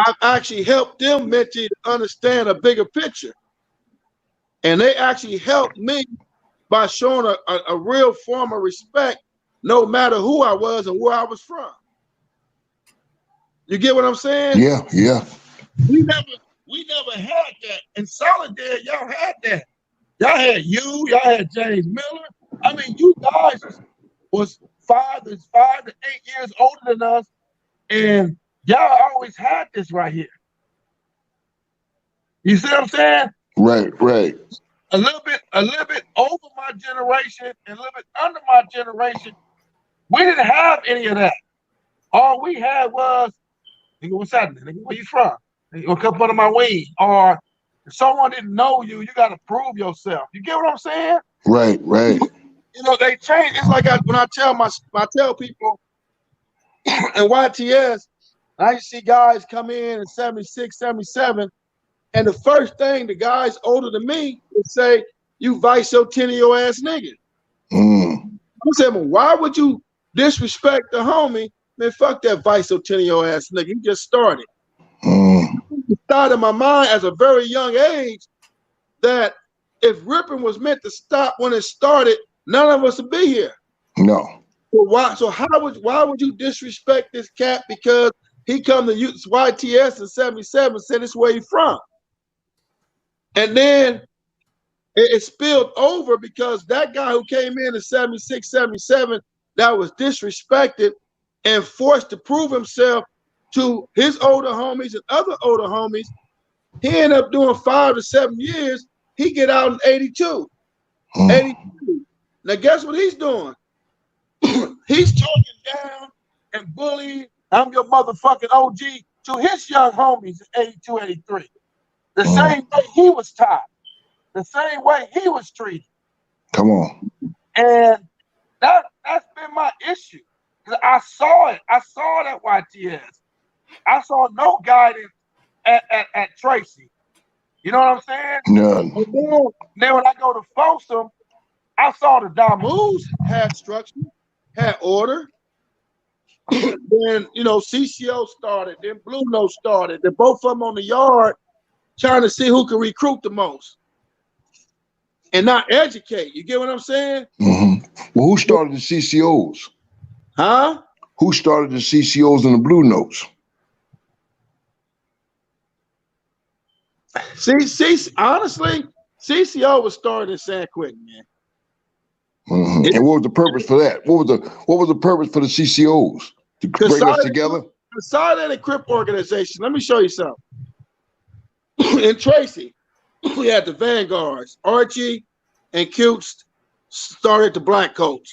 I've actually helped them mentally to understand a bigger picture, and they actually helped me by showing a real form of respect, no matter who I was and where I was from. You get what I'm saying? Yeah. We never had that. In Solidary, y'all had that. Y'all had James Miller. I mean, you guys was 5 to 8 years older than us, and y'all always had this right here. You see what I'm saying? Right. A little bit over my generation and a little bit under my generation, we didn't have any of that. All we had was, nigga, what's happening? Nigga, where you from? Nigga, come under my wing. Or if someone didn't know you, you got to prove yourself. You get what I'm saying? Right. They change. It's like when I tell people in YTS, I used to see guys come in 76, 77, and the first thing the guys older than me would say, "You vice-centennial ass nigga." I said, "Well, why would you disrespect the homie? Man, fuck that vice-centennial ass nigga. He just started." It started in my mind as a very young age that if Rippin was meant to stop when it started, none of us would be here. No. So why would you disrespect this cat because he come to YTS in 77, said it's where he from? And then it spilled over because that guy who came in 76, 77, that was disrespected and forced to prove himself to his older homies and other older homies. He ended up doing 5 to 7 years. He get out in 82. 82. Now guess what he's doing? He's talking down and bullying. I'm your motherfucking OG to his young homies in 82, 83. The same way he was taught. The same way he was treated. Come on. And that's been my issue. Because I saw it. I saw it at YTS. I saw no guidance at Tracy. You know what I'm saying? None. And then when I go to Folsom, I saw the Damus had structure, had order. Then, you know, CCO started. Then Blue Note started. They're both of them on the yard trying to see who can recruit the most and not educate. You get what I'm saying? Mm-hmm. Well, who started the CCOs? Huh? Who started the CCOs and the Blue Notes? Honestly, CCO was started in San Quentin, man. Mm-hmm. And what was the purpose for that? What was the purpose for the CCOs? To bring us together? Consolidated Crip organization. Let me show you something. In Tracy, we had the Vanguards. Archie and Cutes started the Black Coats.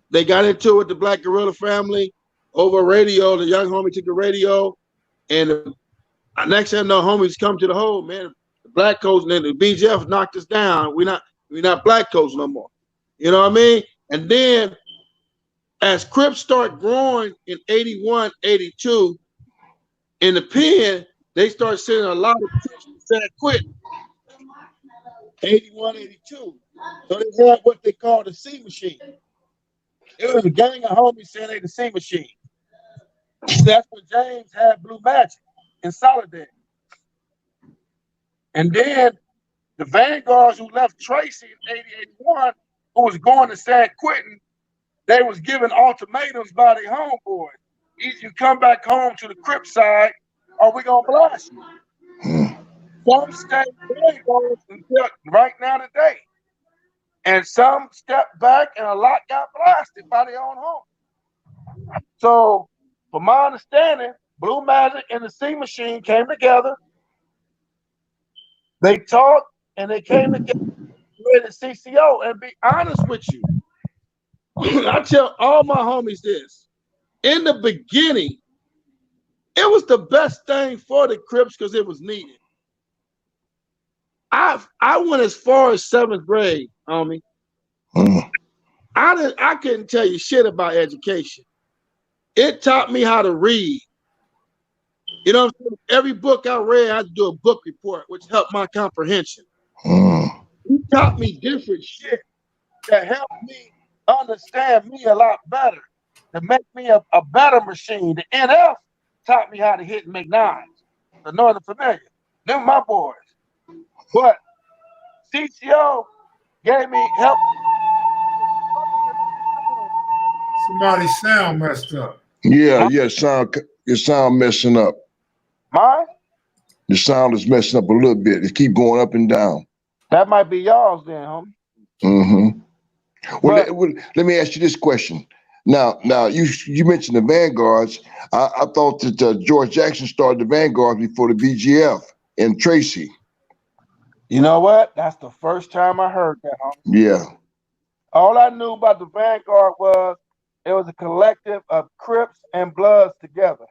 They got into it with the Black Gorilla family over radio. The young homie took the radio, and the next thing I know, homies come to the hole, man. The Black Coats and then the BGF knocked us down. We're not Black Coats no more. You know what I mean? And then as Crips start growing in 81, 82, in the pen, they start sending a lot of Crips to San Quentin. 81, 82. So they had what they call the C machine. It was a gang of homies saying they the C machine. That's when James had Blue Magic in Solidarity. And then the Vanguards who left Tracy in 80, 81, who was going to San Quentin, they was given ultimatums by their homeboys. Either you come back home to the Crip side or we gonna blast you. Some stayed Vanguards until right now today. And some stepped back and a lot got blasted by their own home. So from my understanding, Blue Magic and the C Machine came together. They talked and they came together with the CCO. And be honest with you, I tell all my homies this. In the beginning, it was the best thing for the Crips because it was needed. I went as far as 7th grade, homie. I couldn't tell you shit about education. It taught me how to read. You know what I'm saying? Every book I read, I had to do a book report, which helped my comprehension. He taught me different shit that helped me understand me a lot better, to make me a better machine. The NF taught me how to hit and make nines. The Northern Familiar. Them my boys. But CCO gave me help. Somebody's sound messed up. Yeah, your sound messing up. Mine? The sound is messing up a little bit. It keep going up and down. That might be y'all's then, homie. Mm-hmm. Well, let me ask you this question. Now, you mentioned the Vanguards. I thought that George Jackson started the Vanguards before the BGF and Tracy. You know what? That's the first time I heard that, homie. Yeah. All I knew about the Vanguard was it was a collective of Crips and Bloods together.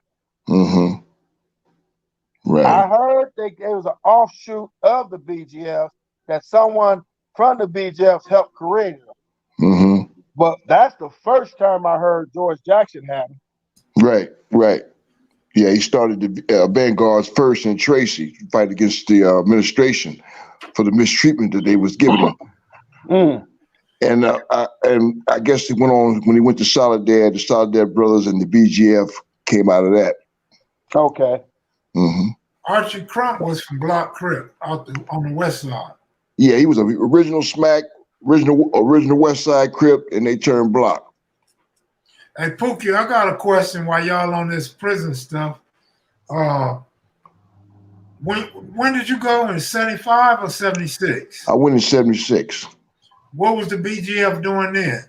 Mm-hmm. Right. I heard it was an offshoot of the BGF that someone from the BGF helped create it. Mm-hmm. But that's the first time I heard George Jackson had him. Right. Yeah, he started the Vanguards first in Tracy to fight against the administration for the mistreatment that they was giving him. And I guess it went on when he went to Solidarity, the Solidarity Brothers and the BGF came out of that. Okay. Mm-hmm. Archie Crump was from Block Crip on the west side. Yeah, he was an original Smack, original West Side Crip, and they turned Block. Hey, Pookie, I got a question while y'all on this prison stuff. When did you go, in 75 or 76? I went in 76. What was the BGF doing then?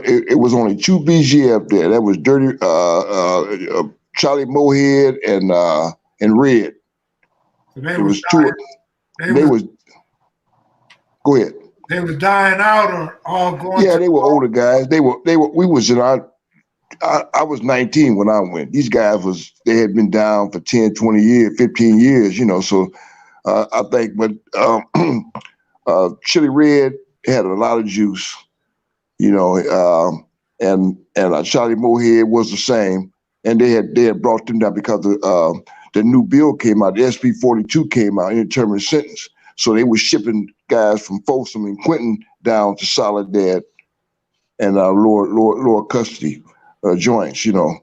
It was only 2 BGF there. That was Dirty Charlie Mohead and Red. So they It was was dying, they was go ahead. They were dying out or all going. Yeah, they were older guys. We was in our I was 19 when I went. These guys they had been down for 10, 20 years, 15 years, you know. So I think, but Chili Red had a lot of juice, you know, and Charlie Mohead was the same. And they had brought them down because the new bill came out, the SB 42 came out, indeterminate sentence. So they were shipping guys from Folsom and Quentin down to Soledad and lower custody joints, you know.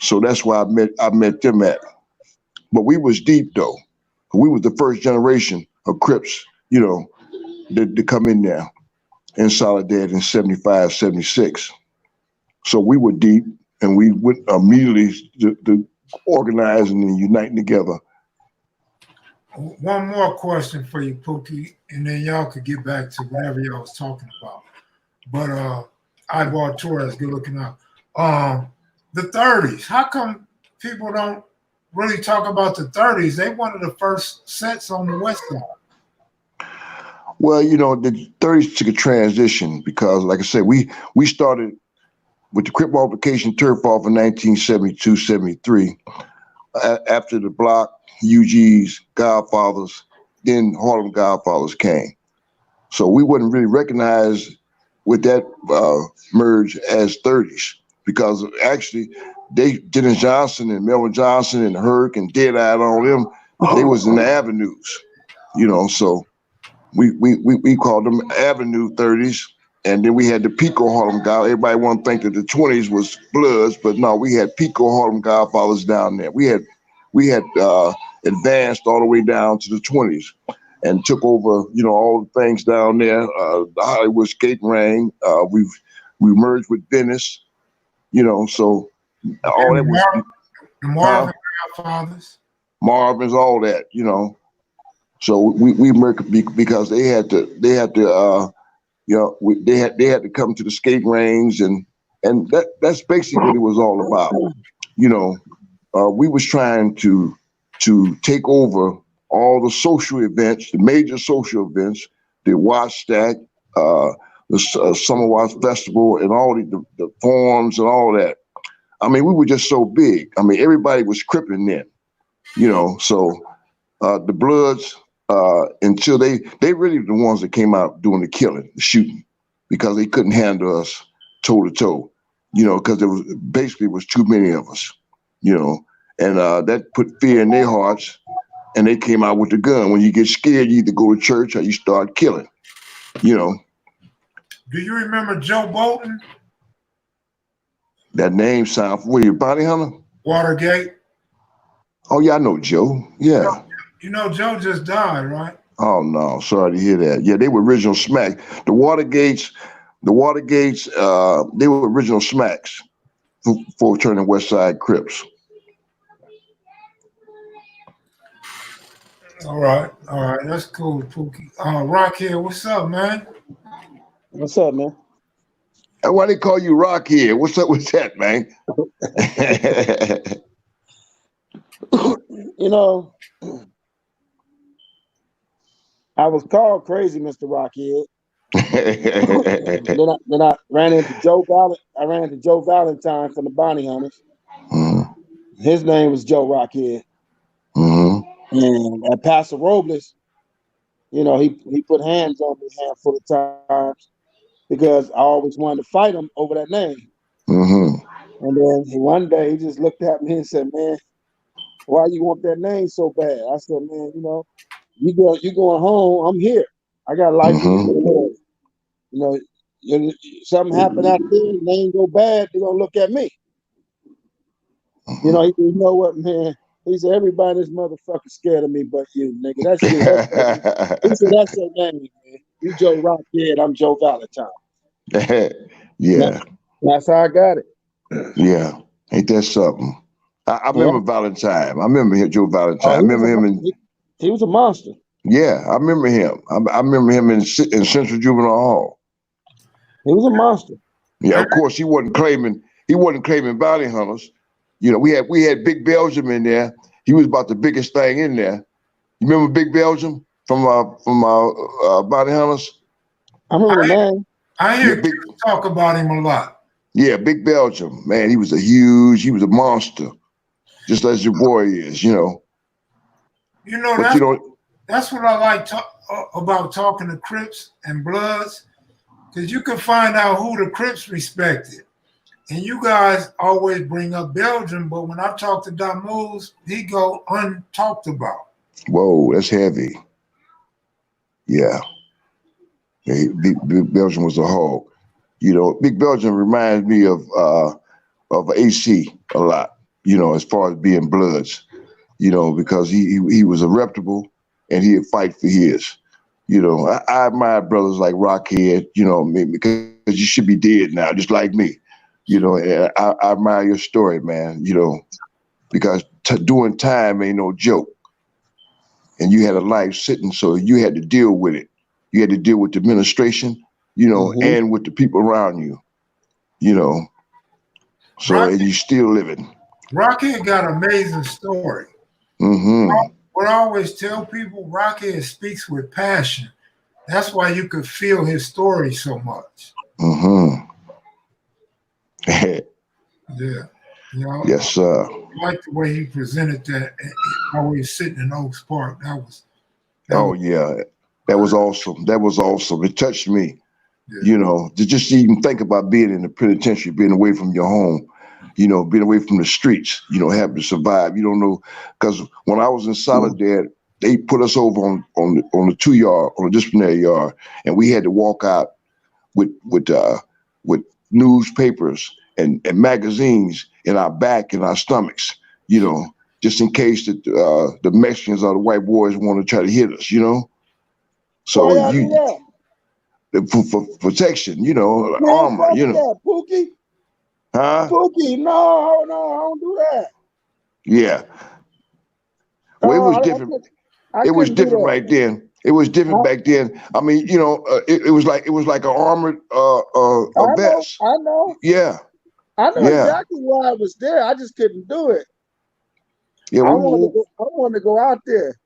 So that's why I met them at. But we was deep though. We was the first generation of Crips, you know, to come in there in Soledad in 75, 76. So we were deep, and we went immediately to organizing and uniting together. One more question for you, Pookie, and then y'all could get back to whatever y'all was talking about. But Eyeball Torres, good looking out. The 30s. How come people don't really talk about the 30s? They one of the first sets on the West Side. Well, you know, the 30s took a transition because, like I said, we started with the Crip multiplication turf off in 1972, 73. After the Block, UG's, Godfathers, then Harlem Godfathers came. So we wasn't really recognized with that merge as 30s because actually Dennis Johnson and Melvin Johnson and Herc and Dead-Eye and all them, they was in the avenues, you know, so we called them Avenue 30s. And then we had the Pico Harlem God. Everybody want to think that the 20s was Bloods, but no, we had Pico Harlem Godfathers down there. We had advanced all the way down to the 20s and took over, you know, all the things down there. The Hollywood Skating Ring. We merged with Venice, you know. So all that was the Marvin Godfathers. Marvin's, all that, you know. So we merged because they had to. You know, they had to come to the skate rings, and that's basically what it was all about. You know, we was trying to take over all the social events, the major social events, the Watch Stack, the Summer Watch Festival, and all the forums and all that. I mean, we were just so big. I mean, everybody was Crippin then, you know. So the Bloods. Until they really the ones that came out doing the killing, the shooting, because they couldn't handle us toe to toe, you know, because there was too many of us, you know, and that put fear in their hearts, and they came out with the gun. When you get scared, you either go to church or you start killing, you know. Do you remember Joe Bolton? That name sound familiar. Bounty hunter? Watergate. Oh yeah, I know Joe. Yeah. You know, Joe just died, right? Oh no, sorry to hear that. Yeah, they were original Smack. The Watergates, they were original Smacks for turning West Side Crips. All right, that's cool, Pookie. Rocchead, what's up, man? What's up, man? Why they call you Rocchead? What's up with that, man? You know, I was called crazy, Mr. Rocchead. then I ran into Joe Valentine from the Bounty Hunters. Mm-hmm. His name was Joe Rocchead. Mm-hmm. And at Paso Robles, you know, he put hands on me a handful of times because I always wanted to fight him over that name. Mm-hmm. And then one day he just looked at me and said, "Man, why you want that name so bad?" I said, "Man, you know, you going home, I'm here. I got life. Mm-hmm. You know, something happened out there, name go bad, they're gonna look at me." Mm-hmm. You know, you know what, man? He said, everybody in this motherfucker scared of me but you, nigga. That's you. He said, that's your name, man. You Joe Rocchead, I'm Joe Valentine. Yeah. That's how I got it. Yeah. Ain't that something? I remember Valentine. I remember Joe Valentine. I remember him in. He was a monster. Yeah, I remember him. I remember him in Central Juvenile Hall. He was a monster. Yeah, of course he wasn't claiming bounty hunters. You know, we had Big Belgium in there. He was about the biggest thing in there. You remember Big Belgium from bounty hunters? I remember the name. I hear people talk about him a lot. Yeah, Big Belgium, man, he was a monster, just as your boy is, you know. You know, that's what I like about talking to Crips and Bloods, because you can find out who the Crips respected. And you guys always bring up Belgium, but when I talk to Damouz, he go untalked about. Whoa, that's heavy. Yeah. Big Belgium was a hog. You know, Big Belgium reminds me of AC a lot, you know, as far as being Bloods, you know, because he was a reputable and he'd fight for his. You know, I admire brothers like Rocchead, you know, because you should be dead now, just like me. You know, and I admire your story, man, you know, because doing time ain't no joke. And you had a life sitting, so you had to deal with it. You had to deal with the administration, you know, and with the people around you, you know. So, and you still living. Rocchead got an amazing story. What I always tell people, Rocchead speaks with passion. That's why you could feel his story so much. Yeah. You know, Yes, sir. I like the way he presented that, always sitting in Oaks Park. Yeah. That was awesome. That was awesome. It touched me, you know, to just even think about being in the penitentiary, being away from your home, you know, being away from the streets, you know, having to survive. You don't know, because when I was in Solidad, they put us over on the 2 yard, on the disciplinary yard, and we had to walk out with newspapers and magazines in our back and our stomachs, you know, just in case that the Mexicans or the white boys want to try to hit us, you know. So for protection, you know, armor, you know. Pookie? Huh? Pookie, no, I don't do that. Yeah. Well, it was different. It was different right then. It was different back then. I mean, you know, it was like an armored vest. I know. Yeah. I know exactly why I was there. I just couldn't do it. Yeah, I wanted to go out there.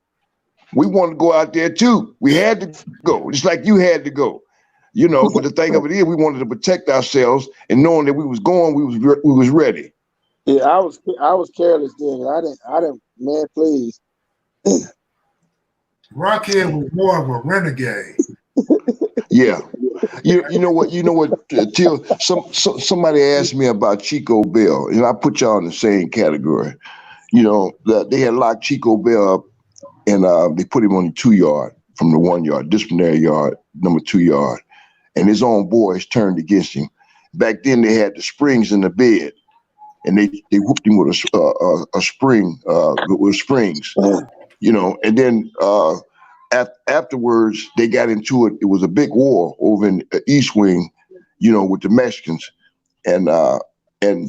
We wanted to go out there too. We had to go, just like you had to go. You know, but the thing of it is, we wanted to protect ourselves, and knowing that we was going, we was ready. Yeah, I was careless then. I didn't. Man, please. Rocchead was more of a renegade. Yeah. You know what, Till, somebody asked me about Chico Bell, and I put y'all in the same category. You know, they had locked Chico Bell up, and they put him on the 2 yard from the 1 yard, disciplinary yard, number 2 yard. And his own boys turned against him. Back then they had the springs in the bed, and they whooped him with a spring, with springs, you know. And then afterwards they got into it. It was a big war over in the East Wing, you know, with the Mexicans. And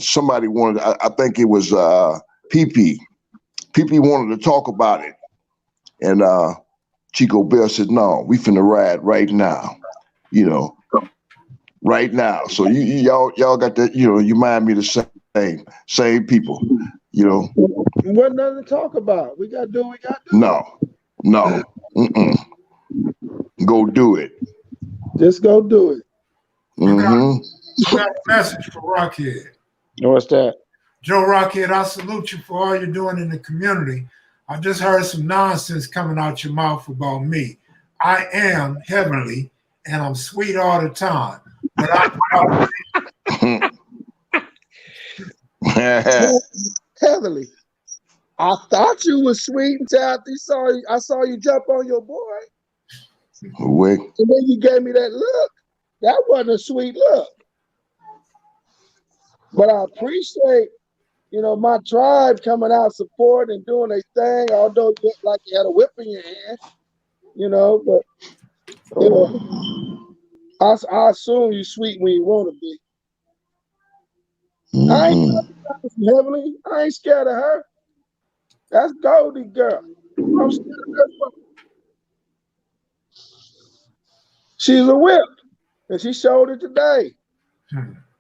somebody wanted, I think it was PP. PP wanted to talk about it. And Chico Bell said, no, we finna ride right now, you know, right now. So y'all got that, you know, you mind me the same people, you know. There wasn't nothing to talk about. We got to do what we got to do. No. Go do it. Just go do it. You got a message for Rocchead. What's that? Joe Rocchead, I salute you for all you're doing in the community. I just heard some nonsense coming out your mouth about me. I am heavenly, and I'm sweet all the time. But Heavenly. I thought you was sweet until after I saw you jump on your boy. Wait. And then you gave me that look. That wasn't a sweet look. But I appreciate you know, my tribe coming out supporting and doing their thing, although you look like you had a whip in your hand, you know, but you know, I assume you sweet when you want to be. I ain't heavenly. I ain't scared of her. That's Goldie girl. I'm scared of her. She's a whip, and she showed it today.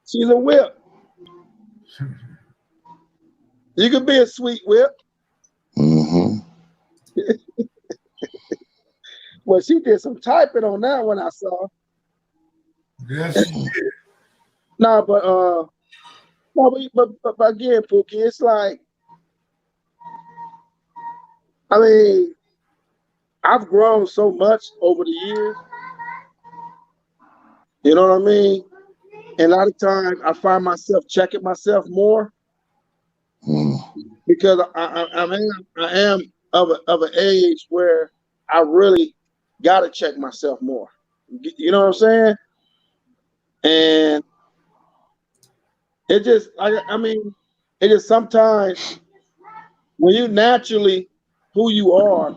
She's a whip. You could be a sweet whip. Well, she did some typing on that one I saw. Yes, she did. No, but again, Pookie, it's like, I mean, I've grown so much over the years. You know what I mean? And a lot of times I find myself checking myself more because I am of an age where I really got to check myself more. You know what I'm saying? And it just, I mean, it just sometimes when you naturally who you are,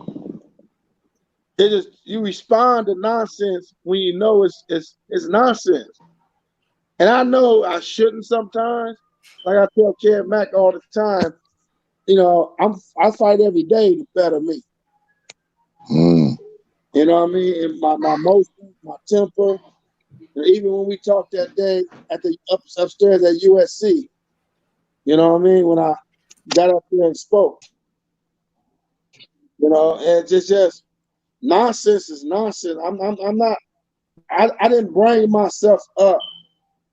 it just you respond to nonsense when you know it's nonsense. And I know I shouldn't sometimes. Like I tell Kev Mac all the time, you know, I fight every day to better me. You know what I mean? And my emotions, my temper. And even when we talked that day at the upstairs at USC, you know what I mean? When I got up there and spoke, you know, and just nonsense is nonsense. I'm not. I didn't bring myself up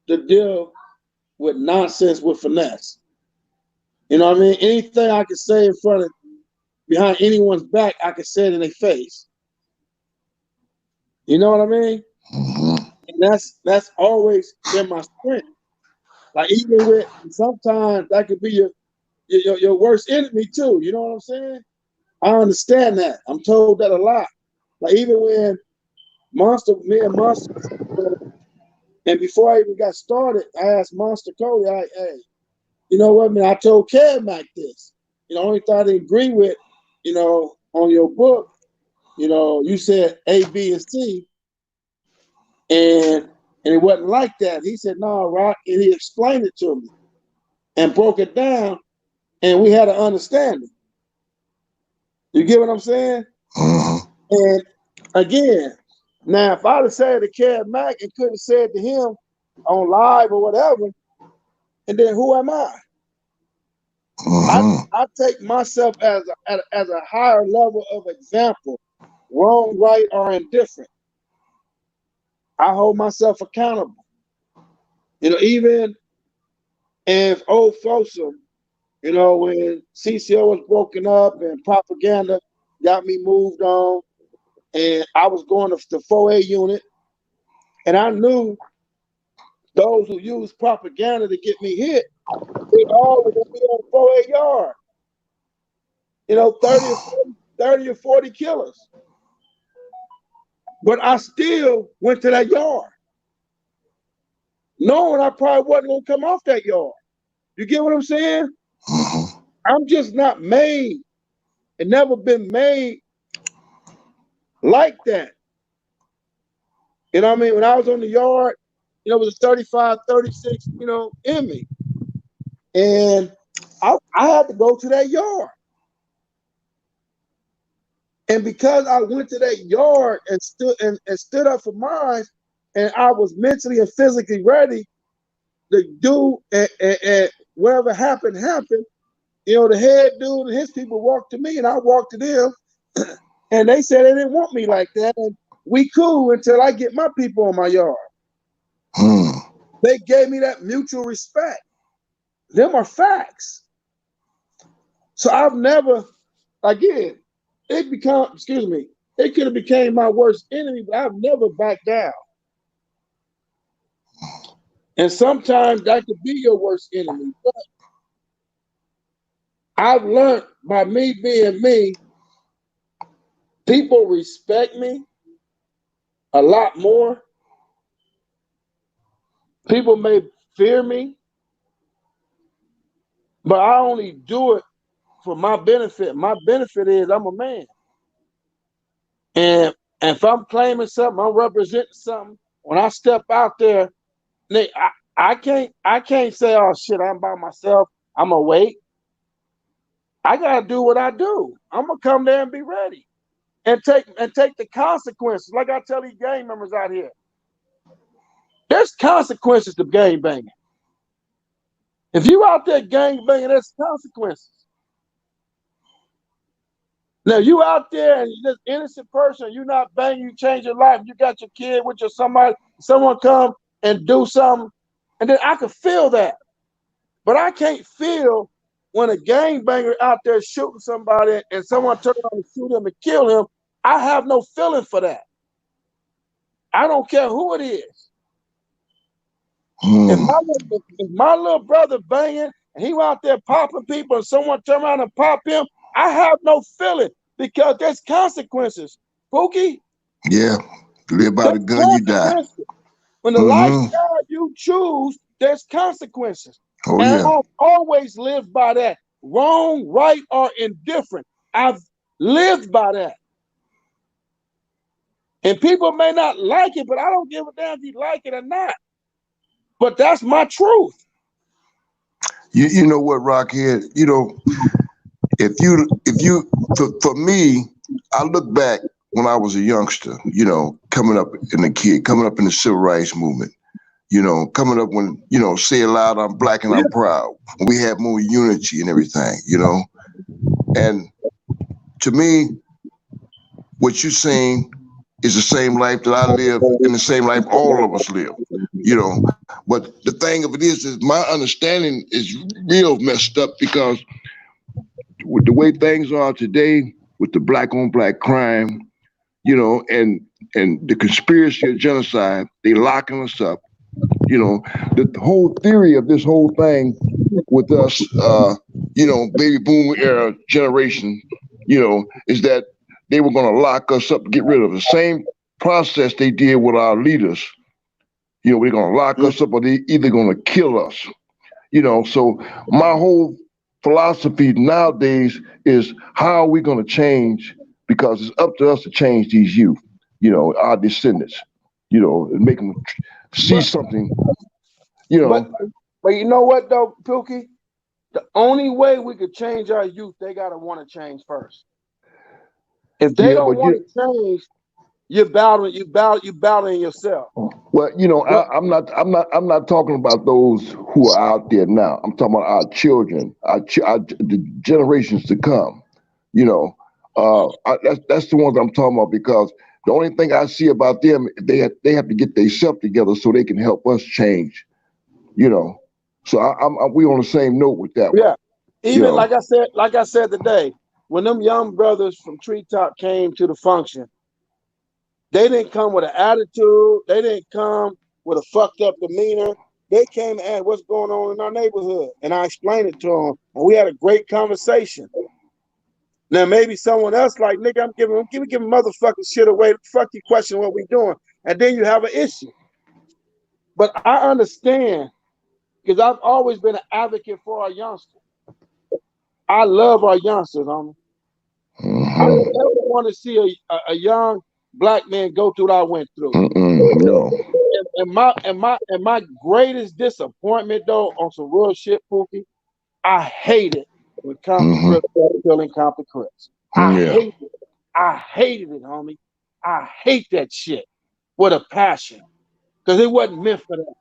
to deal with nonsense with finesse. You know what I mean? Anything I could say in front of, behind anyone's back, I could say it in their face. You know what I mean? And that's always been my strength. Like even with sometimes that could be your worst enemy too. You know what I'm saying? I understand that. I'm told that a lot. Like even when me and Monster, and before I even got started, I asked Monster Cody, hey, you know what, man? I told Kev Mac this. You know, only thing I didn't agree with, you know, on your book, you know, you said A, B, and C, and it wasn't like that. He said, no, Rock, and he explained it to me and broke it down, and we had an understanding. You get what I'm saying? And again, now if I'd have said to Kev Mac and couldn't have said to him on live or whatever, and then who am I? I take myself as a higher level of example, wrong, right, or indifferent. I hold myself accountable. You know, even if old Folsom, you know, when CCO was broken up and propaganda got me moved on, and I was going to the 4A unit, and I knew those who used propaganda to get me hit, they all were going to be on the 4A yard. You know, 30 or 40 killers. But I still went to that yard, knowing I probably wasn't going to come off that yard. You get what I'm saying? I'm just not made and never been made like that. You know what I mean? When I was on the yard, you know, it was a 35, 36, you know, in me. And I had to go to that yard. And because I went to that yard and stood up for mine, and I was mentally and physically ready to do and whatever happened, you know, the head dude and his people walked to me and I walked to them. And they said they didn't want me like that. And we cool until I get my people on my yard. They gave me that mutual respect. Them are facts. So I've never, again, it could have became my worst enemy, but I've never backed down. And sometimes that could be your worst enemy. But I've learned by me being me, people respect me a lot more. People may fear me, but I only do it for my benefit. My benefit is I'm a man. And if I'm claiming something, I'm representing something. When I step out there, I can't say, oh shit, I'm by myself. I'm gonna wait. I gotta do what I do. I'm gonna come there and be ready. And take the consequences. Like I tell these gang members out here. There's consequences to gang banging. If you out there gang banging, there's consequences. Now you out there and you're this innocent person, you're not banging, you change your life, you got your kid with your somebody, someone come and do something, and then I can feel that. But I can't feel when a gangbanger out there shooting somebody and someone turns around and shoot him and kill him. I have no feeling for that. I don't care who it is. If my little brother banging and he out there popping people and someone turn around and pop him, I have no feeling because there's consequences. Pookie? Yeah. Live by the gun, you die. When the lifestyle you choose, there's consequences. Oh, and yeah. I've always lived by that. Wrong, right, or indifferent. I've lived by that. And people may not like it, but I don't give a damn if you like it or not. But that's my truth. You know what, Rocchead? You know, for me, I look back when I was a youngster, you know, coming up in the civil rights movement, you know, coming up when, you know, say it loud, I'm black and I'm proud. When we had more unity and everything, you know. And to me, what you're saying is the same life that I live and the same life all of us live, you know. But the thing of it is my understanding is real messed up because with the way things are today, with the black on black crime, you know, and the conspiracy of genocide, they locking us up. You know, the whole theory of this whole thing with us, you know, baby boom era generation, you know, is that they were going to lock us up, get rid of the same process they did with our leaders. You know, they're going to lock us up or they either going to kill us. You know, so my whole philosophy nowadays is how are we going to change? Because it's up to us to change these youth, you know, our descendants, you know, and make them see something, you know. But you know what though, Pookie? The only way we could change our youth, they gotta want to change first. If they don't want to change, you're battling yourself. Well, you know, I'm not talking about those who are out there now. I'm talking about our children, the generations to come. You know, that's the ones I'm talking about because the only thing I see about them, they have to get themselves together so they can help us change. You know, so we on the same note with that. Yeah, even you know? like I said today, when them young brothers from Treetop came to the function, they didn't come with an attitude. They didn't come with a fucked up demeanor. They came and asked what's going on in our neighborhood, and I explained it to them, and we had a great conversation. Now maybe someone else like, nigga, I'm giving motherfucking shit away. Fuck you, question what we doing, and then you have an issue. But I understand because I've always been an advocate for our youngsters. I love our youngsters, homie. I don't ever want to see a young black man go through what I went through. No. And my greatest disappointment though on some real shit, Pookie, I hate it when Compton Crips started killing Compton Crips. I hated it, homie. I hate that shit with a passion because it wasn't meant for that.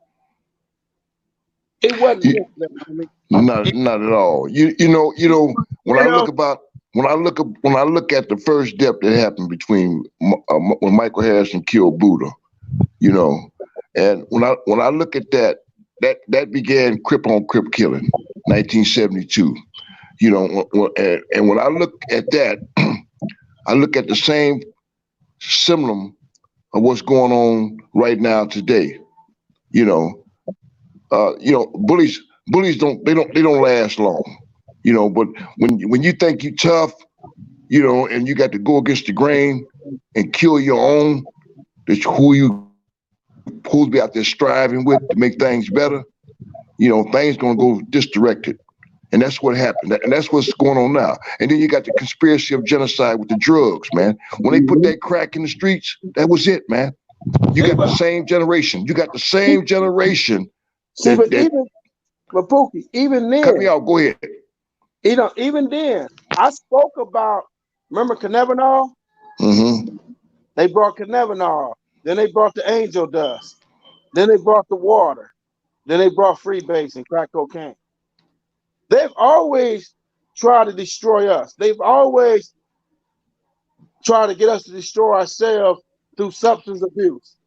It wasn't meant for that, homie. Not at all. You know when I look at the first death that happened between when Michael Harrison killed Buddha, you know, and when I look at that began Crip on Crip killing, 1972, you know, and when I look at that, I look at the same symptom of what's going on right now today, you know. Bullies don't last long, you know. But when you think you're tough, you know, and you got to go against the grain and kill your own, that's who's be out there striving with to make things better, you know, things gonna go misdirected, And that's what happened. And that's what's going on now. And then you got the conspiracy of genocide with the drugs, man. When they put that crack in the streets, that was it, man. You got the same generation. You got the same generation. See, but Pookie, even then. Cut me out. Go ahead. You know, even then, I spoke about, remember Cannabinol? Mm-hmm. They brought Cannabinol. Then they brought the angel dust. Then they brought the water. Then they brought freebase and crack cocaine. They've always tried to destroy us. They've always tried to get us to destroy ourselves through substance abuse.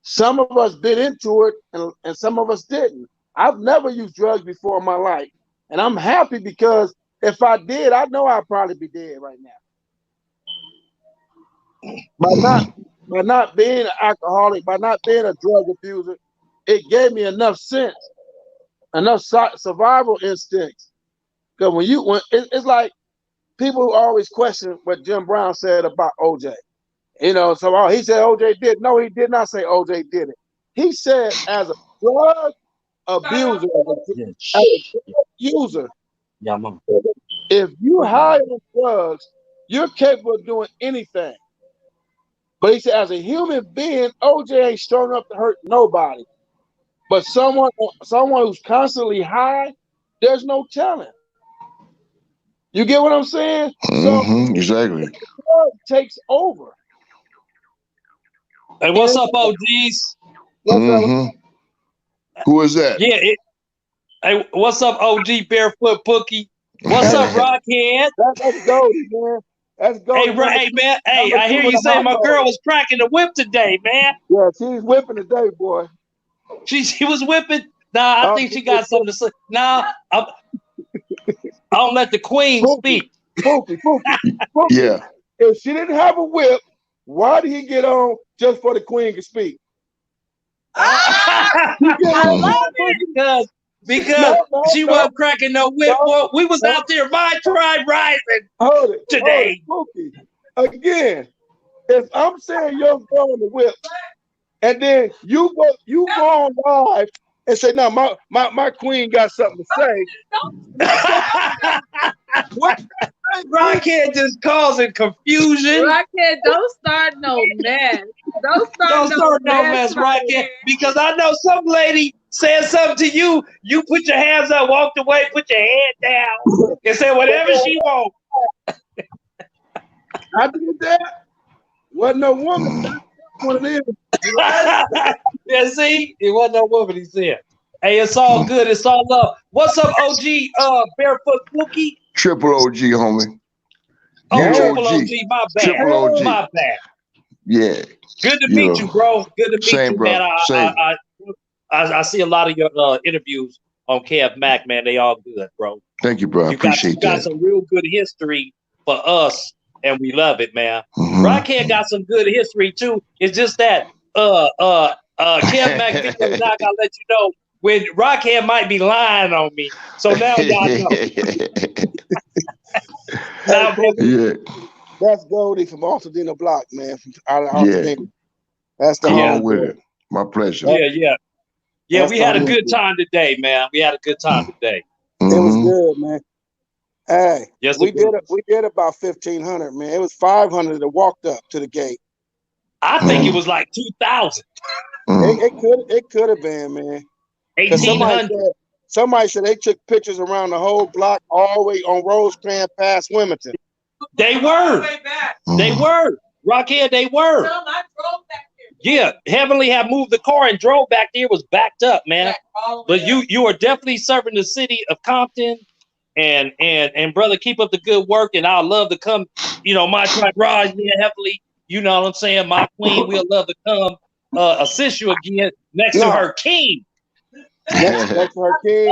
Some of us bit into it and some of us didn't. I've never used drugs before in my life. And I'm happy because if I did, I know I'd probably be dead right now. By not being an alcoholic, by not being a drug abuser, it gave me enough sense, enough survival instincts. Because when it's like people who always question what Jim Brown said about OJ. You know, so he said OJ did. No, he did not say OJ did it. He said as a drug abuser, as a drug user, if you high on drugs, you're capable of doing anything. But he said, as a human being, OJ ain't strong enough to hurt nobody. But someone who's constantly high, there's no telling. You get what I'm saying? Mm-hmm, exactly. The drug takes over. Hey, what's up, OGs? Mm-hmm. Who is that? Yeah. Hey, what's up, OG Barefoot Pookie? What's up, Rocchead? That's Goldie, man. That's Goldie. Hey, man. Hey, I hear you say my girl was cracking the whip today, man. Yeah, she's whipping today, boy. She was whipping. Nah, I think she got something to say. Nah, I don't let the queen speak. Pookie. Yeah. If she didn't have a whip, why did he get on just for the queen to speak? I love it because she wasn't cracking no whip. Boy, we was out there, my tribe rising today. Pookie. Again, if I'm saying you're going to whip, and then you go on live and say, "No, my queen got something to say." What? Rocchead just causing confusion. Rocchead, don't start no mess. Don't start no mess, Rocchead. Because I know some lady said something to you. You put your hands up, walked away, put your head down, and said whatever she wants. I did that. Wasn't no woman. One of them. Yeah, see, it wasn't no woman. He said, "Hey, it's all good. It's all love." What's up, OG Barefoot Pookie? Triple OG, homie. Oh, Yeah, Triple OG, my bad. Triple OG. My bad. Yeah. Good to meet you, bro. Good to meet Same, you, bro. man. Same. I see a lot of your interviews on Kev Mac, man. They all good, bro. Thank you, bro. I appreciate you got that. some real good history for us, and we love it, man. Mm-hmm. Rocchead got some good history too. It's just that Kev Mac videos, I gotta let you know when Rocchead might be lying on me. So now y'all know. Yeah. That's Goldie from Altadena Block, man. From Yeah. That's the home with it. My pleasure. Yeah. That's We had a good time today, man. We had a good time today. It was good, man. Hey, yes, we did about 1,500, man. It was 500 that walked up to the gate. I think it was like 2,000. It could have been, man. 1,800. Somebody said they took pictures around the whole block, all the way on Rosecrans past Wilmington. They were. They were. Rocchead, they were. I drove back there. Yeah, Heavenly had moved the car and drove back there. It was backed up, man. But you are definitely serving the city of Compton. And brother, keep up the good work. And I'd love to come, my tribe Raj, Heavenly. You know what I'm saying? My queen, we'll love to come assist you again next to her king. Next to her king.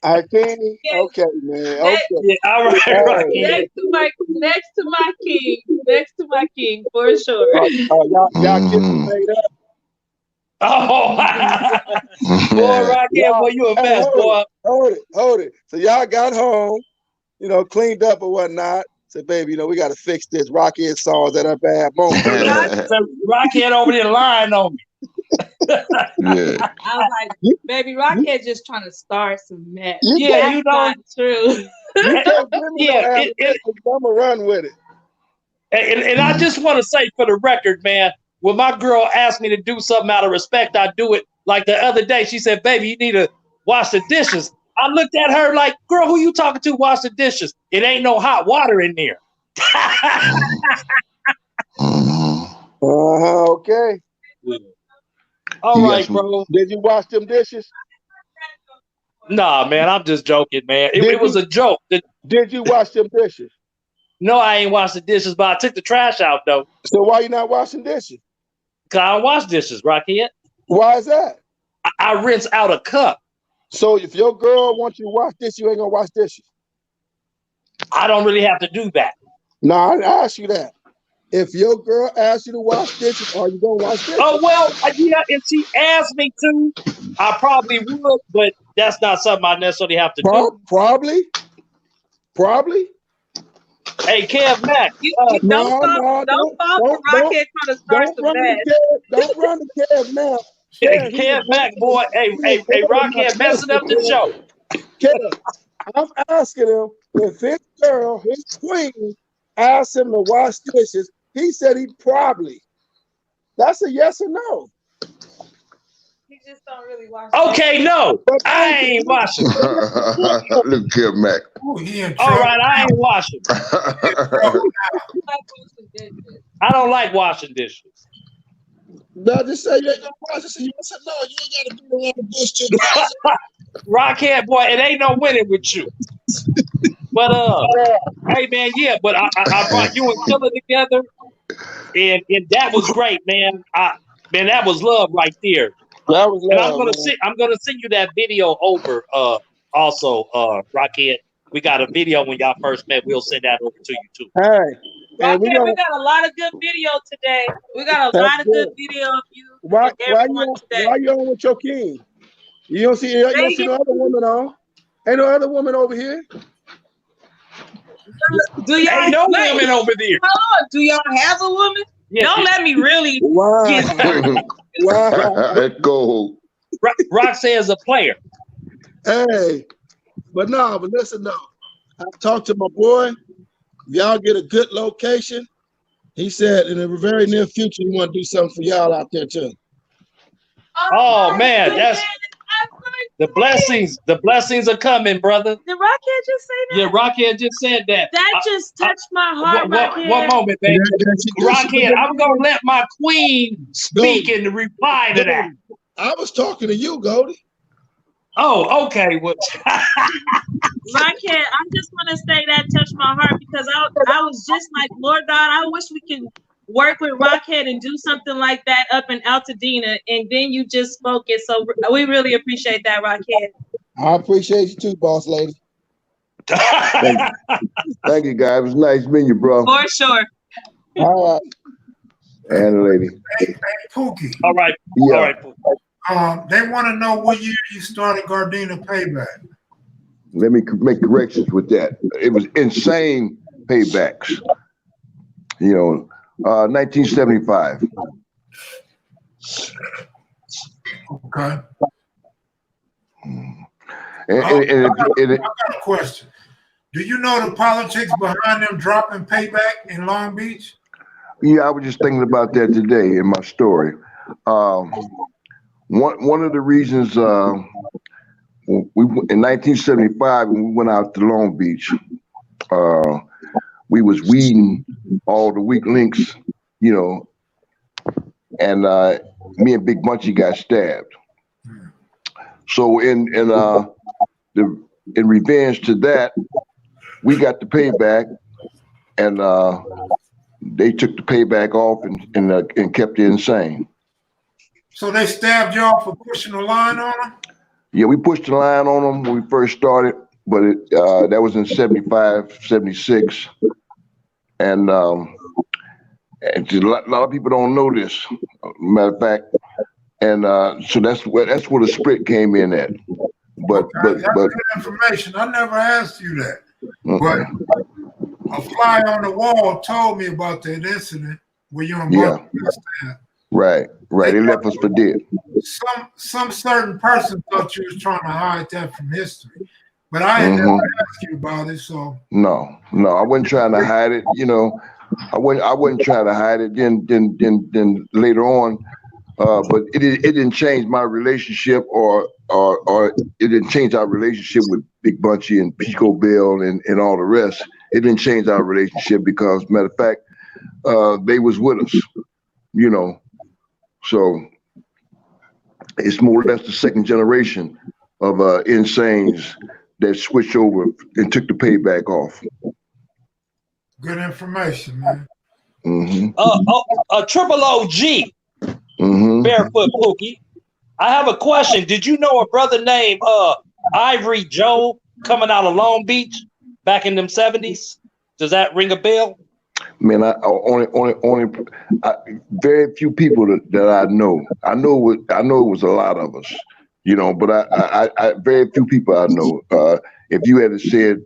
Our king? Okay, man. Okay. Yeah, all right. Next to my king, for sure. Y'all getting made up. Oh, boy, Rocchead, boy, you a mess, boy. Hold it. So y'all got home, cleaned up or whatnot. Said, baby, we got to fix this. Rocchead saw that our bad moment. Rocchead over there lying on me. Yeah. I was like, baby, Rocchead just trying to start some mess. Yeah, That's not true. You can't give me Yeah, no ammunition. I'm gonna run with it. and I just want to say for the record, man, when my girl asked me to do something out of respect, I do it. Like the other day, she said, baby, you need to wash the dishes. I looked at her like, girl, who you talking to? Wash the dishes. It ain't no hot water in there. Okay. All right, bro. Did you wash them dishes? Nah, man, I'm just joking, man. It was a joke. Did you wash them dishes? No, I ain't washed the dishes, but I took the trash out, though. So why you not washing dishes? Because I don't wash dishes, Rocchead. Why is that? I rinse out a cup. So if your girl wants you to wash dishes, you ain't gonna wash dishes. I don't really have to do that. No, I ask you that. If your girl asks you to wash dishes, are you gonna wash dishes? Oh, well, yeah, if she asked me to, I probably would, but that's not something I necessarily have to do. Probably. Hey, Kev Mac. Don't fall for Rocchead trying to start some mess. Don't run the Kev Mac. Kev Mac, boy. Hey, Rocchead messing up the show. Kev, I'm asking him if his girl, his queen, asked him to wash dishes. He said he probably. That's a yes or no. He just don't really wash. Okay, no. I ain't washing. Look, Kev Mac. All right, I ain't washing. I don't like washing dishes. No, just say you ain't gonna wash it. You said no, you ain't gotta be around the bush too. Rocchead, boy, it ain't no winning with you. But hey man, yeah, but I brought you and Killer together, and that was great, man. Man, that was love right there. That was love. And I'm gonna send you that video over. Also, Rocchead, we got a video when y'all first met. We'll send that over to you too. Hey. Rocchead, we got a lot of good video today. We got a lot of good video of you. Why you on with your king? You don't see no other woman on. Ain't no other woman over here. Do y'all ain't no woman over there? Hold on. Do y'all have a woman? Yeah. Don't let me really. Wow. Go. Roxanne is a player. Hey, but listen though. I talked to my boy. Y'all get a good location. He said in the very near future he want to do something for y'all out there too. Oh man, that's the blessings. The blessings are coming, brother. Did Rocchead just say that? Yeah, Rocchead just said that. That just touched my heart. One moment, baby. Rocchead, I'm gonna let my queen speak and reply to that. I was talking to you, Goldie. Oh, okay. Well, Rocchead, I just want to say that touched my heart because I was just like, Lord God, I wish we could work with Rocchead and do something like that up in Altadena, and then you just spoke it. So we really appreciate that, Rocchead. I appreciate you too, boss lady. Thank you, guys. It was nice meeting you, bro. For sure. All right. And lady. Hey, Pookie. All right. Yeah. All right, Pookie. They want to know what year you started Gardena Payback. Let me make corrections with that. It was insane paybacks. 1975. Okay. I got a question. Do you know the politics behind them dropping Payback in Long Beach? Yeah, I was just thinking about that today in my story. One of the reasons in 1975 when we went out to Long Beach, we was weeding all the weak links, and me and Big Bunchy got stabbed. So in revenge to that, we got the payback, and they took the payback off and kept it insane. So they stabbed y'all for pushing the line on them? Yeah, we pushed the line on them when we first started, but that was in 75, 76. And a lot of people don't know this, matter of fact. And so that's where the split came in at. But that's good information. I never asked you that. But a fly on the wall told me about that incident where you and Buck got stabbed. Right. They left us for dead. some certain person thought you was trying to hide that from history, but I had never asked you about it. So no, I wasn't trying to hide it. You know, I wasn't trying to hide it. Then later on, but it didn't change my relationship, or it didn't change our relationship with Big Bunchy and Pico Bell and all the rest. It didn't change our relationship because, matter of fact, they was with us. You know, so it's more or less the second generation of insanes that switched over and took the payback off. good information, man. Triple OG, Barefoot Pookie. I have a question. Did you know a brother named Ivory Joe coming out of Long Beach back in them 70s? Does that ring a bell? Man, very few people that I know. I know it was a lot of us, you know, but I very few people I know. If you had said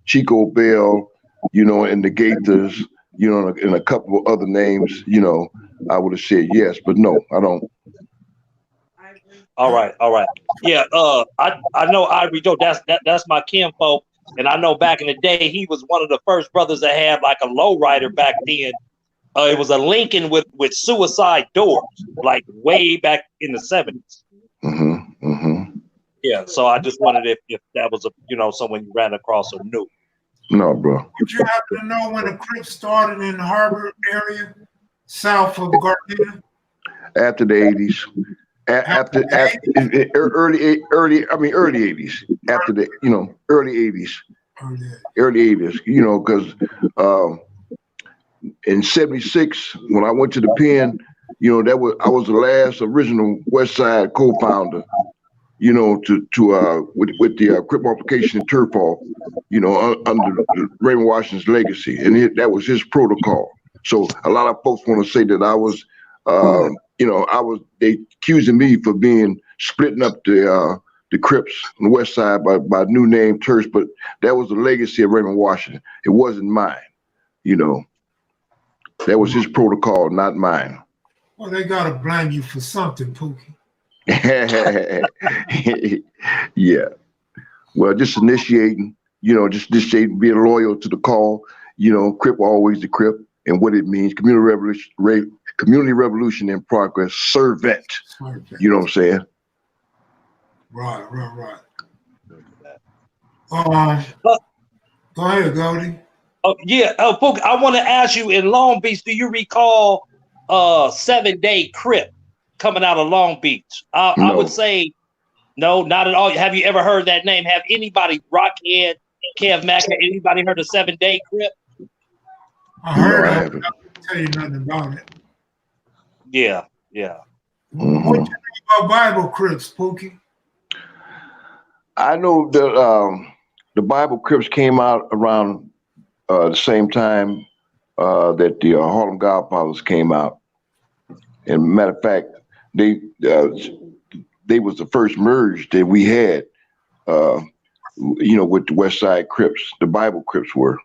Chico Bell, you know, and the Gators, you know, and a couple of other names, you know, I would have said yes, but no, I don't. All right. Yeah, I know Ivory Joe. That's my kinfolk. And I know back in the day, he was one of the first brothers that had like a lowrider back then. It was a Lincoln with suicide doors, like way back in the 70s. Yeah, so I just wondered if that was someone you ran across or knew. No, bro. Would you happen to know when the Crips started in the Harbor area, south of Gardena? After the 80s. After early 80s. After the, you know, early 80s. Early 80s, you know, because in 76, when I went to the pen, you know, I was the last original West Side co-founder, you know, with the Crip multiplication and turf off, you know, under Raymond Washington's legacy, and that was his protocol. So a lot of folks want to say that I was, you know, they accusing me for splitting up the Crips on the West Side by new name terms, but that was the legacy of Raymond Washington. It wasn't mine, you know. That was his protocol, not mine. Well, they gotta blame you for something, Pookie. Yeah. Well, just initiating, you know, just being loyal to the call, you know, Crip always the Crip, and what it means, community revolution in progress, servant. You know what I'm saying? Right. Go ahead, Goldie. Oh yeah, Pookie, I want to ask you, in Long Beach, do you recall 7-Day Crip coming out of Long Beach? No. I would say no, not at all. Have you ever heard that name? Have anybody, Rocchead, KevMac, anybody heard of 7-Day Crip? I heard of it. I can't tell you nothing about it. Yeah. What you know about Bible Crips, Pookie? I know that the Bible Crips came out around the same time that the Harlem Godfathers came out. And matter of fact, they was the first merge that we had, you know, with the West Side Crips. The Bible Crips were,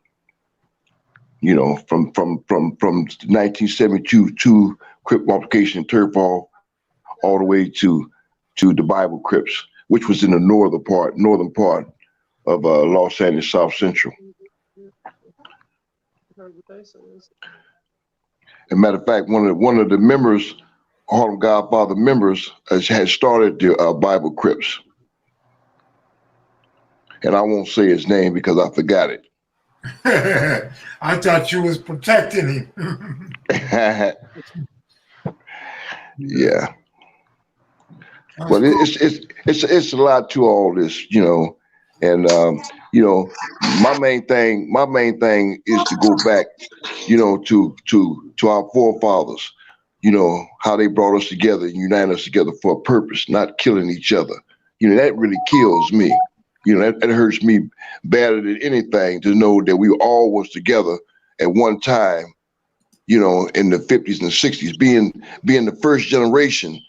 you know, from 1972 to Crip multiplication and turf all the way to the Bible Crips, which was in the northern part of Los Angeles, South Central. As a matter of fact, one of the members, Harlem Godfather members, had started the Bible Crips, and I won't say his name because I forgot it. I thought you was protecting him. Yeah. But it's a lot to all this, you know, and you know, my main thing is to go back, you know, to our forefathers, you know, how they brought us together and united us together for a purpose, not killing each other. You know, that really kills me. You know, that hurts me better than anything to know that we all was together at one time, you know, in the 50s and 60s, being the first generation,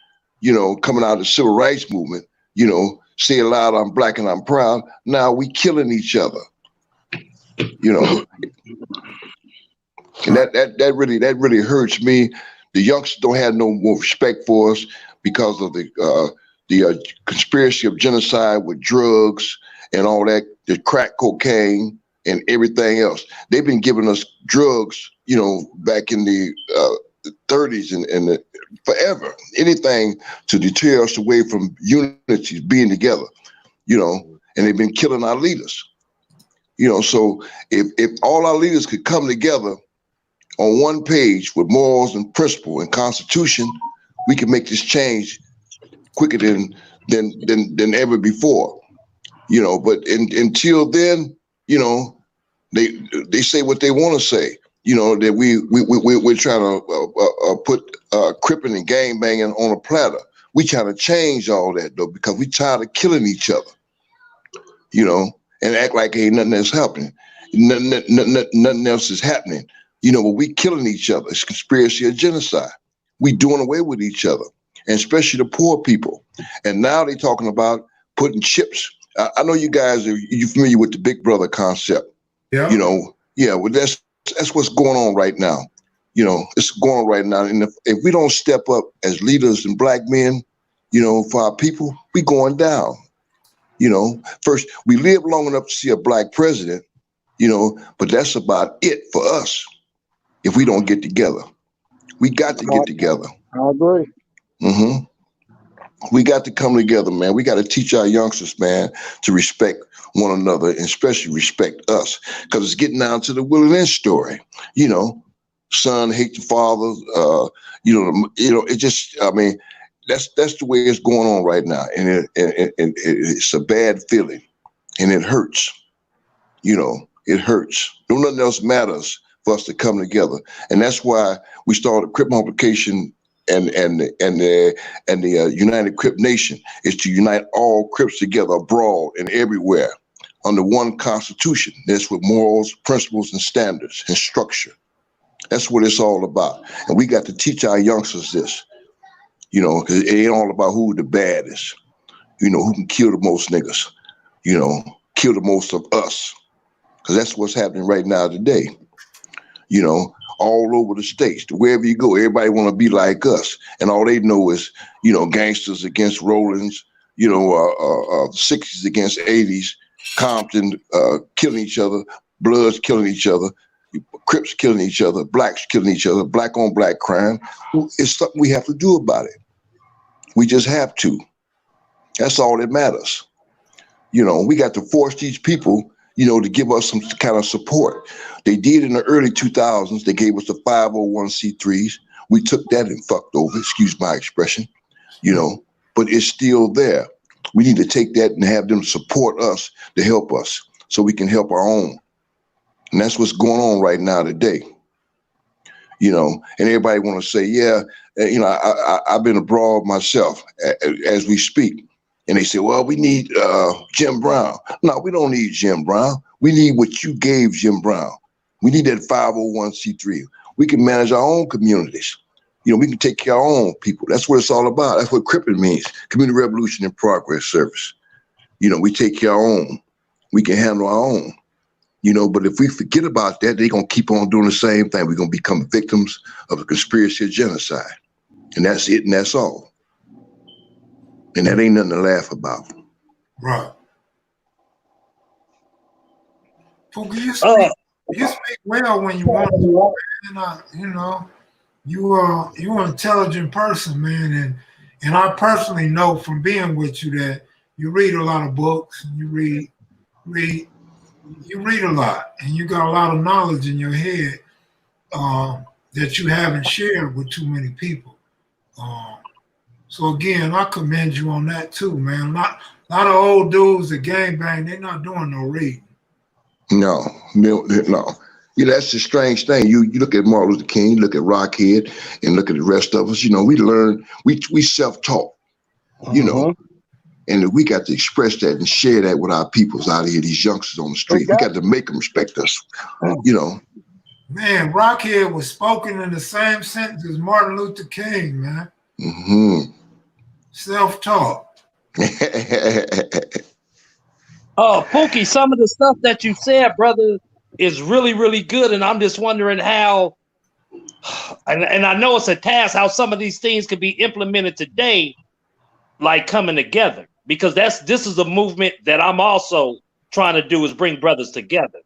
you know, coming out of the civil rights movement, you know, say aloud, I'm black and I'm proud. Now we killing each other, you know, and that really hurts me. The youngsters don't have no more respect for us. because of the conspiracy of genocide with drugs and all that, the crack cocaine and everything else. They've been giving us drugs, you know, back in the 30s and forever. Anything to deter us away from unity, being together, you know, and they've been killing our leaders. You know, so if all our leaders could come together on one page with morals and principle and constitution, we can make this change quicker than ever before. You know, but until then, you know, they say what they want to say. You know, that we're trying to put crippin' and gang banging on a platter. We trying to change all that though, because we tired of killing each other. You know, and act like ain't nothing else happening. Nothing else is happening. You know, but we killing each other. It's conspiracy of genocide. We doing away with each other, and especially the poor people. And now they talking about putting chips. I know you guys you familiar with the Big Brother concept. Yeah. You know, yeah. Well, that's what's going on right now. You know, it's going on right now. And if we don't step up as leaders and black men, you know, for our people, we going down. You know, first, we live long enough to see a black president, you know, but that's about it for us. If we don't get together, we got to get together. I agree. Mm-hmm. We got to come together, man. We got to teach our youngsters, man, to respect one another and especially respect us, because it's getting down to the Will and Lynch story. You know, son hate the father. You know, it just, I mean, that's the way it's going on right now, and it's a bad feeling, and it hurts. You know, it hurts. Nothing else matters for us to come together, and that's why we started Crip Multiplication and the United Crip Nation is to unite all Crips together abroad and everywhere under one constitution. That's with morals, principles, and standards and structure. That's what it's all about, and we got to teach our youngsters this. You know, because it ain't all about who the baddest, you know, who can kill the most niggas, you know, kill the most of us. Because that's what's happening right now today. You know, all over the states, wherever you go, everybody want to be like us. And all they know is, you know, gangsters against Rollins, you know, 60s against 80s, Compton killing each other, Bloods killing each other, Crips killing each other, blacks killing each other, black on black crime. It's something we have to do about it. We just have to. That's all that matters. You know, we got to force these people, you know, to give us some kind of support. They did in the early 2000s. They gave us the 501c3s. We took that and fucked over, excuse my expression, you know, but it's still there. We need to take that and have them support us to help us so we can help our own. And that's what's going on right now today. You know, and everybody want to say, yeah, you know, I've been abroad myself as we speak. And they say, well, we need Jim Brown. No, we don't need Jim Brown. We need what you gave Jim Brown. We need that 501c3. We can manage our own communities. You know, we can take care of our own people. That's what it's all about. That's what Crippin means, Community Revolution in Progress Service. You know, we take care of our own. We can handle our own. You know, but if we forget about that, they're going to keep on doing the same thing. We're going to become victims of a conspiracy of genocide. And that's it, and that's all. And that ain't nothing to laugh about. Right. Pookie, you speak well when you want to. And, you know, you're an intelligent person, man. And I personally know from being with you that you read a lot of books, and you read a lot, and you got a lot of knowledge in your head that you haven't shared with too many people. So again, I commend you on that too, man. A lot of old dudes that gangbang, they're not doing no reading. No. You know, that's the strange thing. You look at Martin Luther King, you look at Rocchead, and look at the rest of us. You know, we learn, we self-taught. You know. And we got to express that and share that with our peoples out here, these youngsters on the street. We got to make them respect us, you know. Man, Rocchead was spoken in the same sentence as Martin Luther King, man. Mm-hmm. Self-taught. Oh, Pookie, some of the stuff that you said, brother, is really, really good. And I'm just wondering how and I know it's a task how some of these things could be implemented today, like coming together, because this is a movement that I'm also trying to do, is bring brothers together.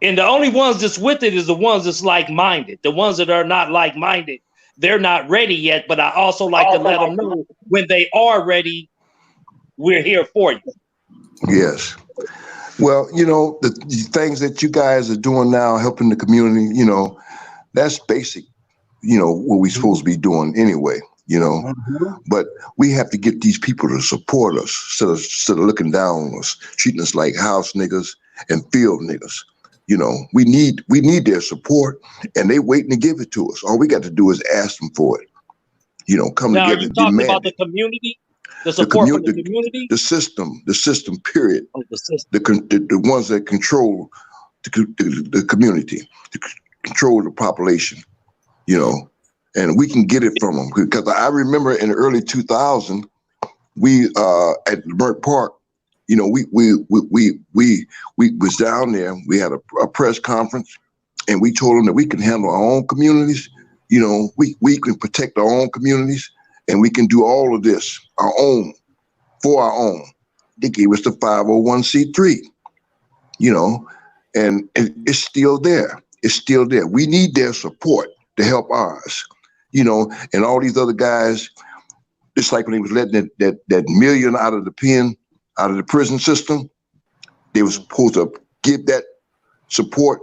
And the only ones that's with it is the ones that's like-minded. The ones that are not like-minded, they're not ready yet, but I also like to let them know when they are ready, we're here for you. Yes. Well, you know, the things that you guys are doing now, helping the community, you know, that's basic, you know, what we're supposed to be doing anyway, you know. But we have to get these people to support us instead of looking down on us, treating us like house niggas and field niggas. You know, we need their support, and they waiting to give it to us. All we got to do is ask them for it. You know, come now, together. are you and talking demand about it. the community? The support from the community? The system, period. Oh, the system. The ones that control the community, to control the population, you know, and we can get it from them. Because I remember in the early 2000s, we at Burke Park, you know, we was down there. We had a press conference, and we told them that we can handle our own communities. You know, we can protect our own communities, and we can do all of this our own, for our own. They gave us the 501c3, you know, and it's still there. It's still there. We need their support to help ours, you know, and all these other guys. It's like when they was letting that million out of the pen, out of the prison system, they were supposed to give that support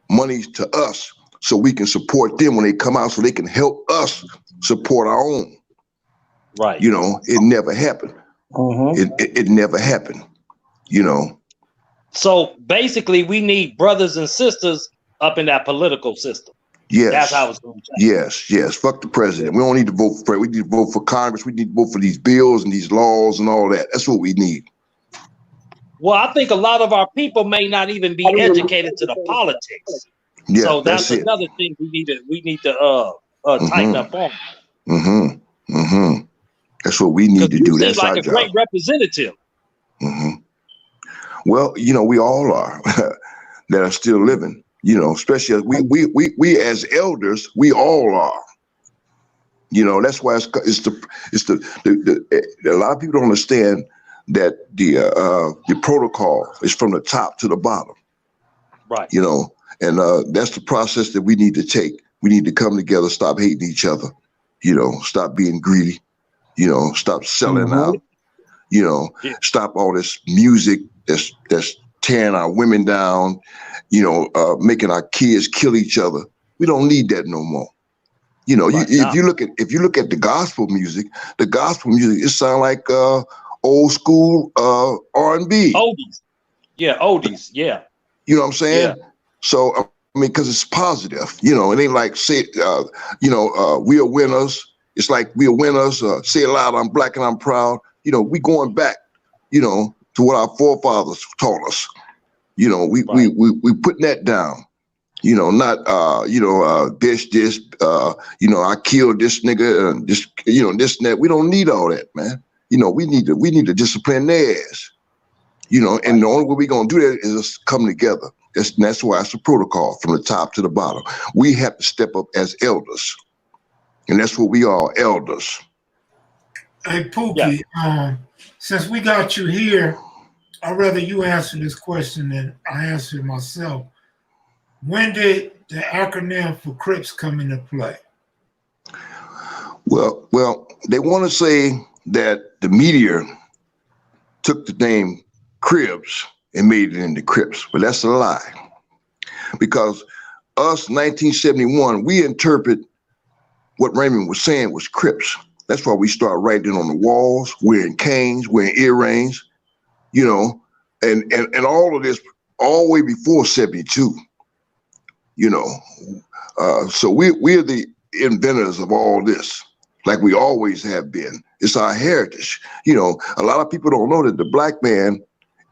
money to us so we can support them when they come out, so they can help us support our own. Right. You know, it never happened. It never happened, you know. So basically, we need brothers and sisters up in that political system. Yes. That's how it's going to change. Yes. Fuck the president. We don't need to vote for it. We need to vote for Congress. We need to vote for these bills and these laws and all that. That's what we need. Well, I think a lot of our people may not even be educated to the politics. Yeah, so that's another thing we need to tighten up on. That's what we need to do. That's like our a job. Great representative. Well, you know, we all are that are still living. You know, especially as we as elders, we all are. You know, that's why it's a lot of people don't understand that the protocol is from the top to the bottom. Right. You know, and that's the process that we need to take. We need to come together, stop hating each other, you know, stop being greedy, you know, stop selling out, you know, stop all this music that's tearing our women down, you know, making our kids kill each other. We don't need that no more. You know, if you look at the gospel music, it sounds like old school R&B. Oldies. Yeah, oldies. Yeah. You know what I'm saying? Yeah. So, I mean, because it's positive, you know, it ain't like we are winners. It's like we are winners. Say it loud, I'm black and I'm proud. You know, we going back, you know, to what our forefathers taught us. You know, we putting that down. You know, not you know, you know, I killed this nigga and this, you know, this and that. We don't need all that, man. You know, we need to discipline their ass. You know, and the only way we're gonna do that is just come together. That's why it's a protocol from the top to the bottom. We have to step up as elders, and that's what we are, elders. Hey Pookie, since we got you here, I'd rather you answer this question than I answer it myself. When did the acronym for Crips come into play? Well, they want to say that the media took the name Cribs and made it into Crips, but that's a lie. Because us, 1971, we interpret what Raymond was saying was Crips. That's why we start writing on the walls, wearing canes, wearing earrings, you know, and all of this all the way before 72, you know. So we're the inventors of all this, like we always have been. It's our heritage. You know, a lot of people don't know that the black man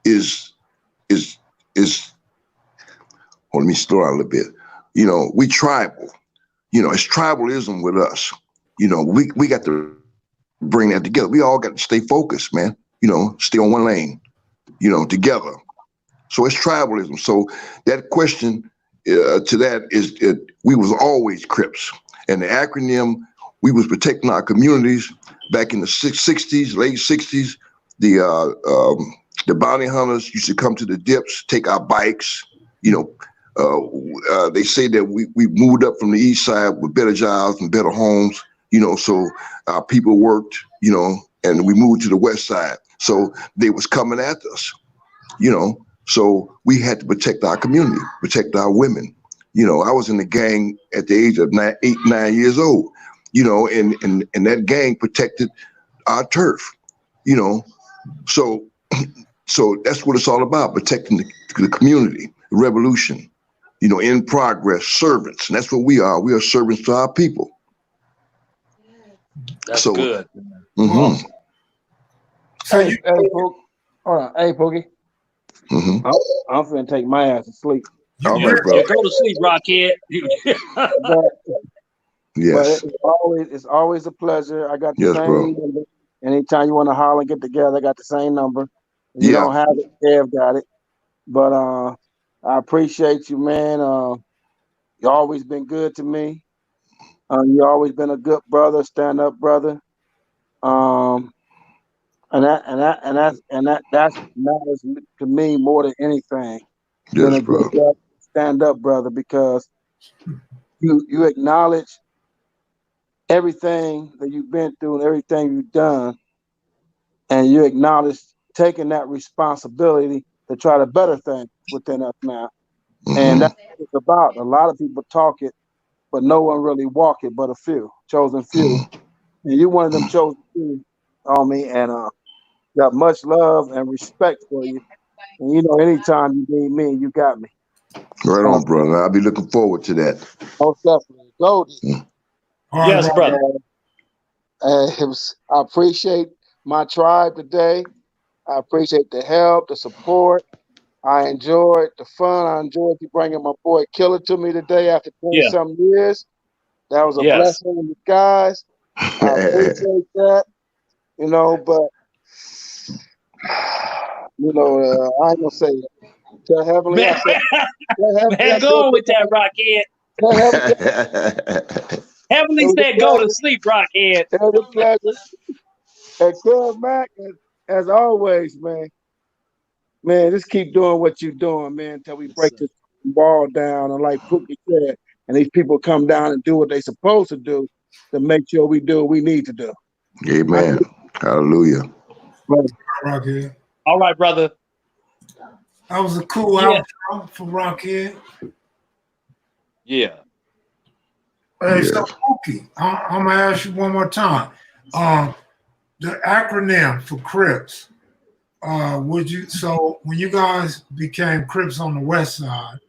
is well, let me slow down a little bit. You know, we tribal. You know, it's tribalism with us. You know, we got to bring that together. We all got to stay focused, man. You know, stay on one lane, you know, together. So it's tribalism. So that question to that is we was always Crips, and the acronym, we was protecting our communities back in the 60s, late 60s. The bounty hunters used to come to the dips, take our bikes. They say that we moved up from the east side with better jobs and better homes, so our people worked, and we moved to the west side. So they was coming after us, so we had to protect our community, protect our women. I was in the gang at the age of 9 years old, and that gang protected our turf, so that's what it's all about, protecting the community, the revolution, in progress, servants. And that's what we are. We are servants to our people. That's good. Mm-hmm. Hey, Pookie. Mm-hmm. I'm finna take my ass to sleep. All right, bro. Yeah, go to sleep, Rocchead. Yes. But it's always a pleasure. I got the same number. Anytime you want to holler and get together, I got the same number. You don't have it, Kev got it. But I appreciate you, man. You always been good to me. You always been a good brother, stand up brother. And that matters to me more than anything. Yes, Been a good brother, stand up brother, because you acknowledge everything that you've been through and everything you've done, and you acknowledge taking that responsibility to try to better things within us now. Mm-hmm. And that's what it's about. A lot of people talk it, but no one really walk it but a few, chosen few. And you're one of them chosen few, homie, and got much love and respect for you. And anytime you need me, you got me. Right on, brother. I'll be looking forward to that. Most definitely. Goldie. Yes, brother. I appreciate my tribe today. I appreciate the help, the support. I enjoyed the fun. I enjoyed you bringing my boy Killer to me today after 20-something years. That was a blessing in disguise. I appreciate that. But I ain't gonna say it. Tell Heavenly, man, man, go on with that, Rocchead. Heavenly said, "Go to sleep, Rocchead." It was a pleasure. And Kev Mac, as always, man, just keep doing what you're doing, man, until we break this ball down. And like Pookie said, and these people come down and do what they're supposed to do to make sure we do what we need to do. Amen. Hallelujah. Rocchead. All right, brother. That was a cool outro for Rocchead. Yeah. Hey, so Pookie, I'm gonna ask you one more time. The acronym for Crips. So when you guys became Crips on the West Side,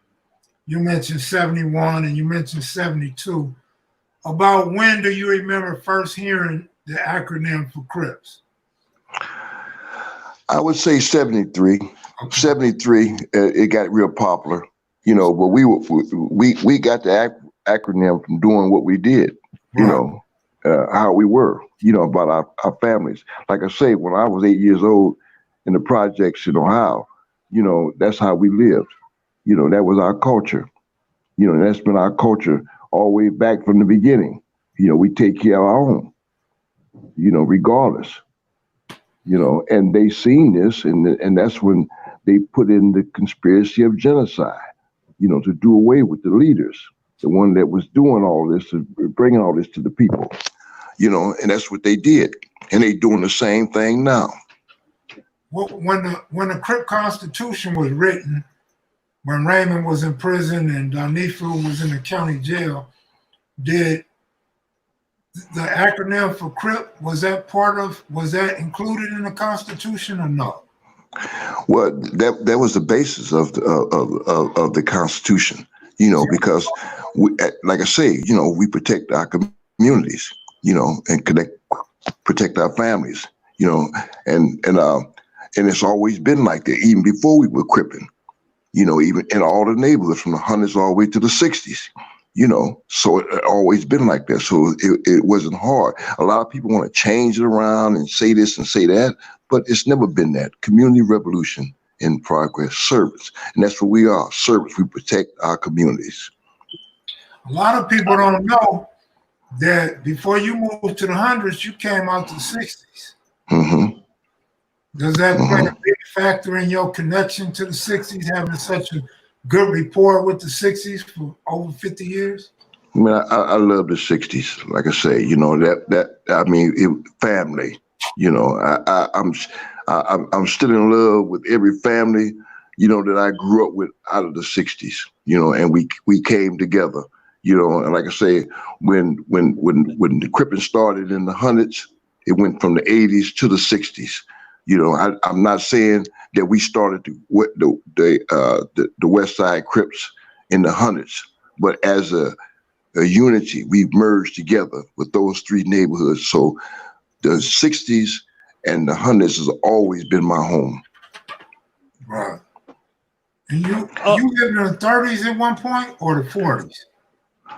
you mentioned 71 and you mentioned 72. About when do you remember first hearing the acronym for Crips? I would say 73. 73, it got real popular, but we got the acronym from doing what we did, how we were, about our families. Like I say, when I was 8 years old in the projects in Ohio, that's how we lived. That was our culture. And that's been our culture all the way back from the beginning. We take care of our own, regardless. And they seen this, and that's when they put in the conspiracy of genocide, to do away with the leaders, the one that was doing all this, bringing all this to the people, and that's what they did. And they doing the same thing now. Well, when the Crip Constitution was written, when Raymond was in prison and Nefu was in the county jail, did the acronym for Crip, was that included in the Constitution or no? Well, that was the basis of the Constitution, because like I say, we protect our communities, and protect our families, and it's always been like that, even before we were Crippin, even in all the neighborhoods from the 100s all the way to the 60s. So it always been like that. So it wasn't hard. A lot of people want to change it around and say this and say that, but it's never been that. Community revolution in Progress servants. And that's what we are, servants. We protect our communities. A lot of people don't know that before you moved to the hundreds, you came out to the 60s. Mm-hmm. Does that play a big factor in your connection to the 60s, having such a good rapport with the 60s for over 50 years? I mean, I love the 60s. Like I say, you know, family, you know, I'm still in love with every family, you know, that I grew up with out of the 60s, you know, and we came together, you know, and like I say, when the Crippin started in the hundreds, it went from the 80s to the 60s. You know, I'm not saying that we started the West Side Crips in the hundreds, but as a unity, we've merged together with those three neighborhoods. So the 60s and the hundreds has always been my home. Right. And you lived in the 30s at one point or the 40s?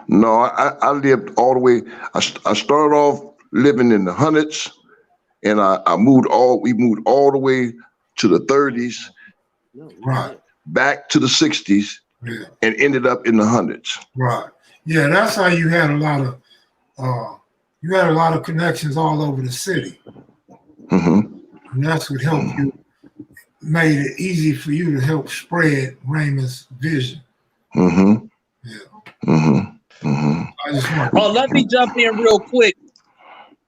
No, I lived all the way. I started off living in the hundreds, and we moved all the way to the 30s, right, back to the 60s, yeah, and ended up in the hundreds. Right. Yeah, that's how you had a lot of connections all over the city. Mm-hmm. And that's what helped you, made it easy for you to help spread Raymond's vision. Mm-hmm. Yeah. Mm-hmm. Mm-hmm. Oh, let me jump in real quick,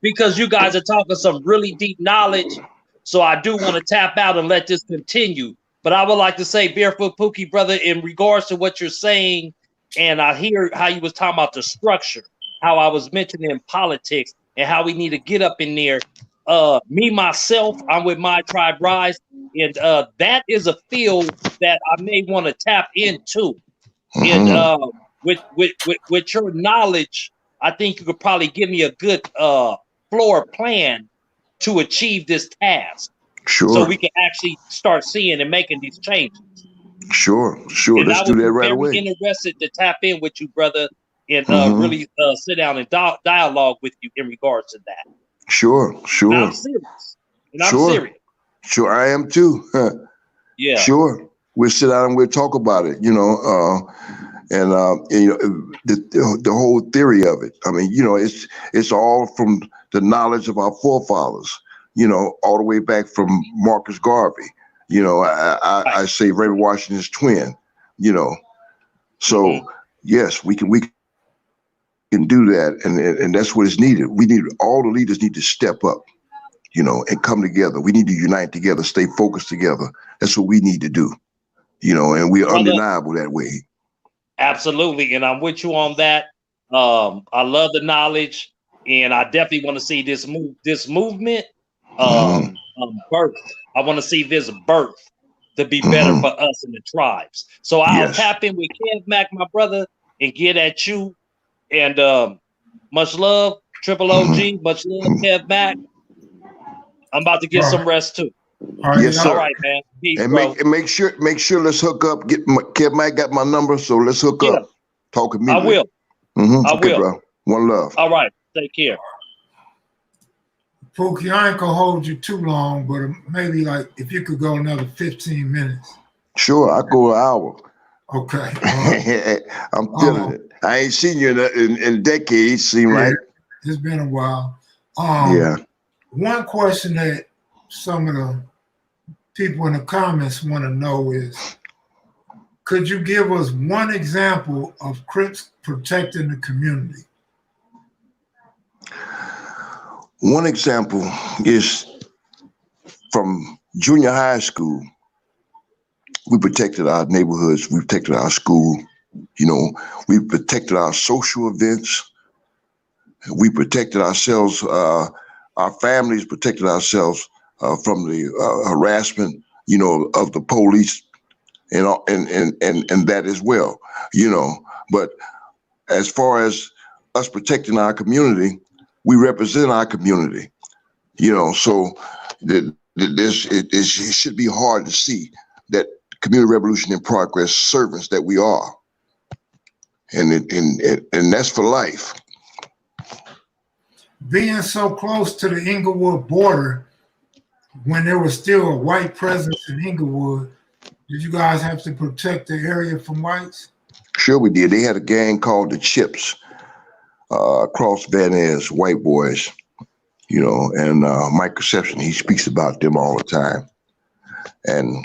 because you guys are talking some really deep knowledge. So I do want to tap out and let this continue. But I would like to say, Barefoot Pookie, brother, in regards to what you're saying, and I hear how you was talking about the structure, how I was mentioning politics, and how we need to get up in there. Me, myself, I'm with My Tribe Rise, and that is a field that I may want to tap into. And with your knowledge, I think you could probably give me a good floor plan to achieve this task. Sure. So we can actually start seeing and making these changes. Sure. And Let's do that right away. I'm very interested to tap in with you, brother, and really sit down and dialogue with you in regards to that. Sure. And I'm serious. I'm serious. Sure, I am too. Yeah. Sure. We'll sit down and we'll talk about it, you know, and you know, the whole theory of it. I mean, you know, it's all from the knowledge of our forefathers, you know, all the way back from Marcus Garvey. You know, I say Raymond Washington's twin, you know. So yes, we can do that, and that's what is needed. All the leaders need to step up, you know, and come together. We need to unite together, stay focused together. That's what we need to do, you know, and we're undeniable that way. Absolutely, and I'm with you on that. I love the knowledge, and I definitely want to see this movement birth. I want to see this birth to be better for us in the tribes. So I'll tap in with Kev Mac, my brother, and get at you. And much love, Triple OG. Much love, Kev Mac. I'm about to get some rest too. Yes, sir. All right, man. Peace, and bro. make sure let's hook up. Kev Mac got my number, so let's hook up. Talk immediately. I will. I will. Bro. One love. All right. Take care. Pookie, I ain't gonna hold you too long, but maybe like if you could go another 15 minutes. Sure, I go an hour. Okay. I'm feeling it. I ain't seen you in decades, seem like. It's been a while. One question that some of the people in the comments want to know is, could you give us one example of Crips protecting the community? One example is from junior high school. We protected our neighborhoods. We protected our school. You know, we protected our social events. We protected ourselves. Our families protected ourselves from the harassment, you know, of the police, and that as well. You know, but as far as us protecting our community, we represent our community. You know, so it should be hard to see that Community Revolution in Progress servants that we are, and that's for life. Being so close to the Inglewood border, when there was still a white presence in Inglewood, Did you guys have to protect the area from whites? Sure we did. They had a gang called the Chips, across Van Ness, white boys, you know, and Mike Conception, he speaks about them all the time. And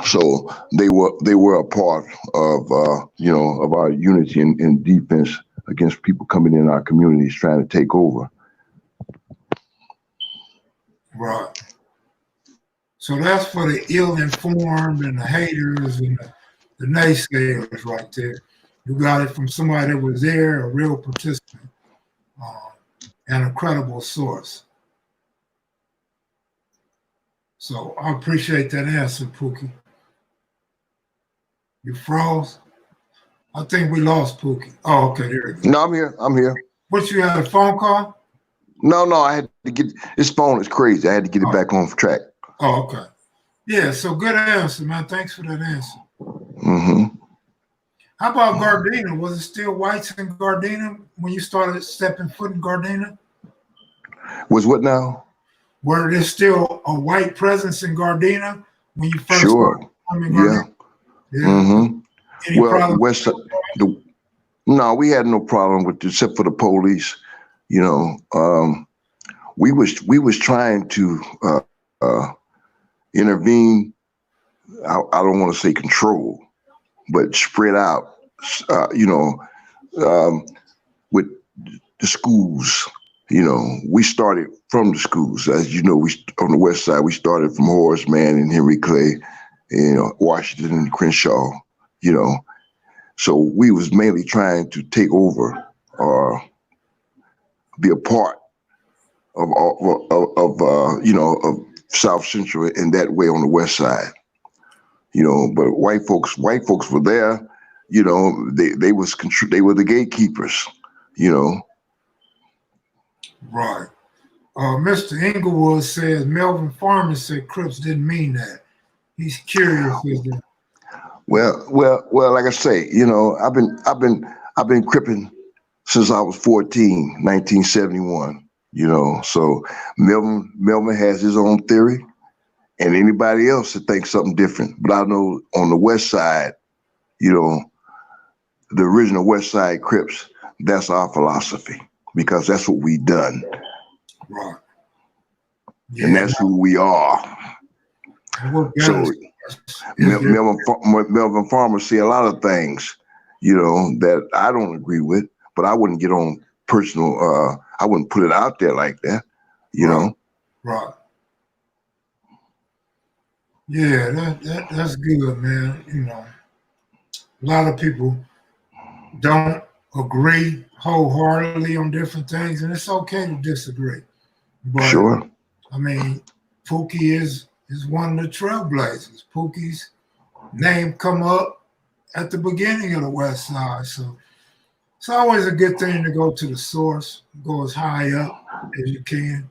so they were a part of, you know, of our unity and defense against people coming in our communities trying to take over. Right. So that's for the ill-informed and the haters and the naysayers right there. You got it from somebody that was there, a real participant, and a credible source. So I appreciate that answer, Pookie. You froze? I think we lost Pookie. Oh, okay, there you go. No, I'm here. I'm here. What, you had a phone call? No, I had to get this phone is crazy. I had to get it back on track. Oh, okay. Yeah, so good answer, man. Thanks for that answer. Mm-hmm. How about Gardena? Was it still whites in Gardena when you started stepping foot in Gardena? Was what now? Were there still a white presence in Gardena when you first Sure. started coming? Yeah. Yeah. Mm-hmm. Any Well, problem? West, no, we had no problem with it, except for the police. You know, we was trying to intervene. I don't want to say control, but spread out. You know, with the schools. You know, we started from the schools. As you know, we on the west side, we started from Horace Mann and Henry Clay, you know, Washington and Crenshaw, you know. So we was mainly trying to take over or be a part of you know, of South Central in that way on the west side. You know, but white folks were there, you know, they were the gatekeepers, you know. Right. Mr. Inglewood says Melvin Farmer said Crips didn't mean that. He's curious. Well, like I say, you know, I've been cripping since I was 14, 1971, you know. So Melvin has his own theory and anybody else that thinks something different. But I know on the west side, you know, the original West Side Crips, that's our philosophy because that's what we done. Right. Yeah. And that's who we are. So Melvin Farmer see a lot of things, you know, that I don't agree with, but I wouldn't get on personal, I wouldn't put it out there like that, you know. Right. Yeah, that's good, man. You know, a lot of people don't agree wholeheartedly on different things, and it's okay to disagree. But sure. I mean, Pookie is one of the trailblazers. Pookie's name come up at the beginning of the West Side, so it's always a good thing to go to the source, go as high up as you can.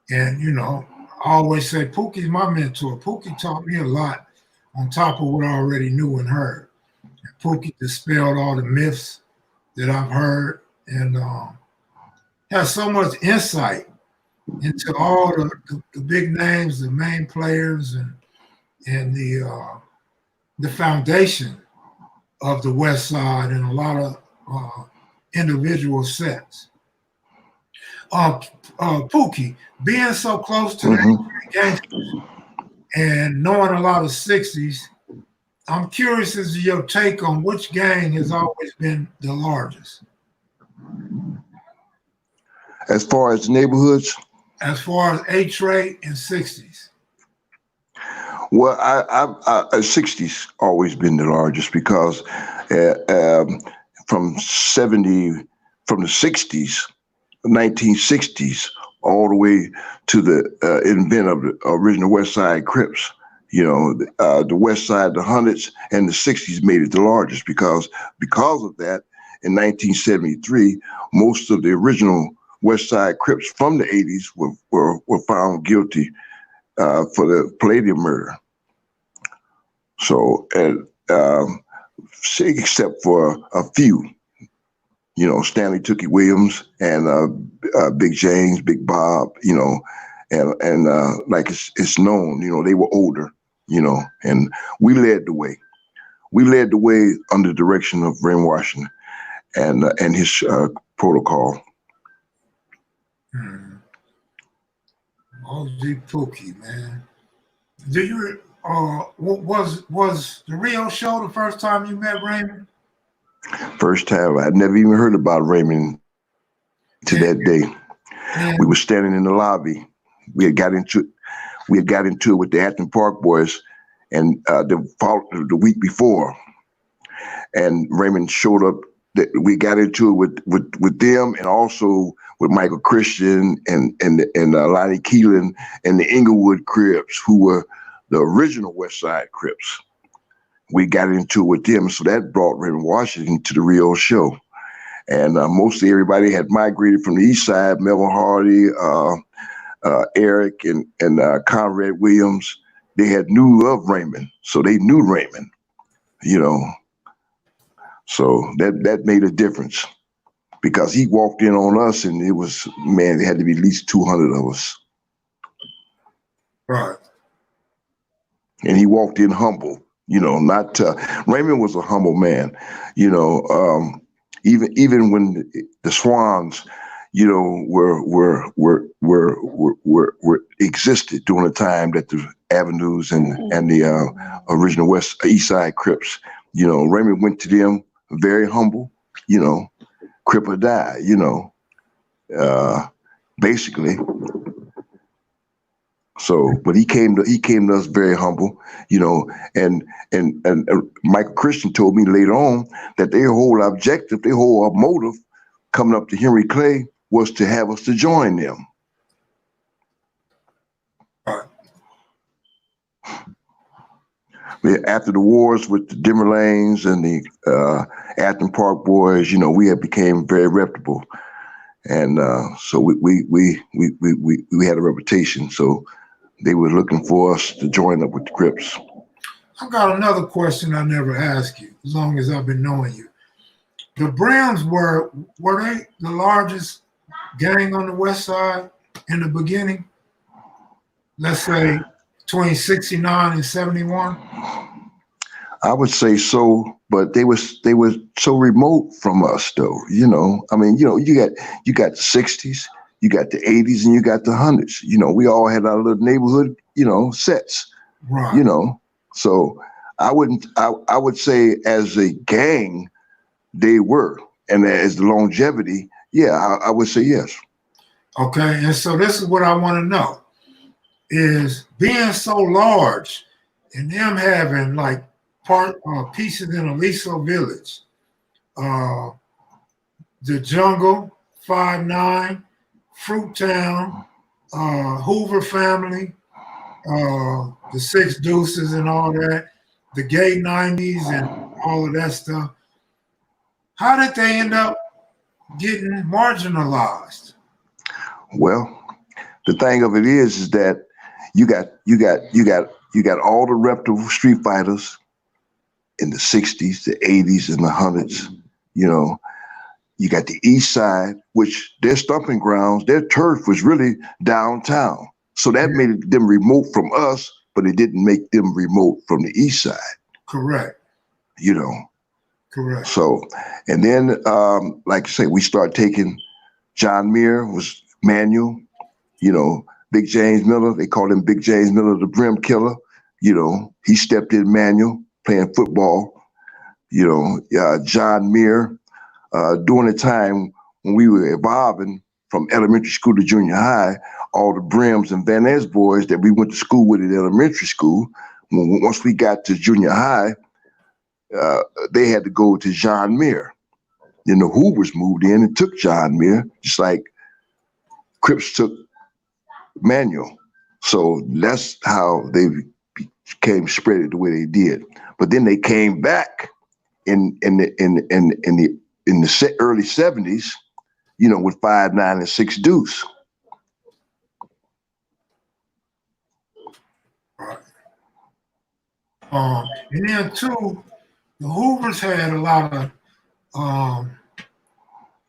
And you know, I always say Pookie's my mentor. Pookie taught me a lot on top of what I already knew and heard. And Pookie dispelled all the myths that I've heard and has so much insight into all the big names, the main players, and the foundation of the West Side and a lot of individual sets. Pookie, being so close to the gangsters and knowing a lot of 60s, I'm curious as to your take on which gang has always been the largest. As far as neighborhoods? As far as A-Trade and 60s. Well, I 60s always been the largest because from the 60s, 1960s, all the way to the invent of the original West Side Crips. You know, the West Side, the hundreds, and the 60s made it the largest because of that. In 1973, most of the original West Side Crips from the 80s were found guilty for the Palladium murder. So, except for a few, you know, Stanley Tookie Williams and Big James, Big Bob, you know, and like it's known, you know, they were older, you know, and we led the way. We led the way under the direction of Raymond Washington and his protocol. OG Pookie, man. Do you was the Rio show the first time you met Raymond? First time. I'd never even heard about Raymond to that day. We were standing in the lobby. We had got into it with the Acton Park boys, and the week before, and Raymond showed up. That we got into it with them, and also with Michael Christian and Lonnie Keelan and the Inglewood Crips, who were the original West Side Crips. We got into it with them, so that brought Raymond Washington to the Rio show. And mostly everybody had migrated from the East Side. Melvin Hardy, Eric, and Conrad Williams. They had knew of Raymond, so they knew Raymond, you know. So that made a difference, because he walked in on us, and it was, man, there had to be at least 200 of us. Right. And he walked in humble, you know. Not Raymond was a humble man, you know. Even when the Swans, you know, were existed during the time that the Avenues and the original East Side Crips, you know, Raymond went to them very humble, you know, crip or die, you know, basically. So, but he came to us very humble, you know, and Michael Christian told me later on that their whole objective, their whole motive coming up to Henry Clay was to have us to join them. After the wars with the Dimmer Lanes and the Acton Park boys, you know, we had became very reputable, and so we had a reputation. So they were looking for us to join up with the Crips. I've got another question I never asked you, as long as I've been knowing you. The Brims were they the largest gang on the West Side in the beginning? Let's say between 69 and 71? I would say so, but they were so remote from us, though. You know, I mean, you know, you got the 60s, you got the 80s, and you got the 100s. You know, we all had our little neighborhood, you know, sets. Right. You know, so I would say as a gang, they were, and as the longevity, yeah, I would say yes. Okay, and so this is what I want to know. Is being so large and them having like pieces in Aliso Village, the Jungle, 5-9, Fruittown, Hoover Family, the Six Deuces and all that, the Gay 90s and all of that stuff. How did they end up getting marginalized? Well, the thing of it is that you got all the reputable street fighters in the 60s, the 80s, and the 100s. You know, you got the East Side, which their stomping grounds, their turf was really downtown. So that made them remote from us, but it didn't make them remote from the East Side. Correct. You know. Correct. So, and then, like I say, we start taking John Muir was Manuel, you know, Big James Miller, they called him Big James Miller, the Brim Killer. You know, he stepped in Manuel playing football. You know, John Muir, during the time when we were evolving from elementary school to junior high, all the Brims and Van Ness boys that we went to school with at elementary school, once we got to junior high, they had to go to John Muir. Then the Hoovers moved in and took John Muir, just like Crips took Manuel. So that's how they became spread the way they did. But then they came back in the early 70s, you know, with 5-9 and 6 Deuce. Right. And then too, the Hoovers had a lot of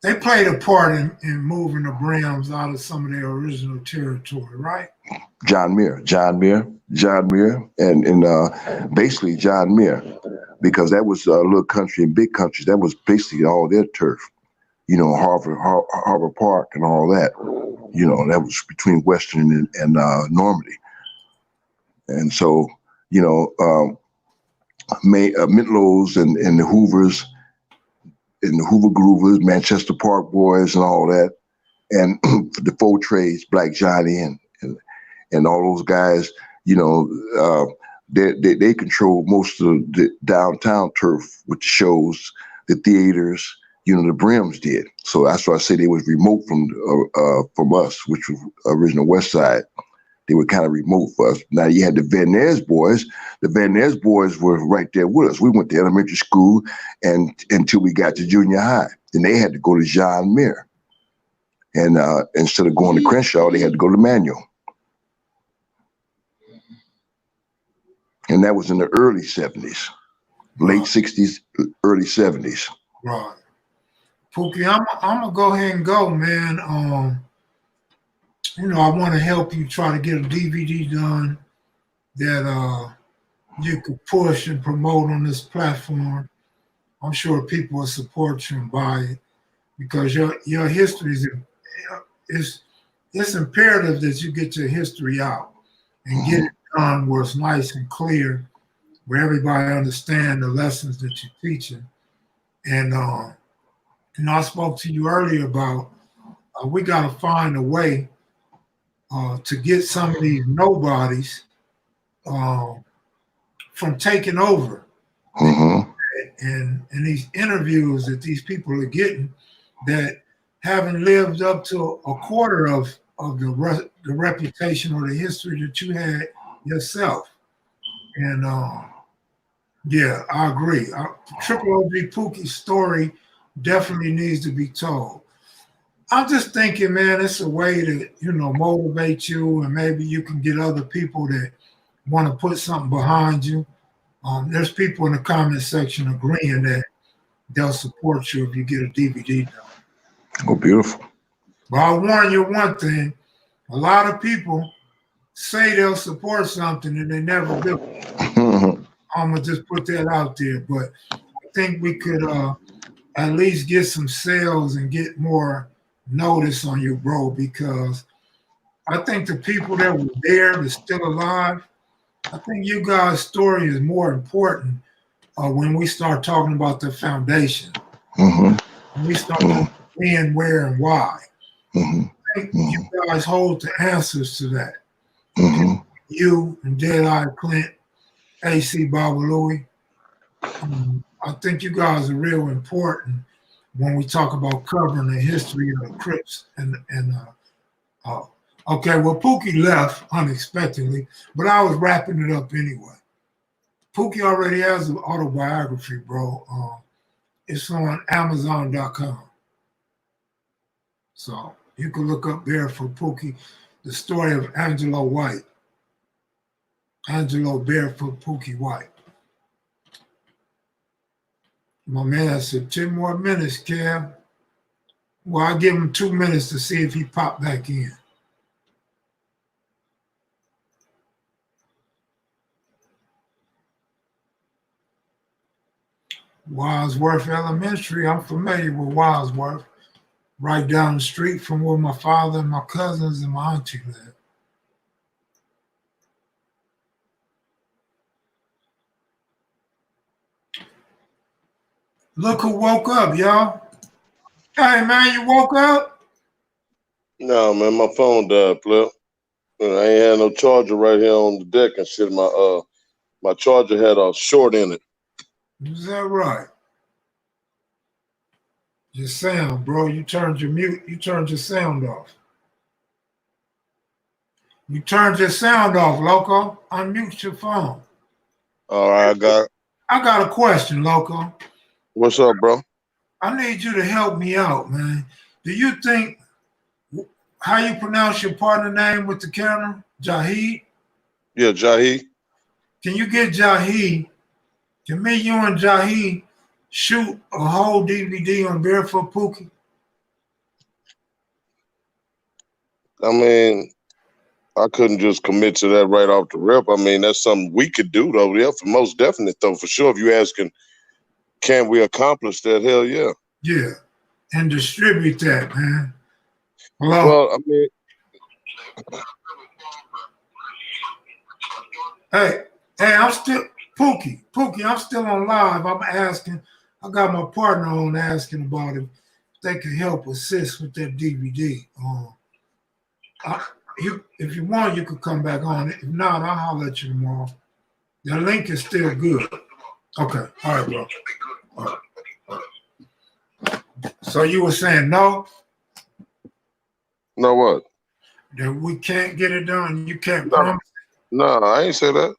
they played a part in moving the Brims out of some of their original territory, right? John Muir, and basically John Muir, because that was little country and big countries. That was basically all their turf. You know, Harbor Park and all that. You know, that was between Western and Normandy. And so, you know, Mitlows and the Hoovers, and the Hoover Groovers, Manchester Park Boys, and all that, and the Four Trades, Black Johnny, and all those guys. You know, they control most of the downtown turf with the shows, the theaters. You know, the Brims did. So that's why I say they was remote from us, which was original West Side. They were kind of remote for us. Now you had the Van Ness boys. The Van Ness boys were right there with us. We went to elementary school and until we got to junior high. Then they had to go to John Muir. And instead of going to Crenshaw, they had to go to Manual. And that was in the early 70s, late 60s, early 70s. Right. Pookie, I'm gonna go ahead and go, man. You know, I want to help you try to get a DVD done that you could push and promote on this platform. I'm sure people will support you and buy it because your history it's imperative that you get your history out and get it done where it's nice and clear, where everybody understands the lessons that you're teaching. And you know, I spoke to you earlier about we got to find a way to get some of these nobodies from taking over. Mm-hmm. And these interviews that these people are getting that haven't lived up to a quarter of the reputation or the history that you had yourself. And yeah, I agree. Triple OG Pookie's story definitely needs to be told. I'm just thinking, man, it's a way to, you know, motivate you, and maybe you can get other people that want to put something behind you. There's people in the comment section agreeing that they'll support you if you get a DVD done. Oh, beautiful. But I'll warn you one thing. A lot of people say they'll support something and they never do. I'm going to just put that out there. But I think we could at least get some sales and get more notice on you, bro, because I think the people that were there that's still alive, I think you guys' story is more important when we start talking about the foundation. Mm-hmm. When we start talking when, where, and why. Mm-hmm. I think you guys hold the answers to that. Mm-hmm. You and Dead-Eye Clint, AC Babalui. I think you guys are real important when we talk about covering the history of the Crips okay, well, Pookie left unexpectedly, but I was wrapping it up anyway. Pookie already has an autobiography, bro. It's on Amazon.com. So you can look up Barefoot Pookie, the story of Angelo White. Angelo Barefoot Pookie White. My man said 10 more minutes, Kev. Well, I'll give him 2 minutes to see if he popped back in. Wadsworth Elementary. I'm familiar with Wadsworth. Right down the street from where my father and my cousins and my auntie live. Look who woke up, y'all. Hey, man, you woke up? No, man, my phone died, Flip. I ain't had no charger right here on the deck and shit. My charger had a short in it. Is that right? Your sound, bro. You turned your sound off. You turned your sound off, Loco. Unmute your phone. All right, I got a question, Loco. What's up, bro? I need you to help me out, man. Do you think how you pronounce your partner name with the camera? Jaheed? Yeah, Jaheed. Can you get Jaheed? Can me, you, and Jaheed shoot a whole DVD on Barefoot Pookie? I mean, I couldn't just commit to that right off the rip. I mean, that's something we could do, though. Yeah, for most definite, though, for sure. If you're asking, can we accomplish that? Hell yeah. Yeah, and distribute that, man. Hello. Well, I mean, hey, I'm still Pookie, I'm still on live. I'm asking. I got my partner on asking about if they can help assist with that DVD. If you want, you could come back on it. If not, I'll holler at you tomorrow. The link is still good. Okay. All right, bro. All right. So you were saying no? No what? That we can't get it done. You can't No. promise? No, I ain't say that.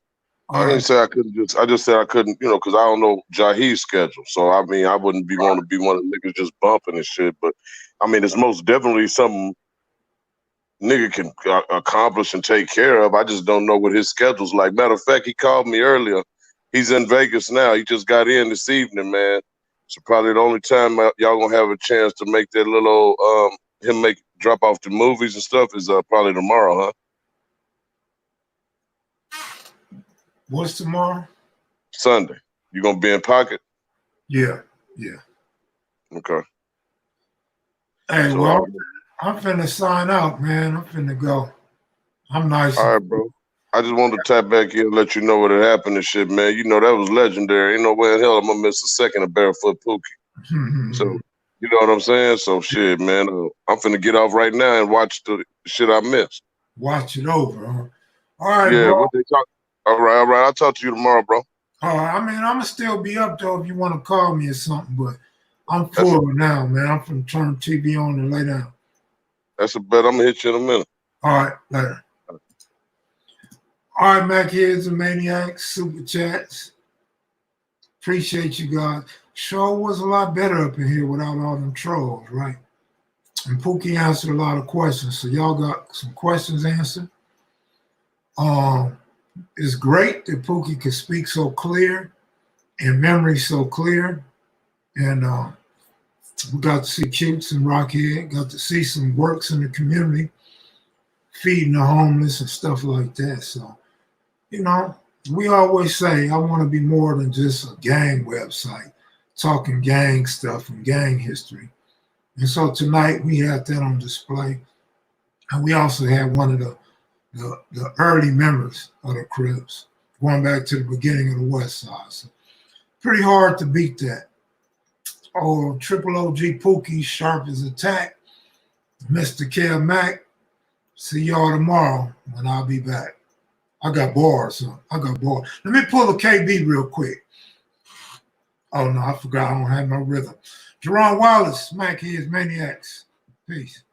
I didn't say I couldn't I just said I couldn't, because I don't know Jaheed's schedule. So, I mean, I wouldn't want to be one of the niggas just bumping and shit. But, I mean, it's most definitely something nigga can accomplish and take care of. I just don't know what his schedule's like. Matter of fact, he called me earlier. He's in Vegas now. He just got in this evening, man. So probably the only time y'all gonna have a chance to make that little drop off the movies and stuff is probably tomorrow, huh? What's tomorrow? Sunday. You gonna be in pocket? Yeah. Okay. Hey, So, well, I'm finna sign out, man. I'm finna go. I'm nice. All right, bro. I just wanted to tap back here and let you know what had happened and shit, man. You know, that was legendary. Ain't no way in hell I'm gonna miss a second of Barefoot Pookie. So, you know what I'm saying? So, shit, man. I'm finna get off right now and watch the shit I missed. Watch it over, huh? All right, yeah, bro. what they talk. All right. I'll talk to you tomorrow, bro. I mean, I'm gonna still be up though if you want to call me or something, but I'm full now, man. I'm finna turn TV on and lay down. That's a bet. I'm gonna hit you in a minute. All right, later. All right, Mac Heads and Maniacs, Super Chats. Appreciate you guys. Show was a lot better up in here without all them trolls, right? And Pookie answered a lot of questions, so y'all got some questions answered. It's great that Pookie could speak so clear and memory so clear. And we got to see Cutes and Rocchead, got to see some works in the community, feeding the homeless and stuff like that. So, we always say, I want to be more than just a gang website, talking gang stuff and gang history. And so tonight we had that on display. And we also had one of the early members of the Crips, going back to the beginning of the West Side. So pretty hard to beat that. Oh, Triple OG Pookie, sharp as a tack. Mr. Kev Mac, see y'all tomorrow when I'll be back. I got bars, so I got bars. Let me pull a KB real quick. Oh, no, I forgot I don't have no rhythm. Jerron Wallace, Mac Heads Maniacs. Peace.